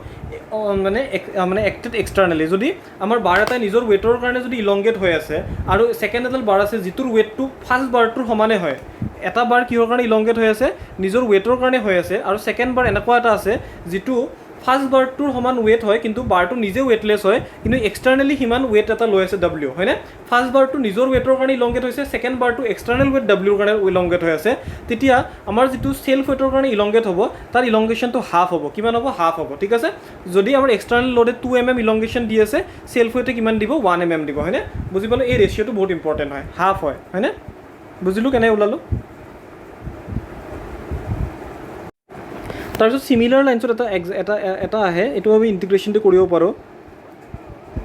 S1: মানে এক্টেড এক্সটাৰ্নেলি। যদি আমাৰ বাৰ এটাই নিজৰ ৱেটৰ কাৰণে যদি ইলংগেট হৈ আছে আৰু ছেকেণ্ড এডাল বাৰ আছে যিটোৰ ৱেটটো ফাৰ্ষ্ট বাৰটোৰ সমানে হয়, এটা বাৰ কিহৰ কাৰণে ইলংগেট হৈ আছে, নিজৰ ৱেটৰ কাৰণে হৈ আছে, আৰু ছেকেণ্ড বাৰ এনেকুৱা এটা আছে যিটো ফাৰ্ষ্ট বাৰটোৰ সমান ৱেট হয় কিন্তু বাৰটো নিজে ৱেটলেছ হয়, কিন্তু এক্সটাৰ্নেলি সিমান ৱেট এটা লৈ আছে W হয়নে? ফাৰ্ষ্ট বাৰটো নিজৰ ৱেটৰ কাৰণে ইলংগেট হৈছে, ছেকেণ্ড বাৰটো এক্সটাৰ্নেল ৱেট Wৰ কাৰণে ইলংগেট হৈ আছে, তেতিয়া আমাৰ যিটো চেল্ফ ৱেটৰ কাৰণে ইলংগেট হ'ব তাৰ ইলংগেশ্যনটো হাফ হ'ব। কিমান হ'ব, হাফ হ'ব। ঠিক আছে, যদি আমাৰ এক্সটাৰ্নেল লোডে 2 mm ইলংগেশ্যন দি আছে, চেল্ফ ৱেটে কিমান দিব, 1 mm দিব হয়নে? বুজি পালোঁ, এই ৰেচিঅ'টো বহুত ইম্পৰ্টেণ্ট হয়, হাফ হয় হয়নে? বুজিলোঁ কেনে ওলালোঁ। তাৰপিছত চিমিলাৰ লাইনছত এটা আহে, এইটো আমি ইণ্টিগ্ৰেশ্যনটো কৰিব পাৰোঁ,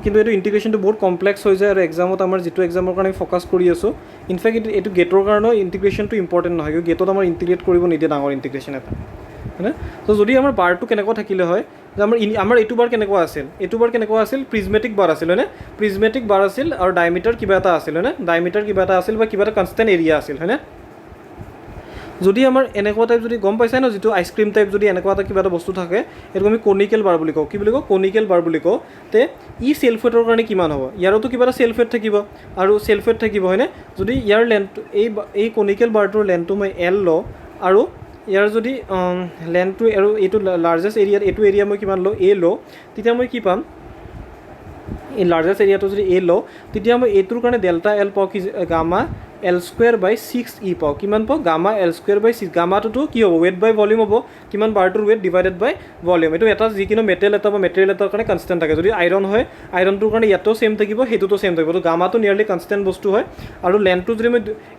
S1: কিন্তু এইটো ইণ্টিগ্ৰেশ্যনটো বহুত কমপ্লেক্স হৈ যায়, আৰু এক্সামত আমাৰ যিটো এক্সামৰ কাৰণে আমি ফ'কাছ কৰি আছোঁ, ইনফেক্ট এইটো গেটৰ কাৰণেও ইণ্টিগ্ৰেশ্যনটো ইম্পৰ্টেণ্ট নহয়, কিন্তু গেটত আমাৰ ইণ্টিগ্ৰেট কৰিব নিদিয়ে ডাঙৰ ইণ্টিগ্ৰেশ্যন এটা হয়নে? ত' যদি আমাৰ বাৰটো কেনেকুৱা থাকিলে হয় যে আমাৰ এইটো বাৰ কেনেকুৱা আছিল, প্ৰিজমেটিক বাৰ আছিল হয়নে? প্ৰিজমেটিক বাৰ আছিল আৰু ডায়মিটাৰ কিবা এটা আছিল হয়নে? বা কিবা এটা কনষ্টেণ্ট এৰিয়া আছিল হয়নে? যদি আমাৰ এনেকুৱা টাইপ যদি গম পাইছে ন, যিটো আইচক্ৰীম টাইপ যদি এনেকুৱা এটা কিবা এটা বস্তু থাকে, এইটো আমি কনিকেল বাৰ বুলি কওঁ। কি বুলি কওঁ, কনিকেল বাৰ বুলি কওঁ। তে ই চেল্ফ ৱেটৰ কাৰণে কিমান হ'ব, ইয়াৰতো কিবা এটা চেল্ফ ৱেট থাকিব আৰু চেল্ফ ৱেট থাকিব হয়নে? যদি ইয়াৰ লেন্থটো এই কনিকেল বাৰটোৰ লেন্থটো মই L লওঁ, আৰু ইয়াৰ যদি লেন্থটো আৰু এইটো লাৰ্জেষ্ট এৰিয়াত এইটো এৰিয়া মই কিমান লওঁ, A লওঁ, তেতিয়া মই কি পাম, এই লাৰ্জেষ্ট এৰিয়াটো যদি A লওঁ, তেতিয়া মই এইটোৰ কাৰণে ডেল্টা এল পাওঁ কি, গামা L²/6E পাওঁ। কিমান পাওঁ, গামা L²/6। গামাটোতো কি হ'ব, ৱেট বাই ভলিউম হ'ব, কিমান বাৰটোৰ ৱেট ডিভাইডেড বাই ভলিউম। এইটো এটা যিকোনো মেটেৰিয়েল এটা বা মেটেৰিয়েল এটাৰ কাৰণে কনষ্টেণ্ট থাকে। যদি আইৰণ হয়, আইৰণটোৰ কাৰণে ইয়াতো ছেম থাকিব, সেইটোতো ছেম থাকিব। তো গামাটো নিয়াৰলি কনষ্টেণ্ট বস্তু হয়। আৰু লেন্থটো যদি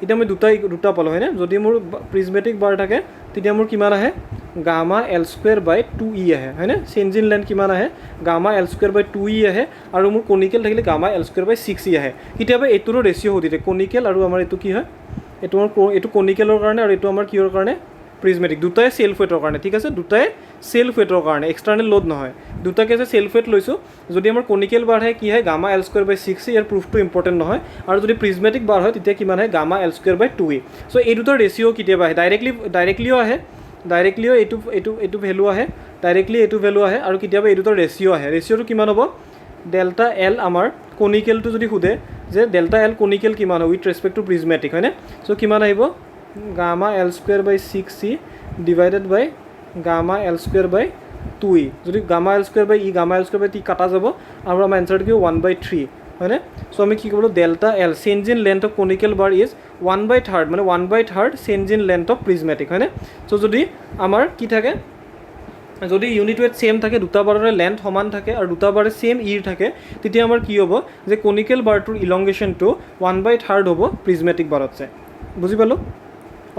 S1: এতিয়া মই দুটা পালোঁ হয়নে? যদি মোৰ প্ৰিজমেটিক বাৰ থাকে তেতিয়া মোৰ কিমান আহে, গামা L²/2E আহে হয়নে? চেঞ্জ ইন লেন্থ কিমান আহে, গামা L²/2E আহে, আৰু মোৰ কনিকেল থাকিলে গামা L²/6E আহে। কেতিয়াবা এইটোৰো ৰেচিঅ' সুধি দিয়ে, কনিকেল আৰু আমাৰ এইটো কি হয়, এইটো কনিকেলৰ কাৰণে আৰু এইটো আমাৰ কিহৰ কাৰণে, প্ৰিজমেটিক। দুটাই চেল্ফ ৱেটৰ কাৰণে। ঠিক আছে, দুটাই চেল্ফ ৱেটৰ কাৰণে, এক্সটাৰ্নেল লোড নহয়, দুটাকে যে চেল্ফ ৱেট লৈছোঁ। যদি আমাৰ কনিকেল বাৰ হয় কি হয়, গামা L²/6, ইয়াৰ প্ৰুফটো ইম্পৰ্টেণ্ট নহয়। আৰু যদি প্ৰিজমেটিক বাৰ হয় তেতিয়া কিমান হয়, গামা L²/2E। চ' এই দুটাৰ ৰেচিঅ' কেতিয়াবা আহে, ডাইৰেক্টলিও আহে, এইটো ভেলু আহে, এইটো ভেলু আহে, আৰু কেতিয়াবা এই দুটাৰ ৰেচিঅ' আহে। ৰেচিঅ'টো কিমান হ'ব, ডেল্টা এল আমাৰ কনিকেলটো যদি সোধে যে ডেল্টা এল কনিকেল কিমান হয় উইথ ৰেচপেক্ট টু প্ৰিজমেটিক হয়নে? চ' কিমান আহিব, গামা L²/6E ডিভাইডেড বাই গামা L²/2E। যদি গামা L²/T কাটা যাব, আৰু আমাৰ এনচাৰটো কি 1/3 হয়নে? চ' আমি কি ক'লোঁ, delta l change in length of conical bar is 1/3, মানে 1/3 change in length of prismatic হয়নে? চ' যদি আমাৰ কি থাকে, যদি ইউনিট ৱেট ছেম থাকে, দুটা বাৰৰে লেন্থ সমান থাকে আৰু দুটা বাৰে ছেম ইৰ থাকে, তেতিয়া আমাৰ কি হ'ব যে কনিকেল বাৰটোৰ ইলংগেশ্যনটো 1/3 হ'ব প্ৰিজমেটিক বাৰতছে। বুজি পালোঁ?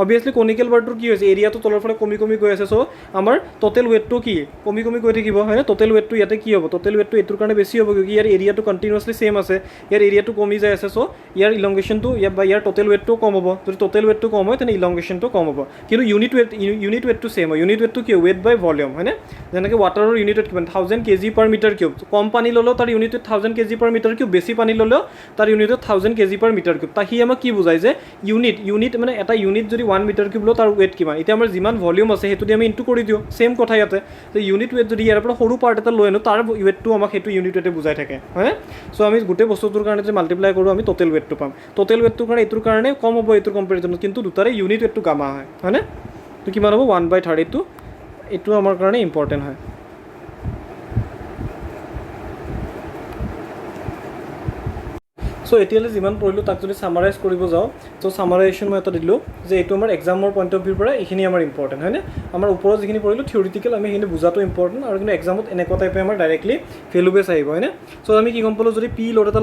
S1: অবভিয়াছলি কনিকেল বাৰটোৰ কি হৈছে, এৰিয়াটো তলৰ ফালে কমি কমি গৈ আছে, চ' আমাৰ টোটেল ৱেটটো কি কমি কমি গৈ থাকিব, হয়নে? টোটেল ৱেটটো ইয়াতে কি হ'ব, টোটেল ৱেটটো এইটোৰ কাৰণে বেছি হ'ব, কিয় ইয়াৰ এৰিয়াটো কণ্টিনিউৱাছলি ছেম আছে, ইয়াৰ এৰিয়াটো কমি যাই আছে, চ' ইয়াৰ ইলংগেশ্যনটো বা ইয়াৰ টোটেল ৱেটটো কম হ'ব। যদি টোটেল ৱেটটো কম হয় তেনে ইলংগেশ্যনটো কম হ'ব। কিন্তু ইউনিট ৱেটটো ছেম হয়। ইউনিট ৱেটটো কি ৱেট বাই ভলিউম, হয়নে? যেনেকৈ ৱাটাৰৰ ইউনিট ৱেট কিমান 1000 kg/m³। কম পানী ল'লেও তাৰ ইউনিট ৱেট 1000 kg/m³, বেছি পানী ল'লেও তাৰ ইউনিট ৱেট 1000 kg/m³। তা সি আমাক কি বুজায় যে ইউনিট মানে এটা ইউনিট যদি 1 m³ লওঁ তাৰ ৱেট কিমান, এতিয়া আমাৰ যিমান ভলিউম আছে সেইটো দি আমি ইনটু কৰি দিওঁ, ছেম কথা ইয়াতে। যে ইউনিট ৱেট যদি ইয়াৰ পৰা সৰু পাৰ্ট এটা লৈ আনো, তাৰ ৱেটটো আমাক সেইটো ইউনিট ৱেটে বুজাই থাকে, হয়? চ' আমি গোটেই বস্তুটোৰ কাৰণে যদি মাল্টিপ্লাই কৰোঁ আমি টোটেল ৱেটটো পাম। টোটেল ৱেটটোৰ কাৰণে এইটোৰ কাৰণে কম হ'ব এইটোৰ কম্পেৰিজনত, কিন্তু দুটাৰে ইউনিট ৱেটটো গামা হয়, হয়নে? তো কিমান হ'ব 1/3। এইটো আমাৰ কাৰণে ইম্পৰ্টেণ্ট হয়। চ' এতিয়ালৈ যিমান পঢ়িলোঁ তাক যদি ছামাৰাইজ কৰিব যাওঁ, চ' ছামাৰাইজেশ্যন মই এটা দিলোঁ যে এইটো আমাৰ এক্সামৰ পইণ্ট অফ ভিউৰ পৰা এইখিনি আমাৰ ইম্পৰ্টেণ্ট, হয়নে? আমাৰ ওপৰত যিখিনি পঢ়িলোঁ থিয়ৰিটিকেল, আমি সেইখিনি বুজাটো ইম্পৰ্টেণ্ট, আৰু কিন্তু এক্সামত এনেকুৱা টাইপে আমাৰ ডাইৰেক্টলি ভেলু বেছ আহিব, হয়নে? চ' আমি কি গম পালোঁ, যদি পি ল'ড এটা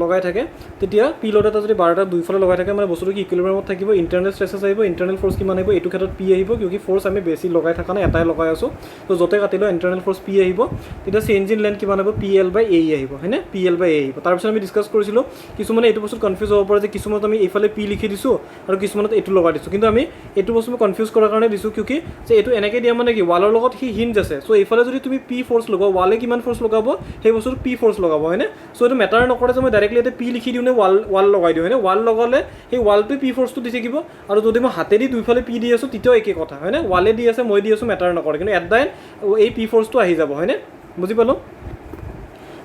S1: লগাই থাকে, তেতিয়া পি ল'ড এটা যদি বাৰটা দুইফালে লগাই থাকে, মানে বস্তুটো কি ইকুইলিব্ৰিয়ামত থাকিব, ইণ্টাৰনেল ষ্ট্ৰেছেছ আহিব, ইণ্টাৰনেল ফ'ৰ্চ কিমান আহিব, এইটো ক্ষেত্ৰত পি আহিব, কিয় কি ফ'ৰ্চ আমি বেছি লগাই থকা নাই, এটাই লগাই আছোঁ। ত' য'তে কাটিলেও ইণ্টাৰনেল ফ'ৰ্চ পি আহিব, তেতিয়া চেঞ্জ ইন লেন্থ কিমান আহিব, PL/A আহিব, হয়নে? PL/A আহিব। তাৰপিছত আমি ডিছকাছ কৰিছিলোঁ কিছুমানে এইটো বস্তু কনফিউজ হ'ব পাৰে যে কিছুমানত আমি এইফালে পি লিখি দিছোঁ আৰু কিছুমানত এইটো লগাই দিছোঁ, কিন্তু আমি এইটো বস্তু মই কনফিউজ কৰাৰ কাৰণে দিছোঁ, কিয় কি যে এইটো এনেকৈ দিয়া মানে কি ৱালৰ লগত সি হিঞ্জ আছে, চ' এইফালে যদি তুমি পি ফ'ৰ্চ লগোৱা, ৱালে কিমান ফ'ৰ্চ লগাব সেই বস্তুটো পি ফ'ৰ্চ লগাব, হয়নে? চ' এইটো মেটাৰ নকৰে যে মই ডাইৰেক্টলি ইয়াতে পি লিখি দিওঁ নে ৱাল লগাই দিওঁ, হয়নে? ৱাল লগালে সেই ৱালটোৱে পি ফ'ৰ্চটো দি থাকিব, আৰু যদি মই হাতেদি দুইফালে পি দি আছোঁ তেতিয়াও একেই কথা, হয়নে? ৱালে দি আছে মই দি আছোঁ মেটাৰ নকৰে, কিন্তু এট দ্য এণ্ড এই পি ফ'ৰ্চটো আহি যাব, হয়নে? বুজি পালোঁ?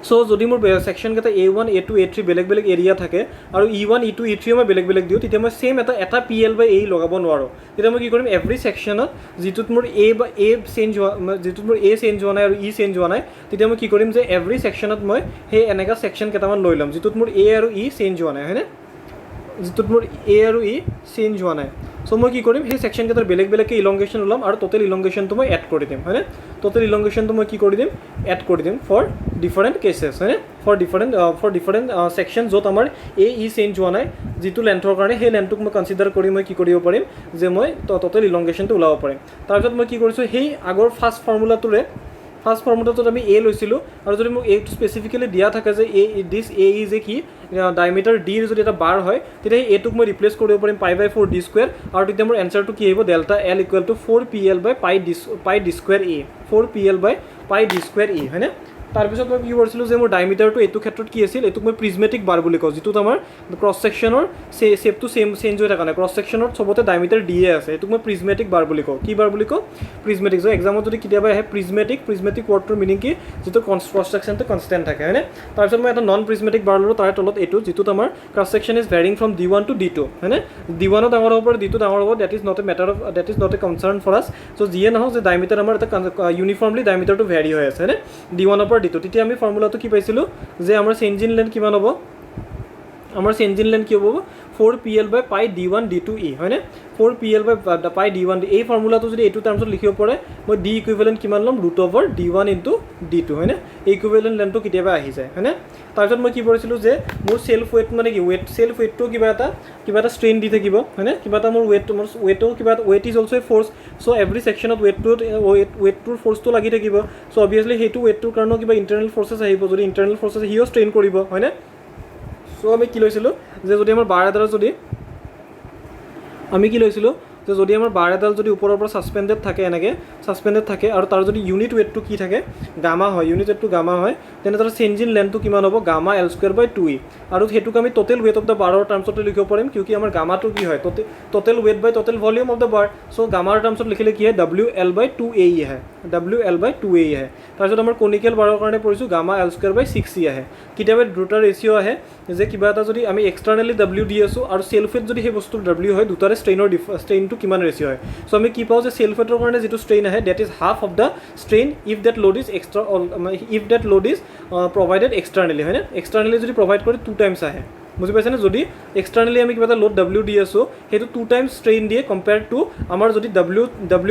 S1: চ' যদি মোৰ ছেকশ্যন কেইটা A1, A2, A3 বেলেগ বেলেগ এৰিয়া থাকে আৰু E1, E2, E3 মই বেলেগ বেলেগ দিওঁ, তেতিয়া মই ছেম এটা PL/A লগাব নোৱাৰোঁ। তেতিয়া মই কি কৰিম, এভৰি ছেকশ্যনত যিটোত মোৰ A চেঞ্জ হোৱা নাই আৰু E চেঞ্জ হোৱা নাই, তেতিয়া মই কি কৰিম যে এভৰি ছেকশ্যনত মই সেই এনেকুৱা ছেকশ্যন কেইটামান লৈ ল'ম যিটোত মোৰ A আৰু E চেঞ্জ হোৱা নাই, হয়নে? যিটোত মোৰ A আৰু E চেঞ্জ হোৱা নাই। চ' মই কি কৰিম, সেই ছেকশ্যন কেইটাৰ বেলেগ বেলেগকৈ ইলংগেশ্যন ওলাম আৰু টোটেল ইলংগেশ্যনটো মই এড কৰি দিম, হয়নে? টোটেল ইলংগেশ্যনটো মই কি কৰি দিম, এড কৰি দিম ফৰ ডিফাৰেণ্ট কেচেছ, হয়নে? ফৰ ডিফাৰেণ্ট ছেকশ্যন য'ত আমাৰ A, E চেঞ্জ হোৱা নাই, যিটো লেন্থৰ কাৰণে সেই লেন্থটোক মই কনচিডাৰ কৰি মই কি কৰিব পাৰিম যে মই টোটেল ইলংগেশ্যনটো ওলাব পাৰিম। তাৰপিছত মই কি কৰিছোঁ, সেই আগৰ ফাৰ্ষ্ট ফৰ্মুলাটোত আমি A লৈছিলোঁ, আৰু যদি মোক এইটো স্পেচিফিকেলি দিয়া থাকে যে A যে কি ডায়মিটাৰ ডিৰ যদি এটা বাৰ হয়, তেতিয়া এইটোক মই ৰিপ্লেচ কৰিব পাৰিম π/4d², আৰু তেতিয়া মোৰ এনচাৰটো কি আহিব, ডেল্টা L = 4PL/πd²E, 4PL/πd²E, হয়নে? তাৰপিছত মই কি কৰিছিলোঁ যে মোৰ ডায়মিটাৰটো এইটো ক্ষেত্ৰত কি আছিল, এইটোক মই প্ৰিজমেটিক বাৰ বুলি কওঁ, যিটোত আমাৰ ক্ৰছ ছেকশ্যনৰ শ্বেপটো চেঞ্জ হৈ থকা নাই, ক্ৰছ ছেকশ্যনত চবতে ডায়মিটাৰ দিয়ে আছে, এইটোক মই প্ৰিজমেটিক বাৰ বুলি কওঁ। কি বাৰ বুলি কওঁ, প্ৰিজমেটিক। চ' এক্সামত যদি কেতিয়াবা আহে প্ৰিজমেটিক ৱৰ্ডটোৰ মিনিং কি, যিটো ক্ৰছ ছেকশ্যনটো কনষ্টেণ্ট থাকে, হয়নে? তাৰপিছত মই এটা নন প্ৰিজমেটিক বাৰ ল'লোঁ, তাৰে তলত এইটো যিটোত আমাৰ cross section is varying from D1 to D2, হয়নে? D1ও ডাঙৰ হ'ব পাৰে, D2 ডাঙৰ হ'ব, that is not a concern for us. So' যিয়ে নহওক যে ডায়মিটাৰ আমাৰ এটা ইউনিফৰ্মলি ডায়মিটাৰটো ভেৰি হৈ আছে, হয়নে? D1ৰ পৰা D2, তেতিয়া আমি ফৰ্মুলাটো কি পাইছিলোঁ যে আমাৰ চেঞ্জ ইন লেন্থ কিমান হ'ব, আমাৰ চেঞ্জ ইন লেন্থ কি হ'ব, 4PL/πd1d2E, হয়নে? 4PL/πd1d, এই ফৰ্মুলাটো যদি এইটো টাৰ্মছত লিখিব পাৰে, মই D ইকুইভেলেণ্ট কিমান ল'ম, √D1 × D2, হয়নে? এই ইকুইভেলেণ্ট লেন্থটো কেতিয়াবা আহি যায়, হয়নে? তাৰপিছত মই কি কৰিছিলোঁ যে মোৰ ছেল্ফ ৱেট মানে কি ছেল্ফ ৱেটটো কিবা এটা ষ্ট্ৰেইন দি থাকিব, হয়নে? কিবা এটা মোৰ ৱেটো কিবা এটা weight is also' a force, so' every ছেকশ্যনত ৱেটটোৰ ফ'ৰ্চটো লাগি থাকিব, চ' অবভিয়াছলি সেইটো ৱেটটোৰ কাৰণেও কিবা ইণ্টাৰনেল ফ'ৰ্চেছ আহিব, যদি ইণ্টাৰনেল ফ'ৰ্চেছ সিও ষ্ট্ৰেইন কৰিব, হয়নে? চ' আমি কি লৈছিলোঁ যে যদি আমাৰ বাৰ এডাল যদি আমাৰ বাৰ এডাল যদি ওপৰৰ পৰা ছাছপেণ্ডেড থাকে আৰু তাৰ যদি ইউনিট ৱেটটো কি থাকে, গামা হয়, ইউনিট ৱেটটো গামা হয়, তেনে তাৰ চেঞ্জ ইন লেন্থটো কিমান হ'ব, গামা L² / 2E, আৰু সেইটোক আমি টোটেল ৱেট অফ দ্য বাৰৰ টাৰ্মছতে লিখিব পাৰিম, কিয় কি আমাৰ গামাটো কি হয়, total weight by total volume of the bar. So' গামাৰ টাৰ্মছত লিখিলে কি হয়, WL/2AE আহে, WL/2AE আহে। তাৰপিছত আমাৰ কনিকেল বাৰৰ কাৰণে পৰিছোঁ, গামা L² / 6E আহে। কেতিয়াবা দুটাৰ ৰেচিঅ' আহে যে কিবা এটা যদি আমি এক্সটাৰ্নেলি W দি আছোঁ আৰু ছেল্ফ ৱেট যদি সেই বস্তুৰ W হয়, দুটাৰে ষ্ট্ৰেইনটো কিমান ৰেচিঅ' হয়। চ' আমি কি পাওঁ যে ছেল্ফ ৱেটৰ কাৰণে যিটো ষ্ট্ৰেইন আহে, that is half of the strain if that load is provided externally, হয়নে? এক্সটাৰ্নেলি যদি প্ৰভাইড কৰে 2 টাইমছ আহে, বুজি পাইছেনে যদি এক্সটাৰ্নেলি আমি কিবা এটা লোড W দি আছোঁ সেইটো 2 টাইমছ ষ্ট্ৰেইন দিয়ে কম্পেয়াৰ টু আমাৰ যদি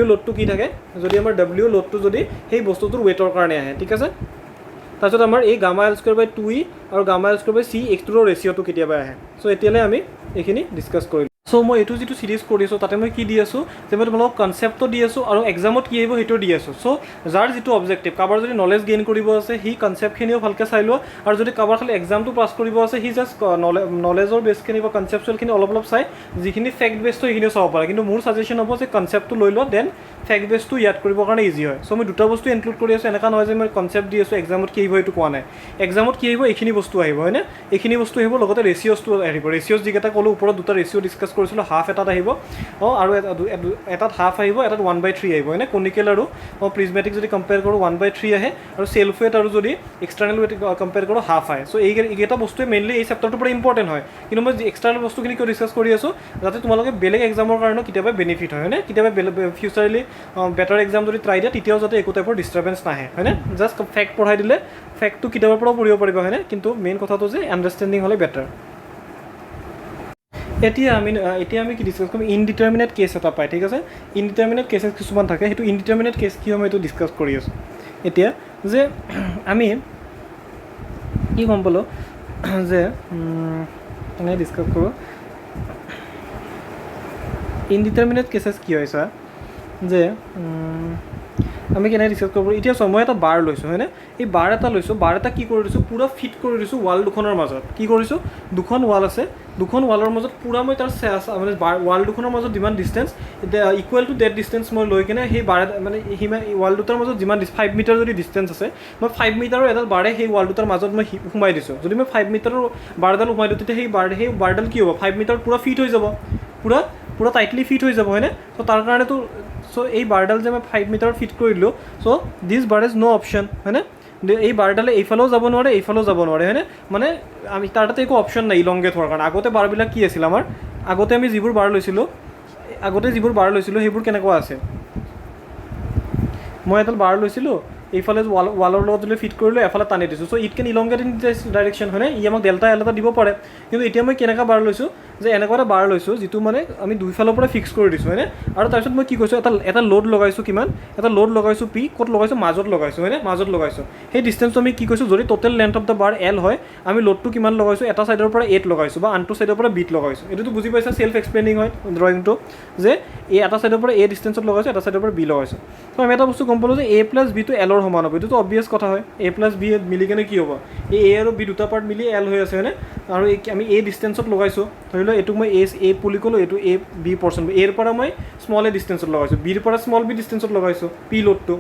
S1: W লোডটো কি থাকে যদি আমাৰ W লোডটো যদি সেই বস্তুটোৰ ৱেটৰ কাৰণে আহে ঠিক আছে তাৰপিছত আমাৰ এই গামা এল স্কুৱেৰ বাই 2e আৰু গামা এল স্কুৱেৰ বাই চি এক্সটোৰ ৰেচিঅ'টো কেতিয়াবা আহে চ' এতিয়ালৈ আমি এইখিনি ডিছকাছ কৰিলোঁ চ' মই এইটো যিটো চিৰিজ কৰি আছোঁ তাতে মই কি দি আছোঁ যে মই তোমালোকক কনচেপ্টটো দি আছোঁ আৰু এক্সামত কি আহিব সেইটো দি আছোঁ চ' যাৰ যিটো অবজেক্টিভ কাৰোবাৰ যদি নলেজ গেইন কৰিব আছে সি কনচেপ্টখিনিও ভালকৈ চাই লোৱা আৰু যদি কাৰোবাৰ খালি এক্সামটো পাছ কৰিব আছে সি জাষ্ট নলেজৰ বেছখিনি বা কনচেপ্টুৱেলখিনি অলপ চাই যিখিনি ফেক্ট বেছটো সেইখিনিও চাব পাৰে কিন্তু মোৰ ছাজেশ্যন হ'ব যে কনচেপ্টটো লৈ লোৱা দেন ফেক্ট বেছটো ইয়াত কৰিবৰ কাৰণে ইজি হয় চ' মই দুটা বস্তু ইনক্লুড কৰি আছোঁ এনেকুৱা নহয় যে মই কনচেপ্ট দি আছোঁ এক্সামত কি আহিব এইটো কোৱা নাই এক্সামত কি আহিব এইখিনি বস্তু আহিব হয়নে এইখিনি বস্তু আহিব লগতে ৰেচিঅ'ছটো আহিব ৰেচিঅ'ছ যিকেইটা ক'লোঁ ওপৰত দুটা ৰেচিঅ' ডিছকাছ কৰিছিলোঁ হাফ এটাত আহিব আৰু এটাত হাফ আহিব এটাত 1/3 আহিব হয়নে কনিকেল আৰু প্ৰিজমেটিক যদি কম্পেয়াৰ কৰোঁ 1/3 আহে আৰু চেল্ফ ৱেট আৰু যদি এক্সটাৰ্নেল ৱেট কম্পেয়াৰ কৰোঁ হাফ আহে চ' এইকেইটা বস্তুৱে মেইনলি এই চেপ্টাৰটোৰ পৰা ইম্পৰ্টেণ্ট হয় কিন্তু মই এক্সটাৰ্নেল বস্তুখিনি কিয় ডিছকাছ কৰি আছোঁ যাতে তোমালোকে বেলেগ এক্সামৰ কাৰণেও কেতিয়াবা বেনিফিট হয় হয়নে কেতিয়াবা ফিউচাৰলি বেটাৰ এক্সাম যদি ট্ৰাই দিয়া তেতিয়াও যাতে একো টাইপৰ ডিষ্টাৰ্বেঞ্চ নাহে হয়নে জাষ্ট ফেক্ট পঢ়াই দিলে ফেক্টটো কেতিয়াবাৰ পৰাও পঢ়িব পাৰিবা হয়নে কিন্তু মেইন কথাটো যে আণ্ডাৰষ্টেণ্ডিং হ'লে বেটাৰ এতিয়া আমি কি ডিছকাছ কৰিম ইনডিটাৰমিনেট কেছ এটা পায় ঠিক আছে ইনডিটাৰমিনেট কেছেছ কিছুমান থাকে সেইটো ইনডিটাৰমিনেট কেছ কি হয় মই এইটো ডিছকাছ কৰি আছোঁ এতিয়া যে আমি কি গম পালোঁ যে এনেকৈ ডিছকাছ কৰোঁ ইনডিটাৰমিনেট কেছেছ কি হয় চোৱা যে আমি কেনেকৈ ডিছকাছ কৰিব এতিয়া চোৱা মই এটা বাৰ লৈছোঁ হয়নে এই বাৰ এটা লৈছোঁ বাৰ এটা কি কৰি দিছোঁ পূৰা ফিট কৰি দিছোঁ ৱাল দুখনৰ মাজত কি কৰিছোঁ দুখন ৱাল আছে দুখন ৱালৰ মাজত পূৰা মই তাৰ মানে ৱাল দুখনৰ মাজত যিমান distance equal to that distance মই লৈ কিনে সেই বাৰ মানে সিমান ৱাল দুটাৰ মাজত যিমান 5 মিটাৰ যদি ডিষ্টেঞ্চ আছে মই 5 মিটাৰৰ এডাল বাৰে সেই ৱাল দুটাৰ মাজত মই সোমাই দিছোঁ যদি মই 5 মিটাৰৰ বাৰডাল সোমাই দিওঁ তেতিয়া সেই বাৰডাল কি হ'ব 5 মিটাৰ পূৰা ফিট হৈ যাব পূৰা টাইটলি ফিট হৈ যাব হয়নে চ' তাৰ কাৰণেতো চ' এই বাৰডাল যে মই 5 মিটাৰ ফিট কৰি দিলোঁ চ' দিছ বাৰ ইজ ন' অপশ্যন হয়নে এই বাৰডালে এইফালেও যাব নোৱাৰে এইফালেও যাব নোৱাৰে হয়নে মানে আমি তাৰ তাতে একো অপশ্যন নাই ইলংগেট হোৱাৰ কাৰণে আগতে বাৰবিলাক কি আছিল আমাৰ আগতে আমি যিবোৰ বাৰ লৈছিলোঁ সেইবোৰ কেনেকুৱা আছে মই এডাল বাৰ লৈছিলোঁ এইফালে ৱালৰ লগত যদি ফিট কৰিলোঁ এফালে টানি দিছোঁ so' it can elongate in this direction হয়নে ই আমাক ডেল্টা এল এটা দিব পাৰে কিন্তু এতিয়া মই কেনেকুৱা বাৰ লৈছোঁ যে এনেকুৱা এটা বাৰ লৈছোঁ যিটো মানে আমি দুইফালৰ পৰা ফিক্স কৰি দিছোঁ হয়নে আৰু তাৰপিছত মই কি কৈছোঁ এটা লোড লগাইছোঁ কিমান এটা লোড লগাইছোঁ পি ক'ত লগাইছোঁ মাজত লগাইছোঁ হয়নে মাজত লগাইছোঁ সেই ডিষ্টেঞ্চটো আমি কি কৈছোঁ যদি total length of the bar L হয় আমি লোডটো কিমান লগাইছোঁ এটা ছাইডৰ পৰা 8 লগাইছোঁ বা আনটো ছাইডৰ পৰা বিট লগাইছোঁ এইটোতো বুজি পাইছা চেল্ফ এক্সপ্লেইনিং হয় ড্ৰয়িংটো যে এই এটা ছাইডৰ পৰা এ ডিষ্টেঞ্চত লগাইছোঁ এটা ছাইডৰ পৰা বি লগাইছোঁ ত' আমি এটা বস্তু গম পালোঁ যে এ প্লাছ বিটো এলৰ সমান হ'ব এইটোতো অবভিয়াছ কথা হয় এ প্লাছ বি মিলি কেনে কি হ'ব এই এ আৰু বি দুটা পাৰ্ট মিলি এল হৈ আছে হয়নে আৰু আমি এই ডিষ্টেঞ্চত লগাইছোঁ ধৰি লওক এইটোক মই এ বুলি ক'লোঁ এইটো এ বি পৰ্চন এৰ পৰা মই স্মল এ ডিষ্টেঞ্চত লগাইছোঁ বিৰ পৰা স্মল বি ডিষ্টেঞ্চত লগাইছোঁ পি লোডটো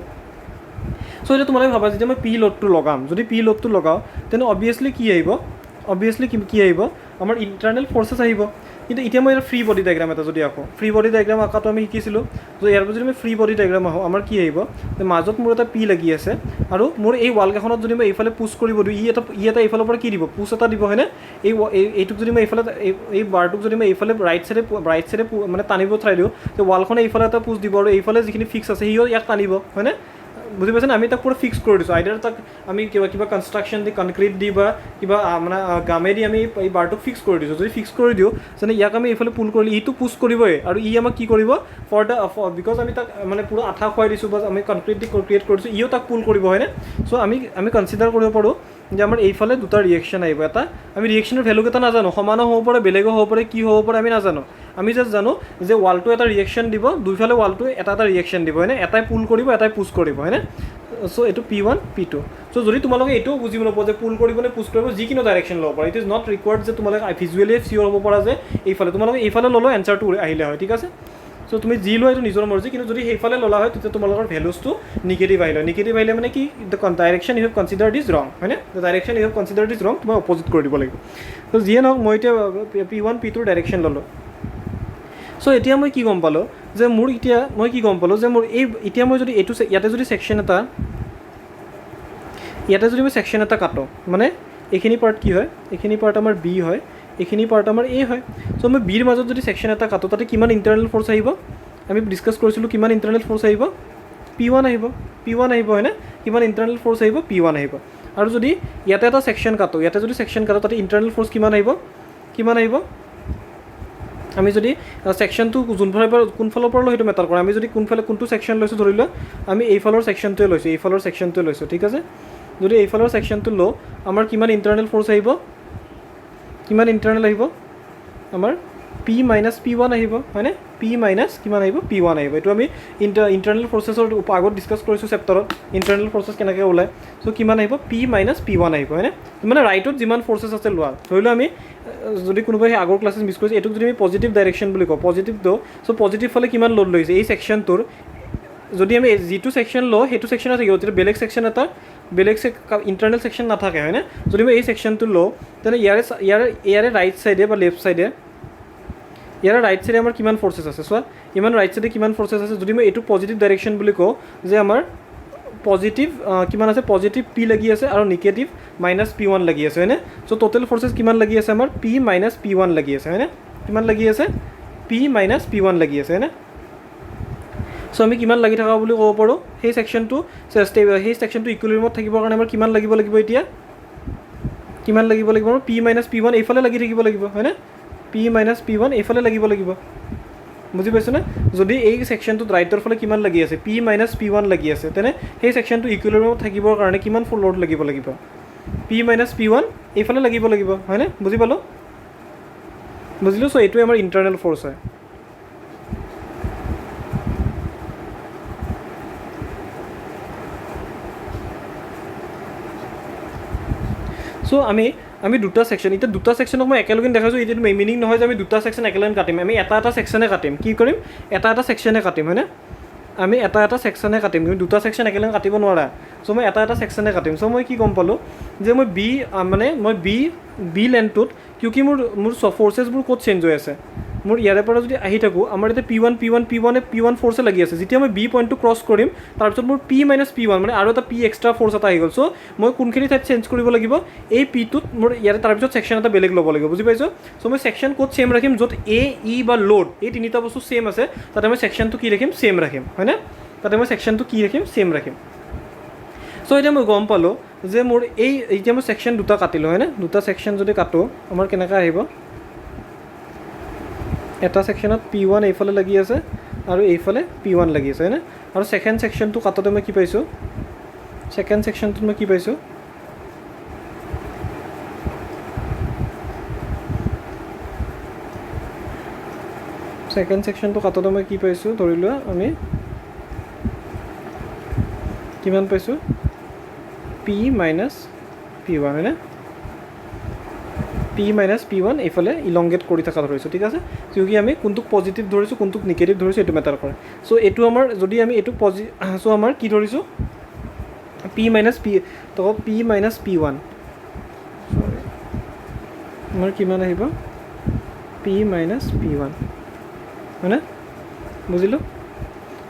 S1: চ' এতিয়া তোমালোকে ভাবা যেতিয়া মই পি লোডটো লগাম যদি পি লোডটো লগাওঁ তেনে অবভিয়াছলি কি আহিব আমাৰ ইণ্টাৰনেল ফৰ্চেছ আহিব কিন্তু এতিয়া মই ফ্ৰী বডি ডায়েগ্ৰাম এটা যদি আঁকো ফ্ৰী বডি ডায়েগ্ৰাম আঁকাটো আমি শিকিছিলোঁ ত' ইয়াৰ পৰা যদি মই ফ্ৰী বডি ডায়েগ্ৰাম আহোঁ আমাৰ কি আহিব যে মাজত মোৰ এটা পি লাগি আছে আৰু মোৰ এই ৱালকেইখনত যদি মই এইফালে পুছ কৰিব দিওঁ ই এটা এইফালৰ পৰা কি দিব পুছ এটা দিব হয়নে এইটোক যদি মই এইফালে এই বাৰটোক যদি মই এইফালে ৰাইট চাইডে মানে টানিব ট্ৰাই দিওঁ যে ৱালখনে এইফালে এটা পুছ দিব আৰু এইফালে যিখিনি ফিক্স আছে সিও ইয়াক টানিব হয়নে বুজি পাইছেনে আমি তাক পুৰা ফিক্স কৰি দিছোঁ আইডাৰ তাক আমি কিবা কনষ্ট্ৰাকশ্যন দি কনক্ৰিট দি বা কিবা মানে গামেদি আমি এই বাৰটোক ফিক্স কৰি দিছোঁ যদি ফিক্স কৰি দিওঁ যেনে ইয়াক আমি এইফালে পুল কৰিলে ইটো পুছ কৰিবই আৰু ই আমাক কি কৰিব বিকজ আমি তাক মানে পুৰা আঠা খুৱাই দিছোঁ বা আমি কনক্ৰিট দি ক্ৰিয়েট কৰিছোঁ ইও তাক পুল কৰিব হয়নে চ' আমি কনচিডাৰ কৰিব পাৰোঁ যে আমাৰ এইফালে দুটা ৰিয়েকশ্যন আহিব এটা আমি ৰিয়েকশ্যনৰ ভেলুকেইটা নাজানো সমানো হ'ব পাৰে বেলেগো হ'ব পাৰে কি হ'ব পাৰে আমি নাজানো আমি জাষ্ট জানো যে ৱালটো এটা ৰিয়েকশ্যন দিব দুইফালে ৱালটোৱে এটা ৰিয়েকশ্যন দিব হয়নে এটাই পুল কৰিব এটাই পুছ কৰিব হয়নে চ' এইটো P1 P2 চ' যদি তোমালোকে এইটোও বুজিব নাপাব যে পুল কৰিব নে পুছ কৰিব যিকোনো ডাইৰেকশ্যন ল'ব পাৰে ইট ইজ নট ৰিকুৱাৰ্ড যে তোমালোকে ভিজুৱেলি চিয়'ৰ হ'ব পৰা যে এইফালে তোমালোকে এইফালে ল'লেও এনচাৰটো আহিলে হয় ঠিক আছে চ' তুমি যি লোৱা এইটো নিজৰ মৰ্জি কিন্তু যদি সেইফালে ল'লা হয় তেতিয়া তোমালোকৰ ভেলুজটো নিগেটিভ আহিলে মানে কি direction you have considered is wrong হয়নে direction you have considered is wrong তোমাৰ অপজিট কৰি দিব লাগিব ত' যিয়ে নহওক মই এতিয়া P1 P2ৰ ডাইৰেকশ্যন ল'লোঁ চ' এতিয়া মই কি গম পালোঁ যে মোৰ এতিয়া মই যদি এইটো ইয়াতে যদি ছেকশ্যন এটা কাটো মানে এইখিনি পাৰ্ট কি হয় এইখিনি পাৰ্ট আমাৰ বি হয় এইখিনি পাৰ্ট আমাৰ এ হয় চ' মই বিৰ মাজত যদি ছেকশ্যন এটা কাটো তাতে কিমান ইণ্টাৰনেল ফ'ৰ্চ আহিব আমি ডিছকাছ কৰিছিলোঁ কিমান ইণ্টাৰনেল ফ'ৰ্চ আহিব P1 আহিব হয়নে কিমান ইণ্টাৰনেল ফ'ৰ্চ আহিব P1 আহিব আৰু যদি ইয়াতে এটা ছেকশ্যন কাটো তাতে ইণ্টাৰনেল ফ'ৰ্চ কিমান আহিব কিমান আহিব আমি যদি সেকশনটো কোনফালৰ পৰা লৈ সেইটো মেটাৰ কৰে আমি যদি কোনটো সেকশন লৈছোঁ ধৰি লোৱা আমি এইফালৰ সেকশনটোৱে লৈছোঁ এইফালৰ সেকশনটোৱে লৈছোঁ ঠিক আছে যদি এইফালৰ সেকশনটো লওঁ আমাৰ কিমান ইণ্টাৰনেল ফ'ৰ্চ আহিব কিমান ইণ্টাৰনেল আহিব আমাৰ P minus P1 আহিব হয়নে P minus কিমান আহিব P1 আহিব এইটো আমি ইণ্টাৰনেল ফ'ৰ্চেছৰ আগত ডিছকাছ কৰিছোঁ চেপ্টাৰত ইণ্টাৰনেল ফ'ৰ্চেছ কেনেকৈ ওলায় চ' কিমান আহিব P minus P1 আহিব হয়নে মানে ৰাইটত যিমান ফ'ৰ্চেছ আছে লোৱা ধৰি লোৱা আমি যদি কোনোবাই আগৰ ক্লাছেছ মিছ কৰিছে এইটোক যদি আমি পজিটিভ ডাইৰেকশ্যন বুলি কওঁ পজিটিভ দিওঁ চ' পজিটিভ ফালে কিমান লোড লৈছে এই ছেকশ্যনটোৰ যদি আমি যিটো ছেকশ্যন লওঁ সেইটো ছেকশ্যনত থাকিব তেতিয়া বেলেগ ছেকশ্যন এটা বেলেগ ইণ্টাৰনেল ছেকশ্যন নাথাকে হয়নে যদি মই এই ছেকশ্যনটো লওঁ তেনে ইয়াৰে ৰাইট ছাইডে বা লেফ্ট ছাইডে ইয়াৰ ৰাইট ছাইডে আমাৰ কিমান ফ'ৰ্চেছ আছে চোৱা ইমান ৰাইট ছাইডে কিমান ফ'ৰ্চেছ আছে যদি মই এইটো পজিটিভ ডাইৰেকশ্যন বুলি কওঁ যে আমাৰ পজিটিভ কিমান আছে পজিটিভ P লাগি আছে আৰু নিগেটিভ মাইনাছ P1 লাগি আছে হয়নে চ' টোটেল ফ'ৰ্চেছ কিমান লাগি আছে আমাৰ P minus P1 লাগি আছে হয়নে কিমান লাগি আছে P minus P1 লাগি আছে হয়নে চ' আমি কিমান লাগি থকা বুলি ক'ব পাৰোঁ সেই ছেকশ্যনটো ইকুইলিব্ৰিয়ামত থাকিবৰ কাৰণে আমাৰ কিমান লাগিব এতিয়া কিমান লাগিব আমাৰ P minus P1 এইফালে লাগি থাকিব লাগিব হয়নে P minus P1 এইফালে লাগিব বুজি পাইছনে যদি এই ছেকশ্যনটোত ৰাইটৰ ফালে কিমান লাগি আছে P minus P1 লাগি আছে তেনে সেই ছেকশ্যনটো ইকুইলিব্ৰিয়ামত থাকিবৰ কাৰণে কিমান লোড লাগিব P minus P1 এইফালে লাগিব হয়নে বুজি পালোঁ বুজিলোঁ চ' এইটোৱে আমাৰ ইণ্টাৰনেল ফ'ৰ্চ হয় চ' আমি দুটা ছেকশ্যন এতিয়া দুটা ছেকশ্যনক মই একেলগে দেখাইছোঁ এতিয়া মিনিং নহয় যে আমি দুটা ছেকশ্যন একেলগে কাটিম আমি এটা ছেকশ্যনে কাটিম কি কৰিম এটা ছেকশ্যনে কাটিম হয়নে আমি এটা ছেকশ্যনে কাটিম তুমি দুটা ছেকশ্যন একেলগে কাটিব নোৱাৰা চ' মই এটা ছেকশ্যনে কাটিম চ' মই কি গম পালোঁ যে মই বি লেনটোত কিউকি মোৰ ফ'ৰ্চেছবোৰ ক'ত চেঞ্জ হৈ আছে মোৰ ইয়াৰে পৰা যদি আহি থাকোঁ আমাৰ এতিয়া P1 ফ'ৰ্চে লাগি আছে যেতিয়া মই বি পইণ্টটো ক্ৰছ কৰিম তাৰপিছত মোৰ P minus P1 মানে আৰু এটা P এক্সট্ৰা ফ'ৰ্চ এটা আহি গ'ল চ' মই কোনখিনি ঠাইত চেঞ্জ কৰিব লাগিব এই Pটোত মোৰ ইয়াৰে তাৰপিছত ছেকশ্যন এটা বেলেগ ল'ব লাগিব বুজি পাইছোঁ চ' মই ছেকশ্যন ক'ত ছেম ৰাখিম য'ত A E বা লোড এই তিনিটা বস্তু ছেম আছে তাতে মই ছেকশ্যনটো কি ৰাখিম ছেম ৰাখিম হয়নে তাতে মই ছেকশ্যনটো কি ৰাখিম ছেম ৰাখিম চ' এতিয়া মই গম পালোঁ যে মোৰ এতিয়া মই ছেকশ্যন দুটা কাটিলোঁ হয়নে দুটা ছেকশ্যন যদি কাটোঁ আমাৰ কেনেকৈ আহিব এটা ছেকশ্যনত P1 এইফালে লাগি আছে আৰু এইফালে P1 লাগি আছে হয়নে আৰু ছেকেণ্ড ছেকশ্যনটো কাটোতে মই কি পাইছোঁ ছেকেণ্ড ছেকশ্যনটোত মই কি পাইছোঁ ছেকেণ্ড ছেকশ্যনটো কাটোতে মই কি পাইছোঁ ধৰি লোৱা আমি কিমান পাইছোঁ P minus P1 হয়নে P minus P1 এইফালে ইলংগেট কৰি থকা ধৰিছোঁ ঠিক আছে কিউকি আমি কোনটোক পজিটিভ ধৰিছোঁ কোনটোক নিগেটিভ ধৰিছোঁ এইটো মেটাৰ কৰে চ' এইটো আমাৰ যদি আমি এইটো চ' আমাৰ কি ধৰিছোঁ P minus P1 চৰি আমাৰ কিমান আহিব P minus P1 হয়নে বুজিলোঁ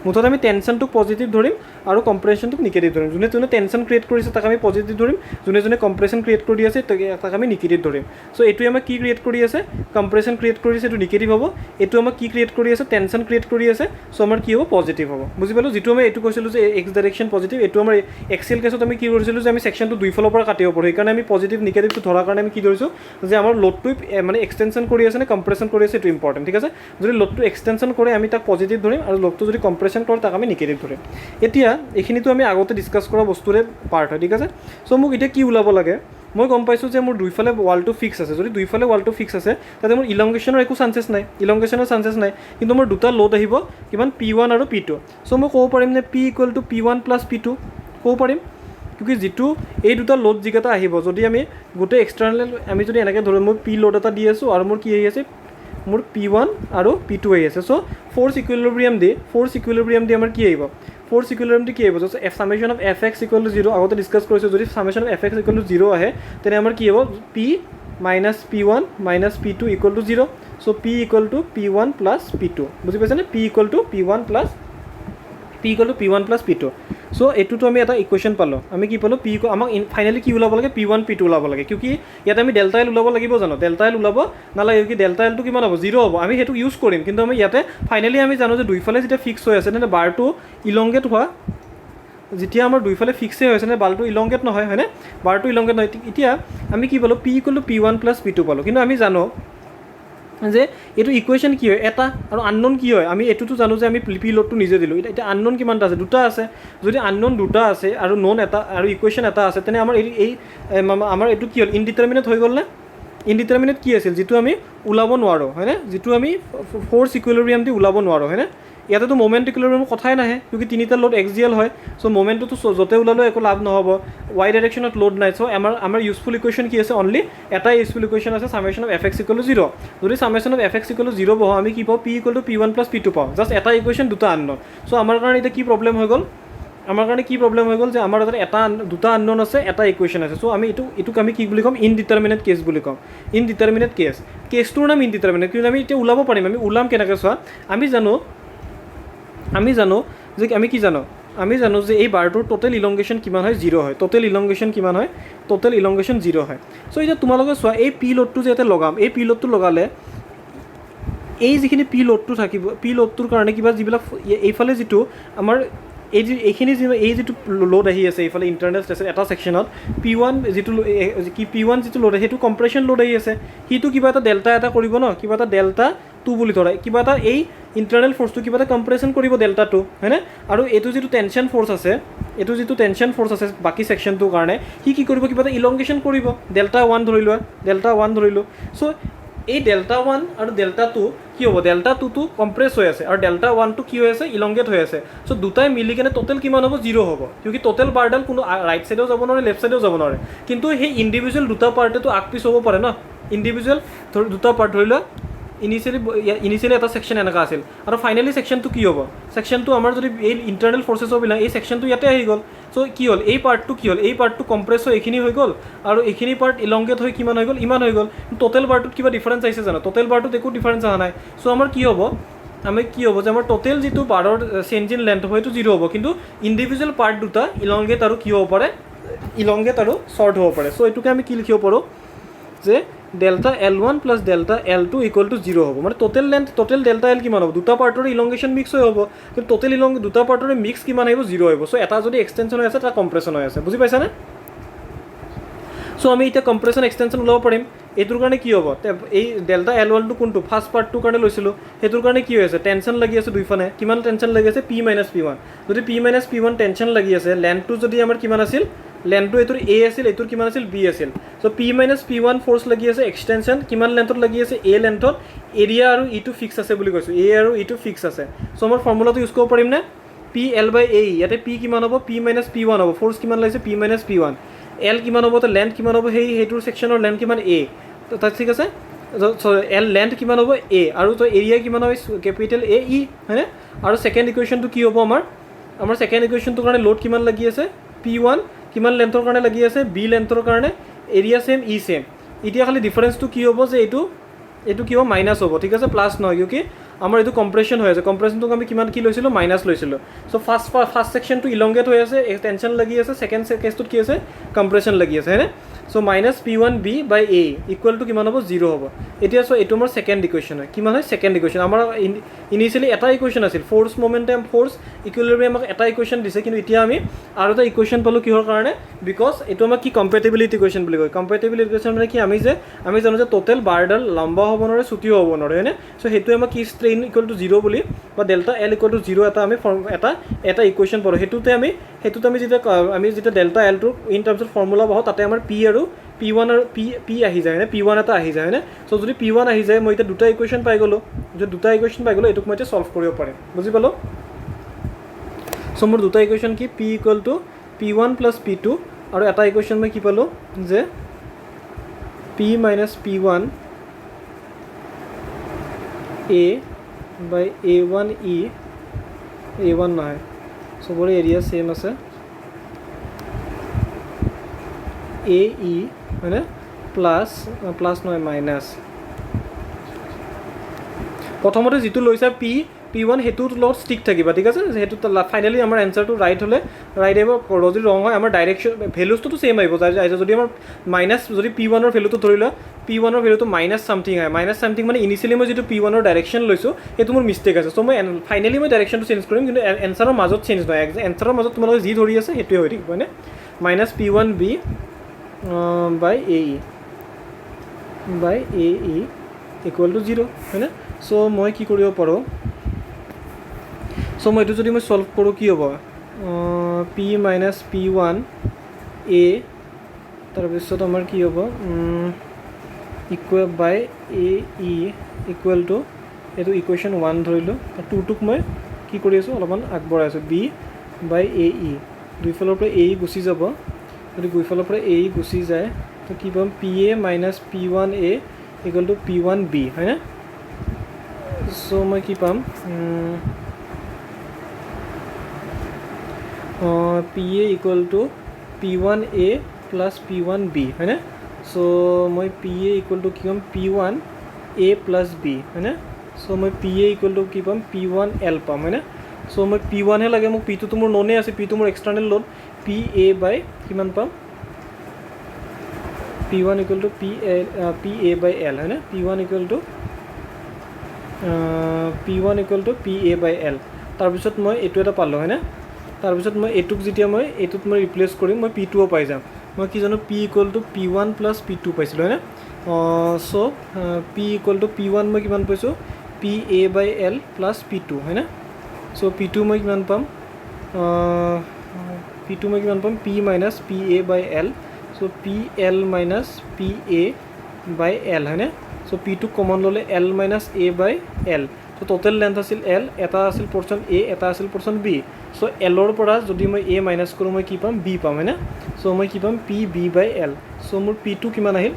S1: মুঠতে আমি টেনশ্যনটোক পজিটিভ ধৰিম আৰু কম্প্ৰেশ্যনটোক নিগেটিভ ধৰিম যোনে টেনশ্যন ক্ৰিয়েট কৰিছে তাক আমি পজিটিভ ধৰিম যোনে কম্প্ৰেশ্যন ক্ৰিয়েট কৰি আছে তাক আমি নিগেটিভ ধৰিম চ' এইটোৱে আমাক কি ক্ৰিয়েট কৰি আছে কম্প্ৰেশ্যন ক্ৰিয়েট কৰি আছে এইটো নিগেটিভ হ'ব এইটো আমাক কি ক্ৰিয়েট কৰি আছে টেনশ্যন ক্ৰিয়েট কৰি আছে চ' আমাৰ কি হ'ব পজিটিভ হ'ব বুজি পালোঁ যিটো আমি এইটো কৈছিলোঁ যে এক্স ডাইৰেকশ্যন পজিটিভ এইটো আমাৰ এক্সেল কেছত আমি কি কৰিছিলোঁ যে আমি ছেকশ্যনটো দুইফালৰ পৰা কাটিব পাৰোঁ সেইকাৰণে আমি পজিটিভ নিগেটিভটো ধৰাৰ কাৰণে আমি কি ধৰিছোঁ যে আমাৰ লোডটো মানে এক্সটেনশ্যন কৰি আছে নে কম্প্ৰেশ্যন কৰি আছে এইটো ইম্পৰ্টেণ্ট ঠিক আছে যদি লোডটো এক্সটেনশ্যন কৰে আমি তাক পজিটিভ ধৰিম আৰু লোডটো যদি কম্প্ৰেশ্যন কৰে তাক আমি নিগেটিভ ধৰিম এতিয়া এইখিনিতো আমি আগতে ডিছকাছ কৰা বস্তুৰে পাৰ্ট হয় ঠিক আছে চ' মোক এতিয়া কি ওলাব লাগে মই গম পাইছোঁ যে মোৰ দুইফালে ৱালটো ফিক্স আছে যদি দুইফালে ৱালটো ফিক্স আছে তাতে মোৰ ইলংগেশ্যনৰ একো চান্সেছ নাই কিন্তু মোৰ দুটা লোড আহিব কিমান P1 আৰু P2 চ' মই ক'ব পাৰিম নে P equal to P1 plus P2 ক'ব পাৰিম কিউকি যিটো এই দুটা লোড যিকেইটা আহিব যদি আমি গোটেই এক্সটাৰ্নেল আমি যদি এনেকৈ ধৰোঁ মই P লোড এটা দি আছোঁ আৰু মোৰ কি আহি আছে মোৰ P1 আৰু P2 আহি আছে চ' ফ'ৰ্চ ইকুইলিব্ৰিয়াম দি আমাৰ কি আহিব ফ'ৰ্চ ইকুইলিব্ৰিয়ামটো কি আহিব just summation of Fx equal to 0 আগতে ডিছকাছ কৰিছোঁ যদি summation of Fx equal to 0 আহে তেনে আমাৰ কি হ'ব P minus P1 minus P2 equal to 0 so' P equal to P1 plus P2 বুজি পাইছেনে P equal to P1 plus P2 চ' এইটোতো আমি এটা ইকুৱেশ্যন পালোঁ আমি কি পালোঁ P আমাক ফাইনেলি কি ওলাব লাগে P1 P2 ওলাব লাগে কিউকি ইয়াতে আমি ডেল্টা এল ওলাব লাগিব জানো ডেল্টা এল ওলাব নালাগে কি ডেল্টা এলটো কিমান হ'ব 0 হ'ব আমি সেইটো ইউজ কৰিম কিন্তু আমি ইয়াতে ফাইনেলি আমি জানো যে দুইফালে যেতিয়া ফিক্স হৈ আছে তেনে বাৰটো ইলংগেট হোৱা যেতিয়া আমাৰ দুইফালে ফিক্সেই হৈছে নে বালটো ইলংগেট নহয় হয়নে বাৰটো ইলংগেট নহয় এতিয়া আমি কি পালোঁ P equal to P1 plus P2 পালোঁ কিন্তু আমি জানো যে এইটো ইকুৱেশ্যন কি হয় এটা আৰু আননোন কি হয় আমি এইটোতো জানো যে আমি পি লোডটো নিজে দিলোঁ এতিয়া আননোন কিমানটা আছে দুটা আছে যদি আননোন দুটা আছে আৰু নন এটা আৰু ইকুৱেশ্যন এটা আছে তেনে আমাৰ এই আমাৰ এইটো কি হ'ল ইনডিটাৰমিনেট হৈ গ'ল নে ইনডিটাৰমিনেট কি আছিল যিটো আমি ওলাব নোৱাৰোঁ হয়নে যিটো আমি ফ'ৰ্চ ইকুইলিব্ৰিয়াম দি ওলাব নোৱাৰোঁ হয়নে ইয়াতেতো মোমেণ্ট ইকুইলিব্ৰিয়ামৰ কথাই নাহে কিউকি তিনিটা লোড এক্সিয়েল হয় চ' মোমেণ্টটোতো য'তে ওলালেও একো লাভ নহ'ব ৱাই ডাইৰেকশ্যনত লোড নাই চ' আমাৰ ইউজফুল ইকুৱেশ্যন কি আছে অনলি এটাই ইউজফুল ইকুৱেশ্যন আছে summation of F x equal to 0 যদি summation of F x equal to 0 বহাওঁ আমি কি পাওঁ P equal to P1 plus P2 পাওঁ জাষ্ট এটা ইকুৱেশ্যন দুটা আননোন চ' আমাৰ কাৰণে এতিয়া কি প্ৰব্লেম হৈ গ'ল আমাৰ কাৰণে কি প্ৰব্লেম হৈ গ'ল যে আমাৰ এটা দুটা আননোন আছে এটা ইকুৱেশ্যন আছে চ' আমি এইটোক আমি কি বুলি ক'ম ইনডিটাৰমিনেট কেছ বুলি ক'ম ইনডিটাৰমিনেট কেছটোৰ নাম ইনডিটাৰমিনেট কিন্তু আমি এতিয়া ওলাব পাৰিম আমি ওলাম কেনেকৈ চোৱা আমি জানো যে আমি কি জানো আমি জানো যে এই বাৰটোৰ টোটেল ইলংগেশ্যন কিমান হয় 0 হয় টোটেল ইলংগেশ্যন কিমান হয় টোটেল ইলংগেশ্যন 0 হয় চ' এতিয়া তোমালোকে চোৱা এই পি লোডটো যে ইয়াতে লগাম এই পি লোডটো লগালে এই যিখিনি পি লোডটো থাকিব পি লোডটোৰ কাৰণে কিবা যিবিলাক এইফালে যিটো আমাৰ এইখিনি যিটো লোড আহি আছে এইফালে ইণ্টাৰনেল ষ্টেচন এটা ছেকশ্যনত P1 যিটো P1 যিটো লোড সেইটো কম্প্ৰেশ্যন লোড আহি আছে সিটো কিবা এটা ডেল্টা এটা কৰিব ন কিবা এটা ডেল্টা 2 বুলি ধৰা কিবা এটা এই ইণ্টাৰনেল ফ'ৰ্চটো কিবা এটা কম্প্ৰেশ্যন কৰিব ডেল্টা 2 হয়নে আৰু এইটো যিটো টেনশ্যন ফ'ৰ্চ আছে বাকী ছেকশ্যনটোৰ কাৰণে সি কি কৰিব কিবা এটা ইলংগেশ্যন কৰিব ডেল্টা 1 ধৰি লোৱা চ' এই ডেল্টা 1 আৰু ডেল্টা 2 কি হ'ব ডেল্টা 2টো কম্প্ৰেছ হৈ আছে আৰু ডেল্টা 1টো কি হৈ আছে ইলংগেট হৈ আছে চ' দুটাই মিলি কেনে টোটেল কিমান হ'ব 0 হ'ব কিউকি টোটেল বাৰডাল কোনো ৰাইট ছাইডেও যাব নোৱাৰে লেফ্ট ছাইডেও যাব নোৱাৰে কিন্তু সেই ইণ্ডিভিজুৱেল দুটা পাৰ্টেতো আগ পিছ হ'ব পাৰে ন ইণ্ডিভিজুৱেল দুটা পাৰ্ট ধৰি লোৱা ইনিচিয়েলি এটা ছেকশ্যন এনেকুৱা আছিল আৰু ফাইনেলি ছেকশ্যনটো কি হ'ব ছেকশ্যনটো আমাৰ যদি এই ইণ্টাৰনেল ফ'ৰ্চেছবিলাক এই ছেকশ্যনটো ইয়াতে আহি গ'ল চ' কি হ'ল এই পাৰ্টটো কম্প্ৰেছ হৈ এইখিনি হৈ গ'ল আৰু এইখিনি পাৰ্ট ইলংগেট হৈ কিমান হৈ গ'ল ইমান হৈ গ'ল টোটেল বাৰটোত কিবা ডিফাৰেঞ্চ আহিছে জানো টোটেল বাৰটোত একো ডিফাৰেঞ্চ অহা নাই চ' আমাৰ কি হ'ব যে আমাৰ টোটেল যিটো বাৰৰ চেঞ্জ ইন লেন্থ হ'ব সেইটো 0 হ'ব কিন্তু ইণ্ডিভিজুৱেল পাৰ্ট দুটা ইলংগেট আৰু কি হ'ব পাৰে ইলংগেট আৰু শ্বৰ্ট হ'ব পাৰে চ' এইটোকে আমি কি লিখিব পাৰোঁ যে delta L1 plus delta L2 equal to 0 হ'ব মানে টোটেল ডেল্টা L কিমান হ'ব দুটা পাৰ্টৰে ইলংগেশ্যন মিক্স হৈ হ'ব কিন্তু টোটেল দুটা পাৰ্টৰে মিক্স কিমান আহিব 0 আহিব চ' এটা যদি এক্সটেনশ্যন হৈ আছে এটা কম্প্ৰেশ্যন হৈ আছে বুজি পাইছানে চ' আমি এতিয়া কম্প্ৰেশ্যন এক্সটেনশ্যন ওলাব পাৰিম এইটোৰ কাৰণে কি হ'ব এই ডেল্টা L1টো কোনটো ফাৰ্ষ্ট পাৰ্টটোৰ কাৰণে লৈছিলোঁ সেইটোৰ কাৰণে কি হৈ আছে টেনশ্যন লাগি আছে দুইফানে কিমান টেনশ্যন লাগি আছে P-P1 যদি P-P1 টেনশ্যন লাগি আছে লেন্থটো যদি আমাৰ কিমান আছিল লেন্থটো এইটোৰ A আছিল এইটোৰ কিমান আছিল B আছিল চ' P-P1 ফ'ৰ্চ লাগি আছে এক্সটেনশ্যন কিমান লেন্থত লাগি আছে A লেন্থত এৰিয়া আৰু ইটো ফিক্স আছে বুলি কৈছোঁ A আৰু ইটো ফিক্স আছে চ' আমাৰ ফৰ্মুলাটো ইউজ কৰিব পাৰিম নে PL/A ইয়াতে P কিমান হ'ব P-P1 হ'ব ফ'ৰ্চ কিমান লাগিছে P-P1 L কিমান হ'ব তো লেন্থ কিমান হ'ব সেইটোৰ ছেকশ্যনৰ লেন্থ কিমান A তাত ঠিক আছে L লেন্থ কিমান হ'ব A আৰু তো এৰিয়া কিমান হ'ব কেপিটেল AE হয়নে আৰু ছেকেণ্ড ইকুৱেশ্যনটো কি হ'ব আমাৰ ছেকেণ্ড ইকুৱেশ্যনটোৰ কাৰণে লোড কিমান লাগি আছে P1 কিমান লেন্থৰ কাৰণে লাগি আছে B লেন্থৰ কাৰণে এৰিয়া ছেম E ছেম এতিয়া খালি ডিফাৰেঞ্চটো কি হ'ব যে এইটো কি হ'ব মাইনাছ হ'ব ঠিক আছে প্লাছ নহয় কিউকি আমাৰ এইটো কম্প্ৰেশ্যন হৈ আছে কম্প্ৰেশ্যনটোক আমি কিমান কি লৈছিলোঁ মাইনাছ লৈছিলোঁ চ' ফাৰ্ষ্ট ছেকশ্যনটো ইলংগেট হৈ আছে টেনশ্যন লাগি আছে ছেকেণ্ড কেছটোত কি আছে কম্প্ৰেশ্যন লাগি আছে হয়নে চ' মাইনাছ P1B/A ইকুৱেল টু কিমান হ'ব 0 হ'ব এতিয়া চ' এইটো আমাৰ ছেকেণ্ড ইকুৱেশ্যন হয় কিমান হয় ছেকেণ্ড ইকুৱেশ্যন আমাৰ ইনিচিয়েলি এটা ইকুৱেশ্যন আছিল ফ'ৰ্চ মোমেণ্টাম ফ'ৰ্চ ইকুইলিব্ৰিয়াম আমাক এটা ইকুৱেশ্যন দিছে কিন্তু এতিয়া আমি আৰু এটা ইকুৱেশ্যন পালোঁ কিহৰ কাৰণে বিকজ এইটো আমাক কি কম্পেটিবিলিটি ইকুৱেশ্যন বুলি কয় কম্পেটিবিলিটি ইকুৱেশ্যন মানে কি আমি জানো যে টোটেল বাৰডাল লম্বা হ'ব নোৱাৰে চুটিও হ'ব নোৱাৰে হয়নে চ' সেইটোৱে আমাক কি ষ্ট্ৰেইন ইকুৱেল টু 0 বুলি বা ডেল্টা L ইকুৱেল টু 0 এটা আমি এটা ইকুৱেশ্যন পালোঁ সেইটোতে আমি যেতিয়া ডেল্টা L টো ইন টাৰ্মছত ফৰ্মুলা পাওঁ তাতে আমাৰ P আৰু P1 আৰু P আহি যায় হয়নে P1 এটা আহি যায় হয়নে চ' যদি P1 আহি যায় মই এতিয়া দুটা ইকুৱেশ্যন পাই গ'লোঁ এইটোক মই এতিয়া ছল্ভ কৰিব পাৰিম বুজি পালোঁ চ' মোৰ দুটা ইকুৱেশ্যন কি P equal to P1 plus P2 আৰু এটা ইকুৱেশ্যন মই কি পালোঁ যে P-P1 A/A1E A1 নহয় চবৰে এৰিয়া ছেম আছে AE হয়নে প্লাছ নহয় মাইনাছ প্ৰথমতে যিটো লৈছা P1 সেইটোৰ লগত ষ্টিক থাকিবা ঠিক আছে সেইটো ফাইনেলি আমাৰ এনচাৰটো ৰাইট হ'লে ৰাইট আহিব যদি ৰং হয় আমাৰ ডাইৰেকশ্যন ভেলুজটোতো ছেইম আহিব যদি আমাৰ মাইনাছ যদি P1ৰ ভেলুটো ধৰি লোৱা P1ৰ ভেলুটো মাইনাছ চামথিং হয় মাইনাছ চামথিং মানে ইনিচিয়েলি মই যিটো P1ৰ ডাইৰেকশ্যন লৈছোঁ সেইটো মোৰ মিষ্টেক আছে চ' মই ফাইনেলি মই ডাইৰেকশ্যনটো চেঞ্জ কৰিম কিন্তু এনচাৰৰ মাজত চেঞ্জ নহয় এনচাৰৰ মাজত তোমালোকে যি ধৰি আছে সেইটোৱে হৈ থাকিব হয়নে মাইনাছ P1B/AE ইকুৱেল টু 0 হয়নে চ' মই কি কৰিব পাৰোঁ চ' মই এইটো যদি মই সলভ কৰোঁ কি হ'ব p মাইনাছ p1 a তাৰপিছত আমাৰ কি হ'ব equal by A E equal to এইটো ইকুৱেশ্যন 1 ধৰিলোঁ আৰু 2টোক মই কি কৰি আছোঁ অলপমান আগবঢ়াই আছোঁ b বাই এ ই দুইফালৰ পৰা এ গুচি যাব যদি দুইফালৰ পৰা এ গুচি যায় তো কি পাম P A minus p1 a equal to p1 b হয়নে চ' মই কি পাম P A equal two p1 a plus p1 b হয়নে চ' মই পি এ ইকুৱেল টু কি পাম p1 a প্লাছ b হয়নে চ' মই পি এ ইকুৱেল টু কি পাম p1 l পাম হয়নে চ' মই p1 হে লাগে মোক p2 তো মোৰ ননে আছে p2 মোৰ external load P A by কিমান পাম p1 equal to P A by L হয়নে p1 equal to P A by L তাৰপিছত মই এইটো এটা পালোঁ হয়নে তাৰপিছত মই এইটোক যেতিয়া মই এইটোত মই ৰিপ্লেচ কৰিম মই p2 পাই যাম মই কি জানো p equal to p1 plus p2 পাইছিলোঁ হয়নে চ' p ইকুৱেল টু p1 মই কিমান পাইছোঁ P A by L plus p2 হয়নে চ' p2 মই কিমান পাম p minus P A by L so' P L minus P A by L হয়নে চ' p2 কমন ল'লে L minus A by L so' total length আছিল L এটা আছিল portion এ এটা আছিল পৰ্চন বি চ' এলৰ পৰা যদি মই এ মাইনাছ কৰোঁ মই কি পাম বি পাম হয়নে চ' মই কি পাম পি বি বাই এল চ' মোৰ p2 কিমান আহিল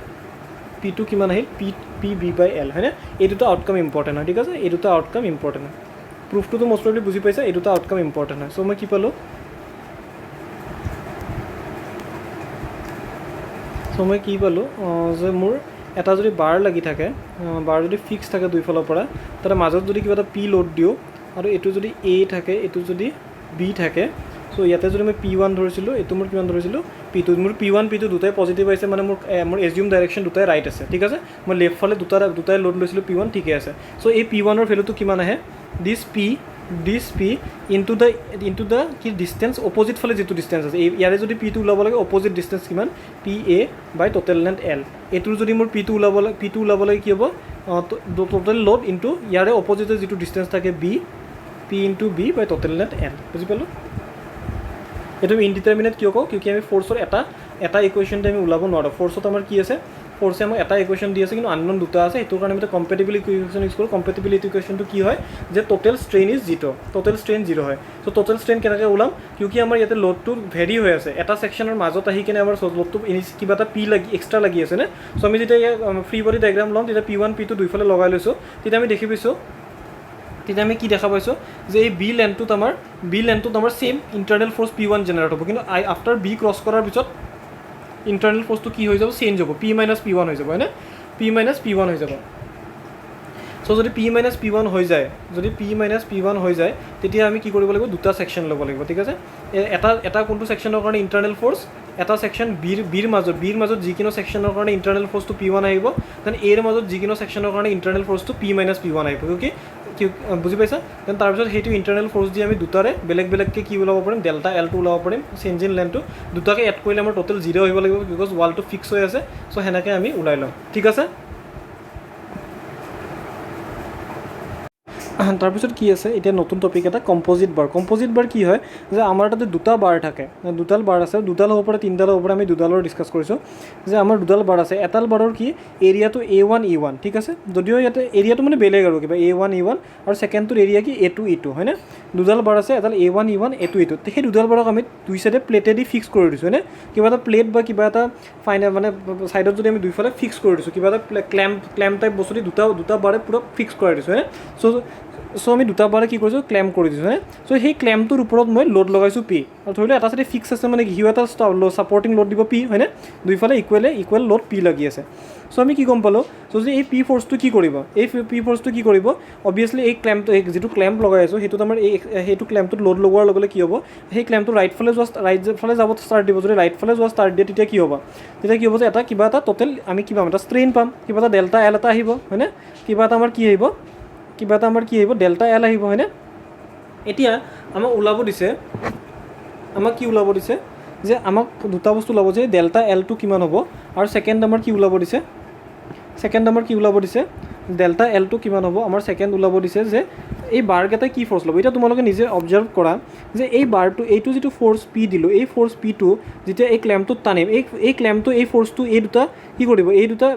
S1: পি বি বাই এল হয়নে এই দুটা আউটকাম ইম্পৰ্টেণ্ট হয় ঠিক আছে এই দুটা আউটকাম ইম্পৰ্টেণ্ট হয় প্ৰুফটোতো মষ্ট প্ৰবলি বুজি পাইছা এই দুটা আউটকাম ইম্পৰ্টেণ্ট হয় চ' মই কি পালোঁ যে মোৰ এটা যদি বাৰ লাগি থাকে বাৰ যদি ফিক্স থাকে দুইফালৰ পৰা তাতে মাজত যদি কিবা এটা পি লোড দিওঁ আৰু এইটো যদি এ থাকে এইটো যদি বি থাকে চ' ইয়াতে যদি মই p1 ধৰিছিলোঁ এইটো মোৰ কিমান ধৰিছিলোঁ p2 মোৰ p1 p2 দুটাই পজিটিভ আহিছে মানে মোৰ এজিউম ডাইৰেকশ্যন দুটাই ৰাইট আছে ঠিক আছে মই লেফ্ট ফালে দুটাই লোড লৈছিলোঁ p1 ঠিকে আছে চ' এই p1ৰ ভেলুটো কিমান আহে দিছ p ইনটু দ্য কি ডিষ্টেঞ্চ অপজিট ফালে যিটো ডিষ্টেঞ্চ আছে ইয়াৰে যদি p2 ওলাব লাগে অপজিট ডিষ্টেঞ্চ কিমান P A by total length L এইটোৰ যদি মোৰ p2 ওলাব লাগে কি হ'ব টোটেল লোড ইনটু ইয়াৰে অপজিটৰ যিটো ডিষ্টেঞ্চ থাকে p ইনটু বি বাই টোটেল লেন্থ এল বুজি পালোঁ এইটো ইনডিটাৰমিনেট কিয় কওঁ কিয় আমি ফ'ৰ্চৰ এটা ইকুৱেশ্যনতে আমি ওলাব নোৱাৰোঁ ফ'ৰ্চত আমাৰ কি আছে ফ'ৰ্চে আমাক এটা ইকুৱেশ্যন দি আছে কিন্তু আননন দুটা আছে সেইটোৰ কাৰণে আমি কম্পেটিবল ইকুৱেশ্যন ইউজ কৰোঁ কম্পেটিবল ইকুৱেশ্যনটো কি হয় যে total strain is total strain 0 হয় চ' টোটেল ষ্ট্ৰেইন কেনেকৈ ওলাম কিয় আমাৰ ইয়াতে লোডটো ভেৰি হৈ আছে এটা ছেকশ্যনৰ মাজত আহি কিনে আমাৰ লোডটো কিবা এটা এক্সট্ৰা লাগি আছে নে চ' আমি যেতিয়া ফ্ৰী বডি ডায়েগ্ৰাম ল'ম তেতিয়া p1 p2 দুইফালে লগাই লৈছোঁ তেতিয়া আমি দেখি পাইছোঁ তেতিয়া আমি কি দেখা পাইছোঁ যে এই বি লেন্থটোত আমাৰ same internal force p1 generate হ'ব কিন্তু আফটাৰ বি ক্ৰছ কৰাৰ পিছত ইণ্টাৰনেল ফ'ৰ্চটো কি হৈ যাব চেঞ্জ হ'ব p মাইনাছ p1 হৈ যাব হয়নে p মাইনাছ p1 হৈ যাব চ' যদি p মাইনাছ p1 হৈ যায় তেতিয়া আমি কি কৰিব লাগিব দুটা ছেকশ্যন ল'ব লাগিব ঠিক আছে এটা কোনটো ছেকশ্যনৰ কাৰণে ইণ্টাৰনেল ফ'ৰ্চ এটা ছেকশ্যন বিৰ মাজত যিকোনো ছেকশ্যনৰ কাৰণে ইণ্টাৰনেল ফ'ৰ্চটো p1 আহিব দেন এৰ মাজত যিকোনো ছেকশ্যনৰ কাৰণে ইণ্টাৰনেল ফ'ৰ্চটো p মাইনাছ p1 আহিব কি বুজি পাইছা দেন তাৰপিছত সেইটো ইণ্টাৰনেল ফ'ৰ্চ দি আমি দুটাৰে বেলেগকৈ কি ওলাব পাৰিম ডেল্টা এলটো ওলাব পাৰিম চেঞ্জ ইন লেন্থটো দুটাকে এড কৰিলে আমাৰ টোটেল 0 আহিব লাগিব বিকজ ৱালটো ফিক্স হৈ আছে চ' সেনেকৈ আমি ওলাই ল'ম ঠিক আছে তাৰপিছত কি আছে এতিয়া নতুন টপিক এটা কম্প'জিট বাৰ কি হয় যে আমাৰ তাতে দুটা বাৰ থাকে দুডাল বাৰ আছে দুডাল হ'ব পাৰে তিনিডাল হ'ব পাৰে আমি দুডালৰ ডিছকাছ কৰিছোঁ যে আমাৰ দুডাল বাৰ আছে এডাল বাৰৰ কি এৰিয়াটো A1 E1 ঠিক আছে যদিও ইয়াতে এৰিয়াটো মানে বেলেগ আৰু কিবা A1 E1 আৰু ছেকেণ্ডটোৰ এৰিয়া কি A2 E2 হয়নে দুডাল বাৰ আছে এডাল A1 E1 A2 E2 সেই দুডাল বাৰক আমি দুই চাইডে প্লেটেদি ফিক্স কৰি দিছোঁ হয়নে কিবা এটা প্লেট বা কিবা এটা ফাইনেল মানে ছাইডত যদি আমি দুইফালে ফিক্স কৰি দিছোঁ কিবা এটা ক্লেম্প টাইপ বস্তু দি দুটা বাৰে পূৰা ফিক্স কৰাই দিছোঁ হয়নে চ' আমি দুটা বাৰে কি কৰিছোঁ ক্লেম কৰি দিছোঁ হয়নে চ' সেই ক্লেমটোৰ ওপৰত মই লোড লগাইছোঁ পি আৰু ধৰি লওক এটা চাইডে ফিক্স আছে মানে সিও এটা ছাপৰ্টিং লোড দিব পি হয়নে দুইফালে ইকুৱেল লোড পি লাগি আছে চ' আমি কি গম পালোঁ চ' যে এই পি ফ'ৰ্চটো কি কৰিব অবভিয়াছলি এই ক্লেম্পটো যিটো ক্লেম্প লগাই আছোঁ সেইটোত আমাৰ সেইটো ক্লেম্পটোত লোড লগোৱাৰ লগে লগে কি হ'ব সেই ক্লেম্পটো ৰাইট ফালে যাব ষ্টাৰ্ট দিব যদি ৰাইট ফালে যোৱা ষ্টাৰ্ট দিয়ে তেতিয়া কি হ'ব যে কিবা এটা টোটেল আমি কি পাম এটা ষ্ট্ৰেইন পাম কিবা এটা ডেল্টা এল এটা আহিব হয়নে কিবা এটা আমাৰ কি আহিব ডেল্টা এল আহিব হয়নে এতিয়া আমাক কি ওলাব দিছে যে আমাক দুটা বস্তু ওলাব যে ডেল্টা এলটো কিমান হ'ব আৰু ছেকেণ্ড আমাৰ কি ওলাব দিছে ডেল্টা এলটো কিমান হ'ব আমাৰ ছেকেণ্ড ওলাব দিছে যে এই বাৰকেইটাই কি ফ'ৰ্চ ল'ব এতিয়া তোমালোকে নিজে অবজাৰ্ভ কৰা যে এই বাৰটো এইটো যিটো ফ'ৰ্চ পি দিলোঁ এই ফ'ৰ্চ পিটো যেতিয়া এই ক্লেম্পটোত টানিম এই ক্লেম্পটো এই ফ'ৰ্চটো এই দুটা কি কৰিব এই দুটা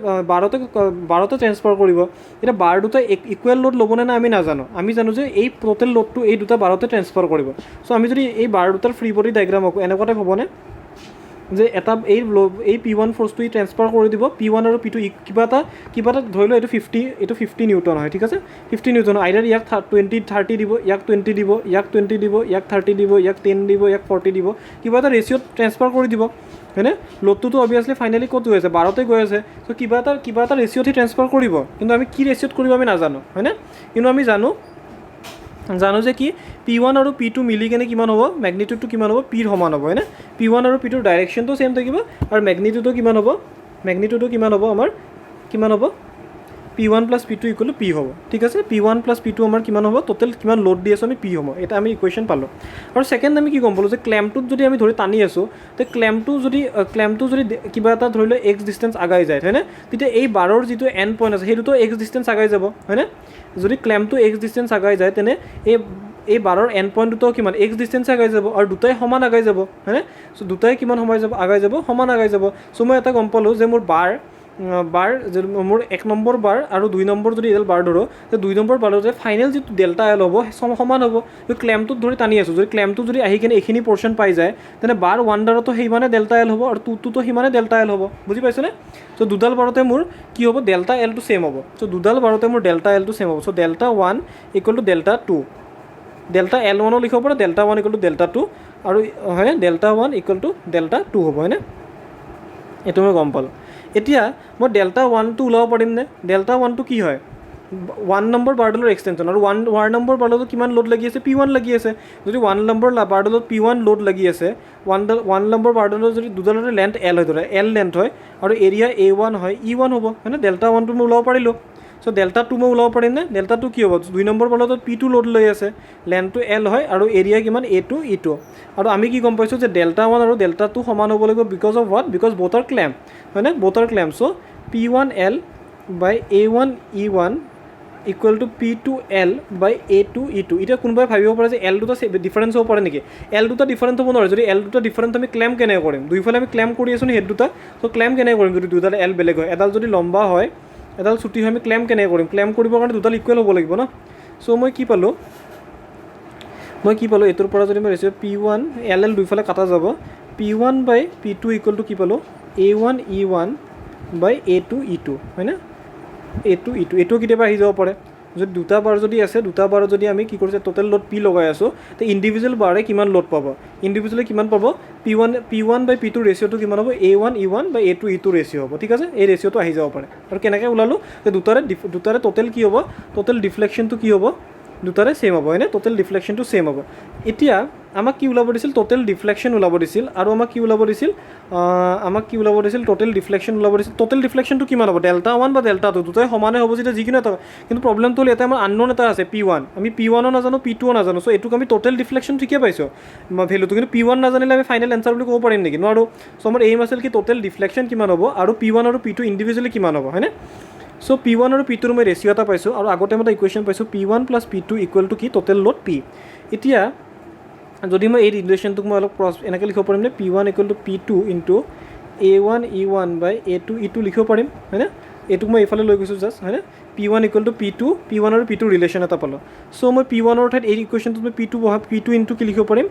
S1: বাৰতে ট্ৰেন্সফাৰ কৰিব এতিয়া বাৰ দুটা ইকুৱেল লোড ল'বনে নাই আমি নাজানো আমি জানো যে এই টোটেল লোডটো এই দুটা বাৰতে ট্ৰেন্সফাৰ কৰিব চ' আমি যদি এই বাৰ দুটাৰ ফ্ৰী বডি ডায়েগ্ৰাম আঁকো এনেকুৱা টাইপ হ'বনে যে এটা এই P1 ফ'ৰ্চটো ট্ৰেন্সফাৰ কৰি দিব P1 আৰু P2 কিবা এটা ধৰি লওঁ এইটো 50 নিউটন হয় ঠিক আছে 50 নিউটন আইডাৰ ইয়াক 30 দিব ইয়াক 20 দিব ইয়াক 20 দিব ইয়াক 30 দিব ইয়াক 10 দিব ইয়াক 40 দিব কিবা এটা ৰেচিঅ'ত ট্ৰেন্সফাৰ কৰি দিব হয়নে লোডটোতো অবভিয়াছলি ফাইনেলি ক'ত গৈ আছে বাৰতে গৈ আছে চ' কিবা এটা ৰেচিঅ'ত ট্ৰেন্সফাৰ কৰিব কিন্তু আমি কি ৰেচিঅ'ত কৰিব আমি নাজানো হয়নে কিন্তু আমি জানো যে কি P1 আৰু P2 মিলি কেনে কিমান হ'ব মেগনিটিউডটো কিমান হ'ব পিৰ সমান হ'ব হয়নে P1 আৰু P2ৰ ডাইৰেকশ্যনটো ছেম থাকিব আৰু মেগনিটিউডটো কিমান হ'ব আমাৰ কিমান হ'ব P1 + P2 = P হ'ব ঠিক আছে P1 + P2 আমাৰ কিমান হ'ব টোটেল কিমান লোড দি আছোঁ আমি P হ'ব এটা আমি ইকুৱেশ্যন পালোঁ আৰু ছেকেণ্ড আমি কি গম পালোঁ যে ক্লেম্পটোত যদি আমি ধৰি টানি আছোঁ তে ক্লেম্পটো যদি কিবা এটা ধৰি লওঁ এক্স ডিষ্টেঞ্চ আগাই যায় হয়নে তেতিয়া এই বাৰৰ যিটো এণ্ড পইণ্ট আছে সেইটোতো এক্স ডিষ্টেঞ্চ আগাই যাব হয়নে যদি ক্লেম্পটো এক্স ডিষ্টেঞ্চ আগাই যায় তেনে এই বাৰৰ এণ্ড পইণ্টটোতো কিমান এক্স ডিষ্টেঞ্চ আগাই যাব আৰু দুটাই সমান আগাই যাব হয়নে চ' দুটাই কিমান আগাই যাব সমান আগাই যাব চ' মই এটা গম পালোঁ যে মোৰ বাৰ মোৰ 1 নম্বৰ বাৰ আৰু 2 নম্বৰ যদি এডাল বাৰ ধৰোঁ তে 2 নম্বৰ বাৰৰ যে ফাইনেল যিটো ডেল্টা এল হ'ব সমান হ'ব যদি ক্লেম্পটোত ধৰি টানি আছোঁ যদি ক্লেম্পটো যদি আহি কিনে এইখিনি পৰ্চন পাই যায় তেনে বাৰ 1 ডালতো সিমানে ডেল্টা এল হ'ব আৰু 2টোতো সিমানে ডেল্টা এল হ'ব বুজি পাইছনে চ' দুডাল বাৰতে মোৰ কি হ'ব ডেল্টা এলটো ছেম হ'ব চ' দুডাল বাৰতে মোৰ ডেল্টা এলটো ছেম হ'ব চ' ডেল্টা 1 = ডেল্টা 2 ডেল্টা L1 লিখিব পাৰে ডেল্টা 1 = ডেল্টা 2 আৰু হয়নে ডেল্টা 1 = ডেল্টা 2 হ'ব হয়নে এইটো মই গম পালোঁ এতিয়া মই ডেল্টা 1টো ওলাব পাৰিম নে ডেল্টা 1টো কি হয় 1 নম্বৰ বাৰডালৰ এক্সটেনশ্যন আৰু 1 নম্বৰ বাৰডালত কিমান লোড লাগি আছে P1 লাগি আছে যদি 1 নম্বৰ বাৰডালত P1 লোড লাগি আছে 1 নম্বৰ বাৰডালত যদি দুডালৰে লেন্থ L হয় ধৰা L লেন্থ হয় আৰু এৰিয়া A1 হয় E1 হ'ব হয়নে ডেল্টা 1টো মই ওলাব পাৰিলোঁ চ' ডেল্টা 2 মই ওলাব পাৰিম নে ডেল্টা 2 কি হ'ব 2 নম্বৰ বাৰডালত P2 লোড লৈ আছে লেন্থটো L হয় আৰু এৰিয়া কিমান A2 E2 আৰু আমি কি গম পাইছোঁ যে ডেল্টা 1 আৰু ডেল্টা 2 সমান হ'ব লাগিব because of what because both are clamp হয়নে both are clamp so' P1L by A1 E1 = P2L by A2 E2 এতিয়া কোনোবাই ভাবিব পাৰে যে L দুটা ডিফাৰেঞ্চ হ'ব পাৰে নেকি L দুটা ডিফাৰেঞ্চ হ'ব নোৱাৰে যদি L দুটা ডিফাৰেঞ্চ আমি ক্লেম কেনেকৈ কৰিম দুইফালে আমি ক্লেম কৰি আছোঁ নে হেড দুটা চ' ক্লেম কেনেকৈ কৰিম যদি দুডাল L বেলেগ হয় এডাল যদি লম্বা হয় এডাল ছুটি হয় আমি ক্লেম কেনেকৈ কৰিম ক্লেম কৰিবৰ কাৰণে দুডাল ইকুৱেল হ'ব লাগিব ন চ' মই কি পালোঁ এইটোৰ পৰা যদি মই ৰেচিঅ' P1 LL দুইফালে কাটা যাব P1 by P2 = কি পালোঁ A1 E1 by A2 E2 হয়নে A2 E2 এইটো কেতিয়াবা আহি যাব পাৰে যদি দুটা বাৰ যদি আছে দুটা বাৰত যদি আমি কি কৰিছে টোটেল লোড P লগাই আছোঁ তো ইণ্ডিভিজুৱেল বাৰে কিমান লোড পাব ইণ্ডিভিজুৱেলি কিমান পাব P1 by P2 ৰেচিঅ'টো কিমান হ'ব A1 E1 by A2 E2 ratio' হ'ব ঠিক আছে এই ৰেচিঅ'টো আহি যাব পাৰে আৰু কেনেকৈ ওলালোঁ যে দুটাৰে টোটেল কি হ'ব টোটেল ডিফ্লেকশ্যনটো কি হ'ব দুটাৰে ছেম হ'ব হয়নে টোটেল ডিফ্লেকশ্যনটো ছেম হ'ব এতিয়া আমাক কি ওলাব দিছিল টোটেল ডিফ্লেকশ্যন ওলাব দিছিল আৰু আমাক কি ওলাব দিছিল টোটেল ডিফ্লেকশ্যন ওলাব দিছিল টোটেল ডিফ্লেকশ্যনটো কিমান হ'ব ডেল্টা 1 বা ডেল্টা 2 দুটাই সমানে হ'ব যেতিয়া যিকোনো এটা কিন্তু প্ৰব্লেমটো হ'ল ইয়াতে আমাৰ আনন'ন এটা আছে P1 আমি P1ও নাজানো P2ও নাজানো চ' এইটোক আমি টোটেল ডিফ্লেকশ্যন ঠিকে পাইছোঁ ভেলুটো কিন্তু P1 নাজানিলে আমি ফাইনেল এনচাৰ বুলি ক'ব পাৰিম নেকি নোৱাৰোঁ চ' আমাৰ এইম আছিল কি টোটেল ডিফ্লেকশ্যন কিমান হ'ব আৰু P1 আৰু P2 ইণ্ডিভিজুৱেলি কিমান হ'ব হয়নে চ' P1 আৰু P2ৰ মই ৰেচিঅ' এটা পাইছোঁ আৰু আগতে মই এটা ইকুৱেশ্যন পাইছোঁ P1 + P2 = কি টোটেল লোড P এতিয়া যদি মই এই ৰিলেশ্যনটোক মই অলপ এনেকৈ লিখিব পাৰিম নে P1 = P2 × A1 E1 by A2 E2 লিখিব পাৰিম হয়নে এইটোক মই এইফালে লৈ গৈছোঁ জাষ্ট হয়নে P1 = P1 আৰু P2 ৰিলেশ্যন এটা পালোঁ চ' মই P1ৰ ঠাইত এই ইকুৱেশ্যনটোত মই P2 ইনটু কি লিখিব পাৰিম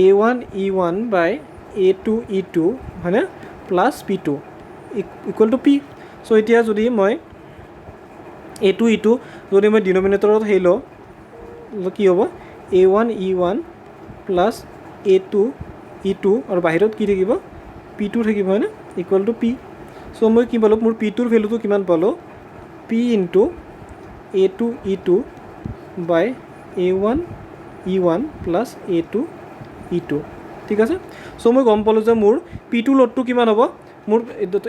S1: A1 E1 by A2 E2 হয়নে প্লাছ P2 = P চ' এতিয়া যদি মই A2 E2 যদি মই ডিনমিনেটৰত হেৰি লওঁ কি হ'ব A1 E1 plus A2 E2 আৰু বাহিৰত কি থাকিব P2 থাকিব হয়নে = P চ' মই কি পালোঁ মোৰ P2ৰ ভেলুটো কিমান পালোঁ P × A2 E2 by A1 E1 plus A2 E2 ঠিক আছে চ' মই গম পালোঁ যে মোৰ P2 লোডটো কিমান হ'ব মোৰ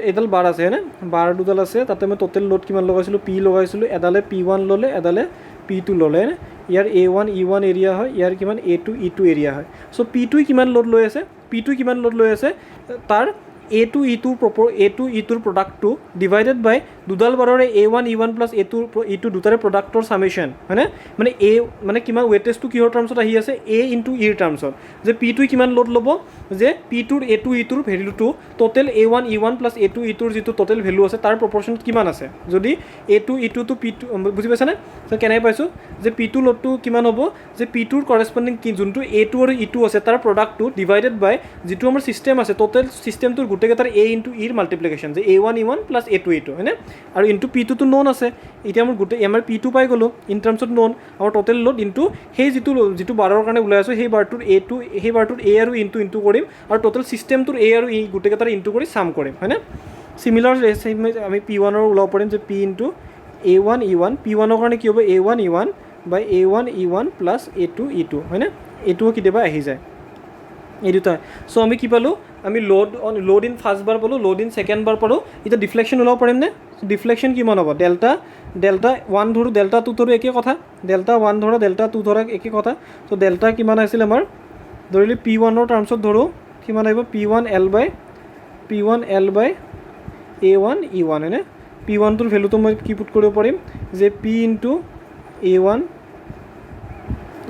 S1: এডাল বাৰ আছে হয়নে বাৰ দুডাল আছে তাতে মই টোটেল লোড কিমান লগাইছিলোঁ P লগাইছিলোঁ এডালে P1 ল'লে এডালে P2 ল'লে ইয়াৰ A1 E1 এৰিয়া হয় ইয়াৰ কিমান A2 E2 এৰিয়া হয় চ' P2 কিমান লোড লৈ আছে তাৰ এ টু ইটোৰ প্ৰডাক্টটো ডিভাইডেড বাই দুডাল বাৰৰে A1 E1 প্লাছ E2 দুটাৰে প্ৰডাক্টৰ সামেশ্যন হয়নে মানে এ মানে কিমান ৱেটেজটো কিহৰ টাৰ্মছত আহি আছে এ ইনটু ইৰ টাৰ্মছত যে পিটোৱে কিমান লোড ল'ব যে পিটোৰ A2 E2ৰ ভেলুটো total A1 E1 plus A2 E2ৰ যিটো টোটেল ভেলু আছে তাৰ প্ৰপৰ্শ্যনত কিমান আছে যদি A2 E2 টু P2 বুজি পাইছানে তো কেনেকৈ পাইছোঁ যে P2 লোডটো কিমান হ'ব যে P2ৰ কৰেছপণ্ডিং কি যোনটো A2 আৰু E2 আছে তাৰ প্ৰডাক্টটো ডিভাইডেড বাই যিটো আমাৰ ছিষ্টেম আছে টোটেল ছিষ্টেমটোৰ গোটেইকেইটাৰ A ইনটু ইৰ মাল্টিপ্লিকেশ্যন যে A1 E1 plus A2 E2 হয়নে আৰু ইনটু P2টো নন আছে এতিয়া মোৰ গোটেই আমাৰ P2 পাই গ'লোঁ ইন টাৰ্মছত নন আৰু টোটেল লোড ইনটু সেই যিটো বাৰৰ কাৰণে ওলাই আছোঁ সেই বাৰটোৰ A আৰু ইনটু কৰিম আৰু টোটেল ছিষ্টেমটোৰ A আৰু ই গোটেইকেইটাৰ ইনটু কৰি চাম কৰিম হয়নে চিমিলাৰ আমি P1ৰ ওলাব পাৰিম যে P ইনটু A1 E1 P1ৰ কাৰণে কি হ'ব A1 E1 বাই A1 E1 plus A2 E2 হয়নে এইটোও কেতিয়াবা আহি যায় এই দুটা চ' আমি কি পালোঁ আমি লোড ইন ফাৰ্ষ্ট বাৰ পালোঁ লোড ইন ছেকেণ্ড বাৰ পালোঁ এতিয়া ডিফ্লেকশ্যন ওলাব পাৰিমনে ডিফ্লেকশ্যন কিমান হ'ব ডেল্টা 1 ধৰোঁ ডেল্টা 2 ধৰোঁ একে কথা ডেল্টা 1 ধৰা ডেল্টা 2 ধৰা একে কথা চ' ডেল্টা কিমান আছিল আমাৰ ধৰিলে P1ৰ টাৰ্মছত ধৰোঁ কিমান আহিব P1 L বাই A1 E1 হয়নে P1টোৰ ভেলুটো মই কি পুট কৰিব পাৰিম যে P into A1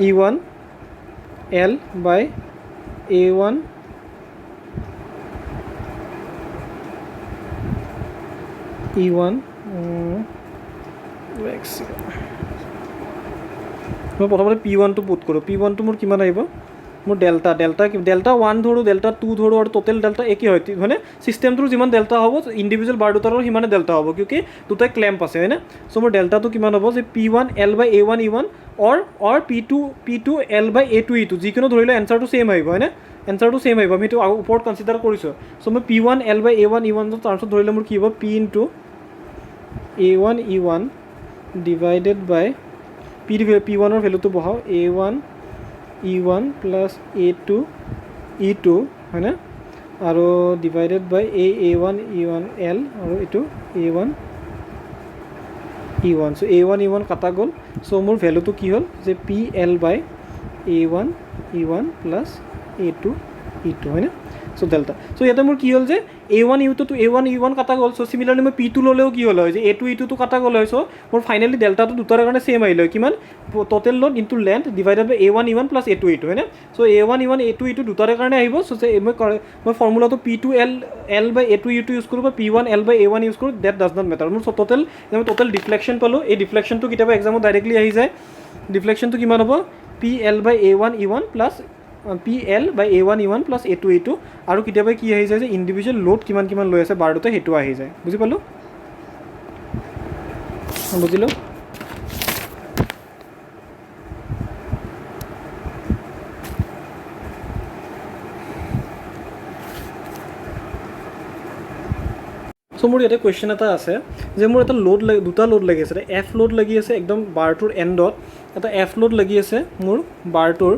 S1: E1 L বাই A1 E1 মই প্ৰথমতে P1টো পুট কৰোঁ P1টো মোৰ কিমান আহিব মোৰ ডেল্টা 1 ধৰোঁ ডেল্টা 2 ধৰোঁ আৰু টোটেল ডেল্টা একেই হয় মানে ছিষ্টেমটোৰ যিমান ডেল্টা হ'ব ইণ্ডিভিজুৱেল বাৰ দুটাৰো সিমানে ডেল্টা হ'ব কিউকি দুটাই ক্লেম্প আছে হয়নে চ' মোৰ ডেল্টাটো কিমান হ'ব যে P1 L বাই A1 E1 অৰ P2 L বাই A2 E2 যিকোনো ধৰিলে এনচাৰটো ছেইম আহিব হয়নে এনচাৰটো ছেইম আহিব আমি এইটো ওপৰত কনচিডাৰ কৰিছোঁ চ' মই P1 L বাই A1 E1 তাৰপিছত ধৰিলে মোৰ কি হ'ব P into A1 E1 divided by P1ৰ ভেলুটো বহাওঁ A1 E1 plus A2 E2 হয়নে আৰু divided by A1 E1 L আৰু এইটো A1 E1 চ' A1 E1 কাটা গ'ল চ' মোৰ ভেলুটো কি হ'ল যে PL বাই A1 E1 plus A2 E2 হয়নে চ' ডেল্টা চ' ইয়াতে মোৰ কি হ'ল যে A1 E1 কাটা গ'ল চ' চিমিলাৰলি মই P2 ল'লেও কি হ'ল হয় যে A2 E2টো কাটা গ'ল হয় চ' মোৰ ফাইনেলি ডেল্টাটো দুটাৰ কাৰণে ছেইম আহিলে হয় কিমান total load into length divided by A1 E1 plus A2 E2 হয়নে চ' A1 E1 A2 E2 দুটাৰে কাৰণে আহিব চ' মই ফৰ্মুলাটো P2 L বাই A2 E2 ইউজ কৰোঁ বা P1 L বাই A1 ইউজ কৰোঁ ডেট ডাজ নট মেটাৰ মোৰ টোটেল ডিফ্লেকশ্যন পালোঁ এই ডিফ্লেকশ্যনটো কেতিয়াবা এক্সামত ডাইৰেক্টলি আহি যায় ডিফ্লেকশ্যনটো কিমান হ'ব PL বাই A1 E1 প্লাছ PL বাই A1 E1 plus A2 E2 আৰু কেতিয়াবা কি আহি যায় যে ইণ্ডিভিজুৱেল লোড কিমান লৈ আছে বাৰটোতে সেইটো আহি যায় বুজি পালোঁ বুজিলোঁ চ' মোৰ ইয়াতে কুৱেশ্যন এটা আছে যে মোৰ এটা দুটা লোড লাগি আছে F লোড লাগি আছে একদম বাৰটোৰ এণ্ডত এটা F লোড লাগি আছে মোৰ বাৰটোৰ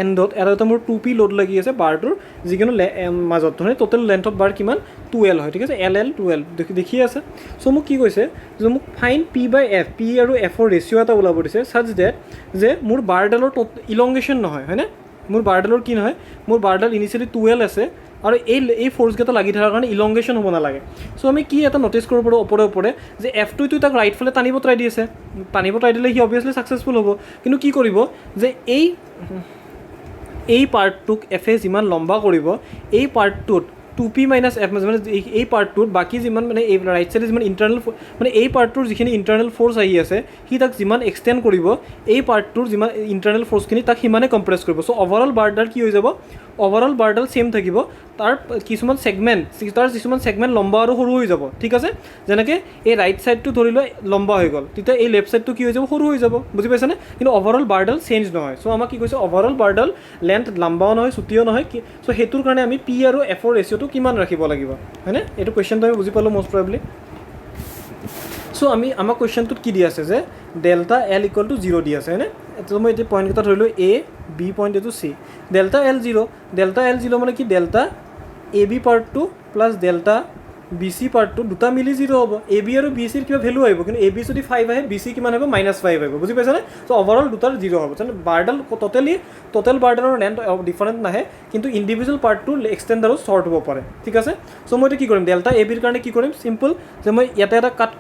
S1: এণ্ডত আৰু এটা মোৰ 2P লোড লাগি আছে বাৰটোৰ যিকোনো মাজত মানে টোটেল লেন্থ অফ বাৰ কিমান 2L হয় ঠিক আছে LL 2L দেখি আছে চ' মোক কি কৈছে যে মোক ফাইন P বাই F P আৰু Fৰ ৰেচিঅ' এটা ওলাব দিছে ছাচ ডেট যে মোৰ বাৰডালৰ ইলংগেশ্যন নহয় হয়নে মোৰ বাৰডালৰ কি নহয় মোৰ বাৰডাল ইনিচিয়েলি 2L আছে আৰু এই ফ'ৰ্চকেইটা লাগি থকাৰ কাৰণে ইলংগেশ্যন হ'ব নালাগে চ' আমি কি এটা ন'টিচ কৰিব পাৰোঁ ওপৰে যে F2টো তাক ৰাইট ফালে টানিব ট্ৰাই দি আছে টানিব ট্ৰাই দিলে সি অবভিয়াছলি ছাকচেছফুল হ'ব কিন্তু কি কৰিব যে এই পাৰ্টটোক এফে যিমান লম্বা কৰিব এই পাৰ্টটোত 2P মাইনাছ F মানে এই পাৰ্টটোত বাকী যিমান মানে এই ৰাইট চাইডে যিমান ইণ্টাৰনেল মানে এই পাৰ্টটোৰ যিখিনি ইণ্টাৰনেল ফ'ৰ্চ আহি আছে সি তাক যিমান এক্সটেণ্ড কৰিব এই পাৰ্টটোৰ যিমান ইণ্টাৰনেল ফ'ৰ্চখিনি তাক সিমানে কম্প্ৰেছ কৰিব চ' অভাৰঅল বাৰডাল কি হৈ যাব অভাৰঅল বাৰডাল ছেইম থাকিব তাৰ কিছুমান ছেগমেণ্ট লম্বা আৰু সৰু হৈ যাব ঠিক আছে যেনেকৈ এই ৰাইট ছাইডটো ধৰি লোৱা লম্বা হৈ গ'ল তেতিয়া এই লেফ্ট ছাইডটো কি হৈ যাব সৰু হৈ যাব বুজি পাইছানে কিন্তু অভাৰঅল বাৰডাল চেঞ্জ নহয় চ' আমাক কি কৈছে অভাৰঅল বাৰডাল লেন্থ লম্বাও নহয় চুটিও নহয় চ' সেইটোৰ কাৰণে আমি P আৰু Fৰ ৰেচিঅ'টো কিমান ৰাখিব লাগিব হয়নে এইটো কুৱেশ্যনটো আমি বুজি পালোঁ মষ্ট প্ৰবেবলি চ' আমাক কুৱেশ্যনটোত কি দি আছে যে ডেল্টা L ইকুৱেল টু 0 দি আছে হয়নে তো মই এতিয়া পইণ্টকেইটা ধৰিলোঁ A B পইণ্ট এইটো C ডেল্টা L 0 মানে কি ডেল্টা AB পাৰ্টটো প্লাছ ডেল্টা বি চি পাৰ্টটো দুটা মিলি 0 হ'ব এ বি আৰু বি চিৰ কিবা ভেলু আহিব কিন্তু এ বি যদি 5 আহে বি চি কিমান আহিব -5 আহিব বুজি পাইছানে চ' অভাৰঅল দুটাৰ 0 হ'ব মানে বাৰডাল টোটেল বাৰডালৰ লেন্থ ডিফাৰেণ্ট নাহে কিন্তু ইণ্ডিভিজুৱেল পাৰ্টটো এক্সটেণ্ড আৰু শ্বৰ্ট হ'ব পাৰে ঠিক আছে চ' মই এতিয়া কি কৰিম ডেল্টা এ বিৰ কাৰণে কি কৰিম চিম্পল যে মই ইয়াতে এটা কাট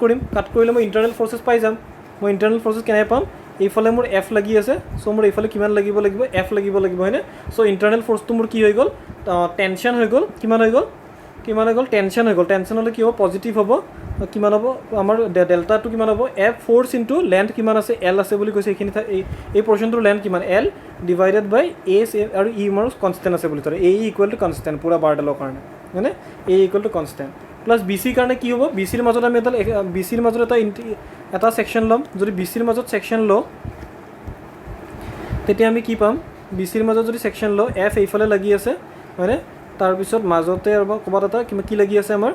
S1: কৰিলে মই ইণ্টাৰনেল ফৰ্চেছ পাই যাম মই ইণ্টাৰনেল ফৰ্চেছ কেনেকৈ পাম এইফালে মোৰ এফ লাগি আছে চ' মোৰ এইফালে কিমান লাগিব এফ লাগিব হয়নে চ' ইণ্টাৰনেল ফৰ্চটো মোৰ কি হৈ গ'ল টেনশ্যন হৈ গ'ল কিমান হৈ গ'ল টেনশ্যন হৈ গ'ল টেনশ্যন হ'লে কি হ'ব পজিটিভ হ'ব কিমান হ'ব আমাৰ ডেল্টাটো কিমান হ'ব এফ ফ'ৰ্চ ইনটু লেন্থ কিমান আছে এল আছে বুলি কৈছে এইখিনি এই পৰ্চনটোৰ লেন্থ কিমান এল ডিভাইডেড বাই এ আৰু ই মোৰ কনষ্টেণ্ট আছে বুলি ধৰে এ ইকুৱেল টু কনষ্টেণ্ট পূৰা বাৰডালৰ কাৰণে হয়নে A equal to constant plus B চিৰ কাৰণে কি হ'ব বি চিৰ মাজত আমি এটা ছেকশ্যন ল'ম যদি বি চিৰ মাজত ছেকশ্যন লওঁ তেতিয়া আমি কি পাম বি চিৰ মাজত যদি ছেকশ্যন লওঁ এফ এইফালে লাগি আছে হয়নে তাৰপিছত মাজতে আৰু ক'ৰবাত এটা কি লাগি আছে আমাৰ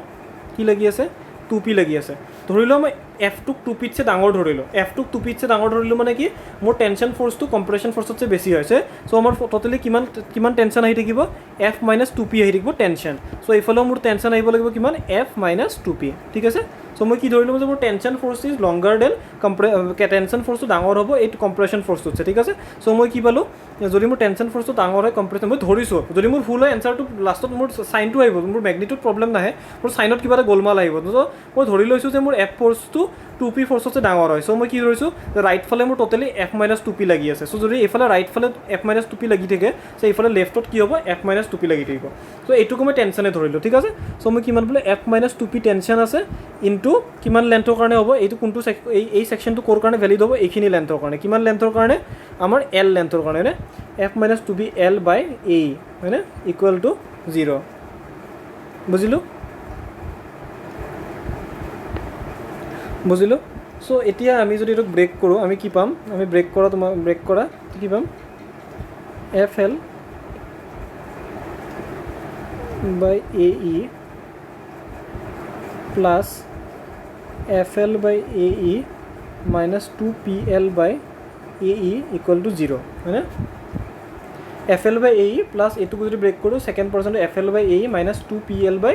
S1: কি লাগি আছে 2p লাগি আছে ধৰি লওঁ মই এফটোক 2pতছে ডাঙৰ ধৰিলোঁ এফটোক 2pতছে ডাঙৰ ধৰিলোঁ মানে কি মোৰ টেনশ্যন ফ'ৰ্চটো কম্প্ৰেশ্যন ফ'ৰ্চতছে বেছি হৈছে চ' আমাৰ টোটেলি কিমান টেনশ্যন আহি থাকিব এফ মাইনাছ 2p আহি থাকিব টেনশ্যন চ' এইফালেও মোৰ টেনশ্যন আহিব লাগিব কিমান এফ মাইনাছ 2p ঠিক আছে চ' মই কি ধৰিলোঁ যে মোৰ tension force is longer than tension ফ'ৰ্চটো ডাঙৰ হ'ব এইটো কম্প্ৰেশ্যন ফ'ৰ্চটোতছে ঠিক আছে চ' মই কি পালোঁ যদি মোৰ টেনশ্যন ফ'ৰ্চটো ডাঙৰ হয় কম্প্ৰেশ্যন মই ধৰিছোঁ যদি মোৰ ভুল হয় এনচাৰটো লাষ্টত মোৰ চাইনটো আহিব মোৰ মেগনিটিউড প্ৰব্লেম নাহে মোৰ চাইনত কিবা এটা গোলমাল আহিব চ' মই ধৰি লৈছোঁ যে মোৰ এফ ফ'ৰ্চটো 2p ফ'ৰ্চতছে ডাঙৰ হয় চ' মই কি ধৰিছোঁ যে ৰাইট ফালে মোৰ টোটেলি এফ মাইনাছ 2p লাগি আছে চ' যদি এইফালে ৰাইট ফালে এফ মাইনাছ 2p লাগি থাকে চ' এইফালে লেফ্টত কি হ'ব এফ মাইনাছ 2p লাগি থাকিব চ' এইটোকো মই টেনশ্যনে ধৰিলোঁ ঠিক আছে চ' মই কিমান বোলে এফ মাইনাছ 2p টেনশ্যন আছে ইনটু কিমান লেন্থৰ কাৰণে হ'ব এইটো কোনটো এই ছেকশ্যনটো ক'ৰ কাৰণে ভেলিড হ'ব এইখিনি লেন্থৰ কাৰণে কিমান লেন্থৰ কাৰণে আমাৰ এল লেন্থৰ কাৰণে হয়নে F minus 2p L by A হয়নে ইকুৱেল টু 0 বুজিলোঁ চ' এতিয়া আমি যদি এইটোক ব্ৰেক কৰোঁ আমি কি পাম আমি ব্ৰেক কৰা কি পাম F L by A E plus F L by A E minus 2pl by A E equal to 0 হয়নে F L by A E plus এইটোক যদি ব্ৰেক কৰোঁ ছেকেণ্ড পাৰ্চনটো F L by A E minus 2pl by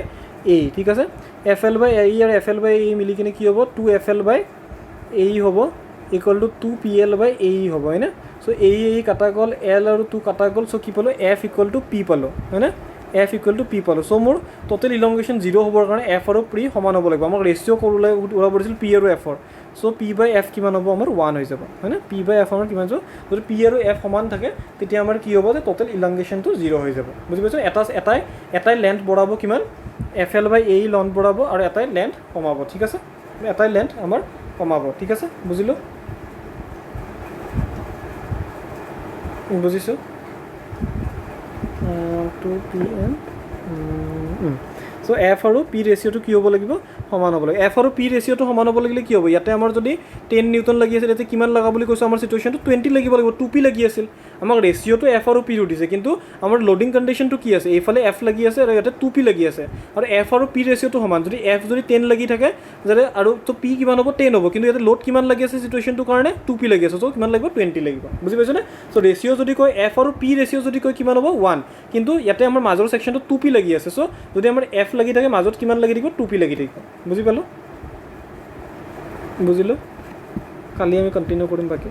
S1: A E ঠিক আছে F L by A ই আৰু F L by A ই মিলি কিনে কি হ'ব 2fl বাই এ ই হ'ব equal to 2pl by A ই হ'ব হয়নে চ' এ ই কাটা গ'ল এল আৰু 2 কাটা গ'ল চ' কি পালোঁ এফ ইকুৱেল টু পি পালোঁ হয়নে এফ ইকুৱেল টু পি পালোঁ চ' মোৰ টোটেল ইলংগেশ্যন 0 হ'বৰ কাৰণে এফ আৰু পি সমান হ'ব লাগিব আমাক ৰেচিঅ' কৰিবলৈ ওলাব দিছিল পি আৰু এফৰ চ' পি বাই এফ কিমান হ'ব আমাৰ 1 হৈ যাব হয়নে পি বাই এফ আমাৰ কিমান যাব যদি পি আৰু এফ সমান থাকে তেতিয়া আমাৰ কি হ'ব যে টোটেল ইলংগেশ্যনটো 0 হৈ যাব বুজি পাইছোঁ এটাই লেন্থ বঢ়াব কিমান F L by A E length বঢ়াব আৰু এটাই লেন্থ কমাব ঠিক আছে এটাই লেন্থ আমাৰ কমাব ঠিক আছে বুজিলোঁ বুজিছোঁ 2pm চ' এফ আৰু পি ৰেচিঅ'টো কি হ'ব লাগিব সমান হ'ব লাগিব এফ আৰু পি ৰেচিঅ'টো সমান হ'ব লাগিলে কি হ'ব ইয়াতে আমাৰ যদি 10 নিউটন লাগি আছিল ইয়াতে কিমান লগা বুলি কৈছোঁ আমাৰ চিটুৱেশ্যনটো 20 লাগিব 2p লাগি আছিল আমাক ৰেচিঅ'টো এফ আৰু পি দিছে কিন্তু আমাৰ লোডিং কণ্ডিশ্যনটো কি আছে এইফালে এফ লাগি আছে আৰু ইয়াতে 2p লাগি আছে আৰু এফ আৰু পি ৰেচিঅ'টো সমান যদি এফ যদি 10 লাগি থাকে যাতে আৰু তো পি কিমান হ'ব 10 হ'ব কিন্তু ইয়াতে লোড কিমান লাগি আছে চিটুৱেশ্যনটোৰ কাৰণে 2p লাগি আছে চ' কিমান লাগিব 20 লাগিব বুজি পাইছনে চ' ৰেচিঅ' যদি কয় এফ আৰু পি ৰেচিঅ' যদি কয় কিমান হ'ব 1 কিন্তু ইয়াতে আমাৰ মাজৰ ছেকশ্যনটো 2p লাগি আছে চ' যদি আমাৰ এফ লাগি থাকে মাজত কিমান লাগি থাকিব 2p লাগি থাকিব বুজি পালোঁ বুজিলোঁ কালি আমি কণ্টিনিউ কৰিম বাকী